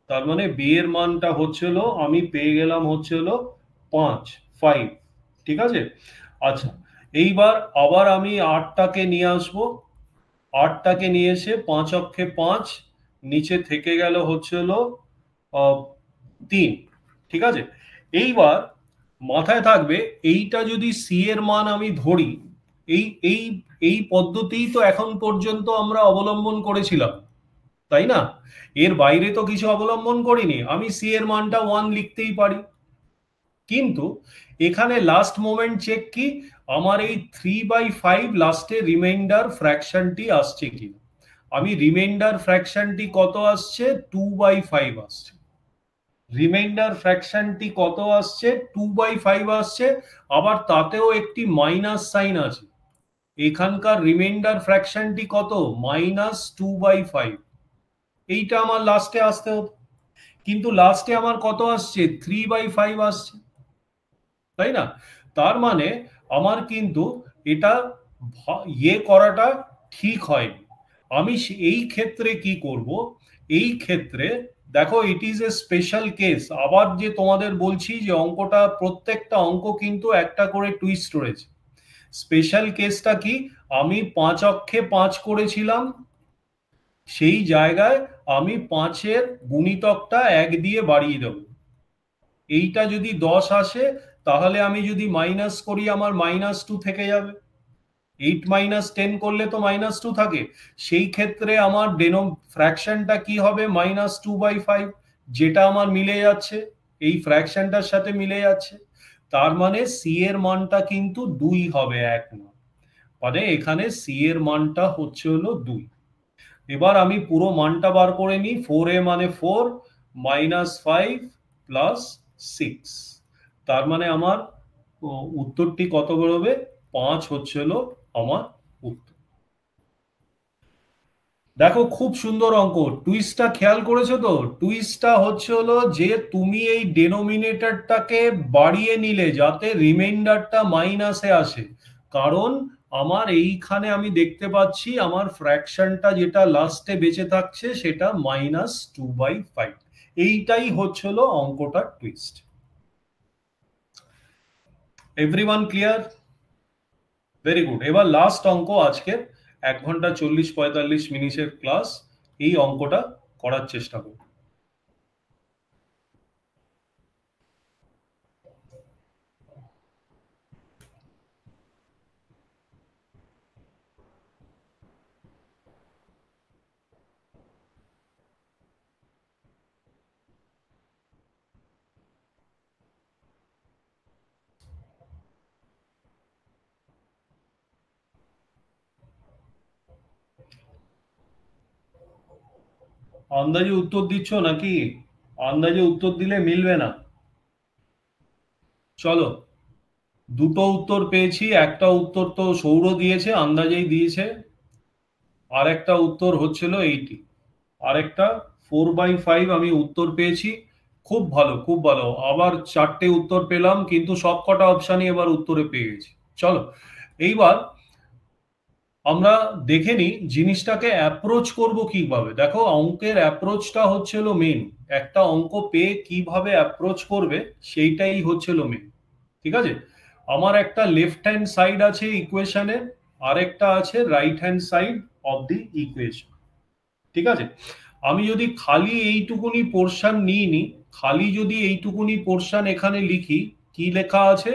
তার মানে বি এর মানটা হচ্ছিল, আমি পেয়ে গেলাম হচ্ছিল 5, 5, ঠিক আছে। আচ্ছা, এইবার আবার আমি 8টাকে নিয়ে আসবো, 8টাকে নিয়ে এসে 5 অক্ষে 5, নিচে থেকে গেল হচ্ছিল 3, ঠিক আছে। এইবার মাথায় থাকবে, এইটা যদি সি এর মান আমি ধরি, এই এই এই পদ্ধতিই তো এখন পর্যন্ত আমরা অবলম্বন করেছিলাম, তাই না? এর বাইরে তো কিছু অবলম্বন করিনি, আমি সি এর মানটা 1 লিখতেই পারি, কিন্তু এখানে লাস্ট মোমেন্ট চেক কি, আমার এই 3/5 লাস্টে রিমাইন্ডার ফ্র্যাকশনটি আসছে কি, আমি রিমাইন্ডার ফ্র্যাকশনটি কত আসছে, 2/5 আসছে, রিমাইন্ডার ফ্র্যাকশনটি কত আসছে, 2/5 আসছে, আবার তাতেও একটি মাইনাস সাইন আছে। এখানকার রিমাইন্ডার ফ্র্যাকশনটি কত, -2/5। এইটা আমার লাস্টে আসতে হতো, কিন্তু লাস্টে আমার কত আসছে, 3/5 আসছে, তাই না? তার মানে আমার কিন্তু এটা ইয়ে করাটা ঠিক হয়নি। আমি এই ক্ষেত্রে কি করব, এই ক্ষেত্রে দেখো it is a special case. আবার যে তোমাদের বলছি যে অঙ্কটা, প্রত্যেকটা অঙ্ক কিন্তু একটা করে টুইস্ট রয়েছে। স্পেশাল কেসটা কি, আমি 5 অক্ষে 5 করেছিলাম, সেই জায়গায় আমি 5-এর গুণিতকটা 1 দিয়ে বাড়িয়ে দেব। এইটা যদি 10 আসে, তাহলে আমি যদি মাইনাস করি আমার -2 থেকে যাবে। 8 - 10 করলে তো -2 থাকে। সেই ক্ষেত্রে আমার ফ্র্যাকশনটা কি হবে, -2/5, যেটা আমার মিলে যাচ্ছে, এই ফ্র্যাকশনটার সাথে মিলে যাচ্ছে। তার মানে সি এর মানটা কিন্তু 2 হবে, 1 না। মানে এখানে সি এর মানটা হচ্ছে হলো 2। এবার আমি পুরো মানটা বার করে নিই। 4a মানে 4, -5 প্লাস 6। তার মানে আমার উত্তরটি কত বেরোবে, 5 হচ্ছে হলো আমার উত্তর। দেখো খুব সুন্দর অঙ্ক। টুইস্টটা খেয়াল করেছো তো? টুইস্টটা হচ্ছে হলো যে তুমি এই ডেনোমিনেটরটাকে বাড়িয়ে নিলে যাতে রিমাইন্ডারটা মাইনাসে আসে। কারণ আমার এইখানে আমি দেখতে পাচ্ছি আমার ফ্র্যাকশনটা যেটা লাস্টে বেঁচে থাকছে সেটা -2/5। এইটাই হচ্ছে হলো অঙ্কটার twist. Everyone clear? Very good. এবার লাস্ট অঙ্ক আজকের 1 ঘন্টা 40-45 মিনিটের ক্লাস। এই অঙ্কটা করার চেষ্টা করব। আন্দাজে উত্তর দিচ্ছ নাকি? আন্দাজে উত্তর দিলে মিলবে না। চলো, দুটো উত্তর পেয়েছি। একটা উত্তর তো সৌর দিয়েছে, আন্দাজেই দিয়েছে। আর একটা উত্তর হচ্ছিল 80। আরেকটা 4/5 আমি উত্তর পেয়েছি। খুব ভালো, খুব ভালো। আবার 4টে উত্তর পেলাম, কিন্তু সব কটা অপশানই এবার উত্তরে পেয়ে গেছি। চলো, এইবার আমরা দেখে নিই জিনিসটাকে অ্যাপ্রোচ করব কিভাবে। দেখো অঙ্কের অ্যাপ্রোচটা হচ্ছিল মেন। একটা অঙ্ক পেয়ে কিভাবে অ্যাপ্রোচ করবে সেইটাই হচ্ছিল মেন। ঠিক আছে? আমার একটা লেফট হ্যান্ড সাইড আছে ইকুয়েশনের, আরেকটা আছে right hand side of the equation. ঠিক আছে? আমি যদি খালি এইটুকুনি পোর্শন নিয়ে নিই, খালি যদি এইটুকুনি পোর্শন এখানে লিখি, কি লেখা আছে,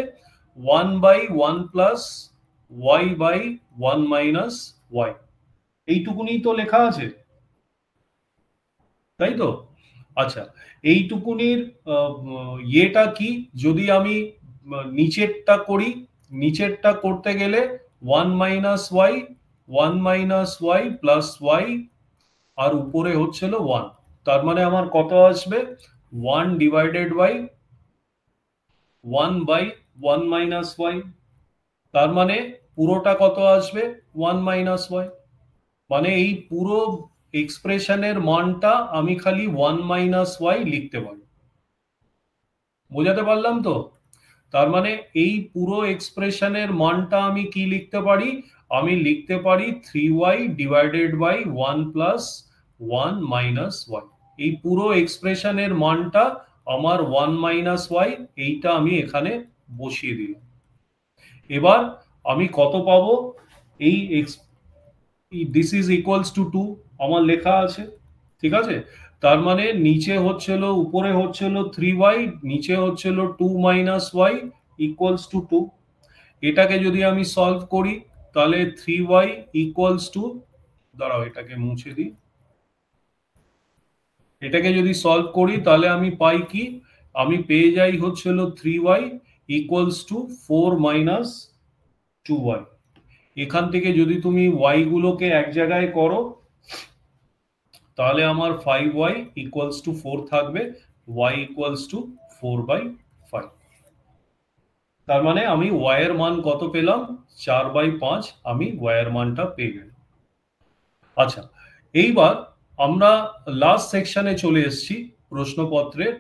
1/1 প্লাস y/1 মাইনাস y। এইটুকুনি তো লেখা আছে, তাই তো? আচ্ছা, এইটুকুনির ইয়েটা কি, যদি আমি নিচেরটা করি, নিচেরটা করতে গেলে 1 - y, 1 - y প্লাস y, আর উপরে হচ্ছিল 1। তার মানে আমার কত আসবে, 1 ডিভাইডেড বাই 1/1 মাইনাস y। তার মানে পুরোটা কত আসবে, 1 - y। মানে এই পুরো এক্সপ্রেশনের মানটা আমি খালি 1 - y লিখতে পারি। বোঝাতে পারলাম তো? তার মানে এই পুরো এক্সপ্রেশনের মানটা আমি কি লিখতে পারি, আমি লিখতে পারি 3y divided by 1 plus 1 minus y। এই পুরো এক্সপ্রেশনের মানটা আমার 1 - y, এইটা আমি এখানে বসিয়ে দিলাম। এবার আমি কত পাবো, এই দিস ইজ ইকুয়ালস টু 2 আমার লেখা আছে। ঠিক আছে? তার মানে নিচে হচ্ছিল, উপরে হচ্ছিল 3y, নিচে হচ্ছিল 2 - y ইকুয়ালস টু 2। এটাকে যদি আমি সলভ করি তাহলে 3y ইকুয়ালস টু, দাঁড়াও এটাকে মুছে দিই। এটাকে যদি সলভ করি তাহলে আমি পাই কি, আমি পেয়ে যাই হচ্ছিল 3y equals to 4 minus 2y। এখান থেকে যদি তুমি y গুলোকে এক জায়গায় করো তাহলে আমার 5y ইকুয়ালস টু 4 থাকবে। y equals to 4/5। তার মানে আমি y এর মান কত পেলাম? 4/5 আমি y এর মানটা পেয়ে গেলাম। আচ্ছা, এইবার আমরা লাস্ট সেকশনে চলে এসেছি প্রশ্নপত্রের।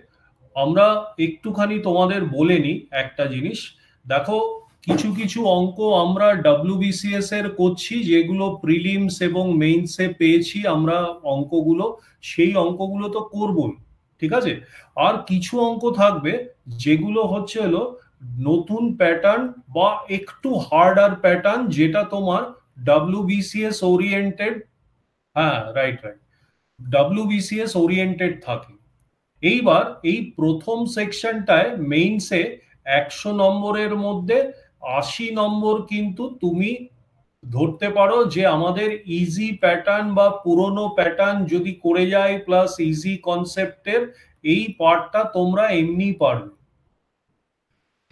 আমরা একটুখানি তোমাদের বলে নিই একটা জিনিস। দেখো, কিছু কিছু অঙ্ক আমরা WBCS এর করছি, যেগুলো প্রিলিমস এবং মেইনসে পেয়েছি আমরা অঙ্কগুলো, সেই অঙ্কগুলো তো করবই, ঠিক আছে। আর কিছু অঙ্ক থাকবে যেগুলো হচ্ছে হলো নতুন প্যাটার্ন বা একটু হার্ডার প্যাটার্ন, যেটা তোমার WBCS ওরিয়েন্টেড, হ্যাঁ রাইট রাইট, WBCS ওরিয়েন্টেড থাকে। এইবার এই প্রথম সেকশনটায় মেইনসে 100 নম্বরের মধ্যে 80 নম্বর কিন্তু তুমি ধরতে পারো যে আমাদের ইজি প্যাটার্ন বা পুরনো প্যাটার্ন যদি করে যায় প্লাস ইজি কনসেপ্টের এই পার্টটা তোমরা এমনি পারবে,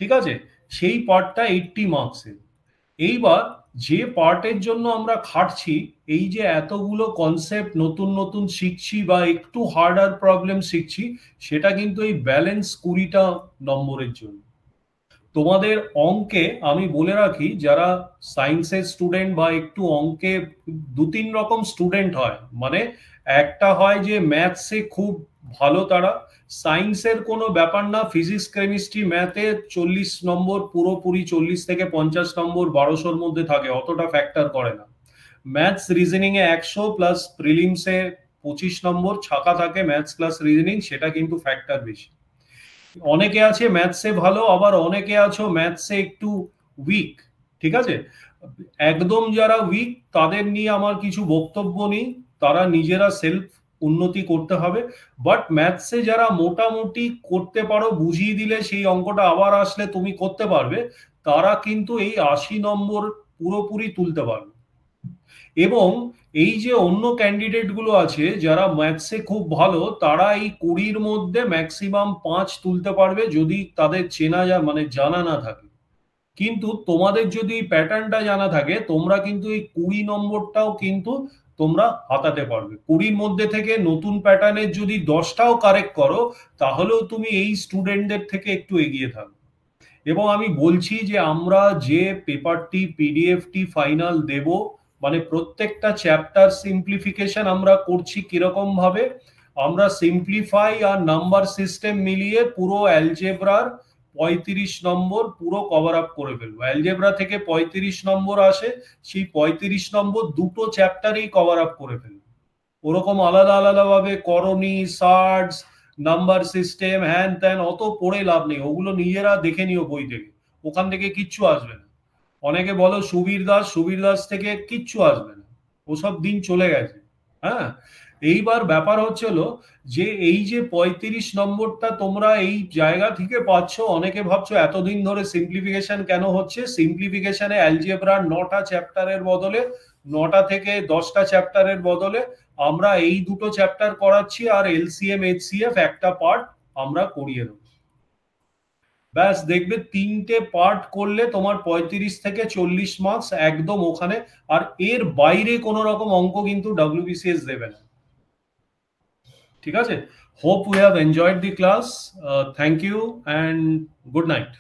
ঠিক আছে। সেই পার্টটা 80 মার্কসের। এইবার যে পার্টের জন্য আমরা খাটছি, এই যে এতগুলো কনসেপ্ট নতুন নতুন শিখছি বা একটু হার্ডার প্রবলেম শিখছি, সেটা কিন্তু এই ব্যালেন্স 20টা নম্বরের জন্য। তোমাদের অঙ্কে আমি বলে রাখি, যারা সায়েন্সের স্টুডেন্ট বা একটু অঙ্কে 2-3 রকম স্টুডেন্ট হয়, মানে একটা হয় যে ম্যাথসে খুব ভালো, তারা সায়েন্সের কোনো ব্যাপার না, ফিজিক্স কেমিস্ট্রি ম্যাথে 40 নম্বর পুরোপুরি 40 থেকে 50 নম্বর 1200-র মধ্যে থাকে, অতটা ফ্যাক্টর করে না। ম্যাথস রিজনিং এ 100 প্লাস প্রিলিমসে 25 নম্বর ছাকা থাকে ম্যাথস প্লাস রিজনিং, সেটা কিন্তু ফ্যাক্টর বেশি। অনেকে আছে ম্যাথসে ভালো, আবার অনেকে আছো ম্যাথসে একটু উইক, ঠিক আছে। একদম যারা উইক তাদের নিয়ে আমার কিছু বক্তব্য নেই, তারা নিজেরা সেলফ উন্নতি করতে হবে। বাট ম্যাথসে যারা মোটামুটি করতে পারো, বুঝিয়ে দিলে সেই অঙ্কটা আবার আসলে তুমি করতে পারবে, তারা কিন্তু এই 80 নম্বর পুরোপুরি তুলতে পারবে। এবং এই যে অন্য ক্যান্ডিডেট গুলো আছে যারা ম্যাথসে খুব ভালো, তারা এই 20-র মধ্যে ম্যাক্সিমাম 5 তুলতে পারবে যদি তাদের চেনা মানে জানা না থাকে। কিন্তু তোমাদের যদি এই প্যাটার্নটা জানা থাকে, তোমরা কিন্তু এই 20 নম্বরটাও কিন্তু তোমরা হাতাতে পারবে। 20-র মধ্যে থেকে নতুন প্যাটার্নের যদি 10টাও কারেক্ট করো, তাহলেও তুমি এই স্টুডেন্টদের থেকে একটু এগিয়ে থাকবে। এবং আমি বলছি যে আমরা যে পেপারটি পিডিএফটি ফাইনাল দেব, মানে প্রত্যেকটা চ্যাপ্টার সিম্পলিফিকেশন আমরা করছি কিরকম ভাবে, আমরা সিম্পলিফাই আর নাম্বার সিস্টেম মিলিয়ে পুরো অ্যালজেব্রার 35 নম্বর পুরো কভার আপ করে ফেলবো। অ্যালজেব্রা থেকে 35 নম্বর আসে, সেই 35 নম্বর দুটো চ্যাপ্টারেই কভার আপ করে ফেলবো। ওরকম আলাদা আলাদা ভাবে করণী, সার্টস, নাম্বার সিস্টেম, হ্যান ত্যান অত পড়ে লাভ নেই, ওগুলো নিজেরা দেখে নিও বই থেকে, ওখান থেকে কিচ্ছু আসবে না। অনেকে বলো সুবীর দাস থেকে কিচ্ছু আসবে না, ওসব দিন চলে গেছে। হ্যাঁ, এইবার ব্যাপার হচ্ছে হলো যে এই যে 35 নম্বরটা তোমরা এই জায়গা থেকে পাচ্ছ, অনেকে ভাবছো এতদিন ধরে সিম্পলিফিকেশন কেন হচ্ছে। সিম্পলিফিকেশনে অ্যালজেব্রার 9টা চ্যাপ্টারের বদলে, 9টা থেকে 10টা চ্যাপ্টারের বদলে আমরা এই দুটো চ্যাপ্টার করাচ্ছি, আর এলসিএম এইচসিএফ একটা পার্ট আমরা করিয়ে দেবো। ব্যাস, দেখবে 3টে পার্ট করলে তোমার 35 থেকে 40 মার্কস একদম ওখানে। আর এর বাইরে কোনো রকম অঙ্ক কিন্তু WBCS দেবে না, ঠিক আছে। Hope we have enjoyed the class. Thank you and good night.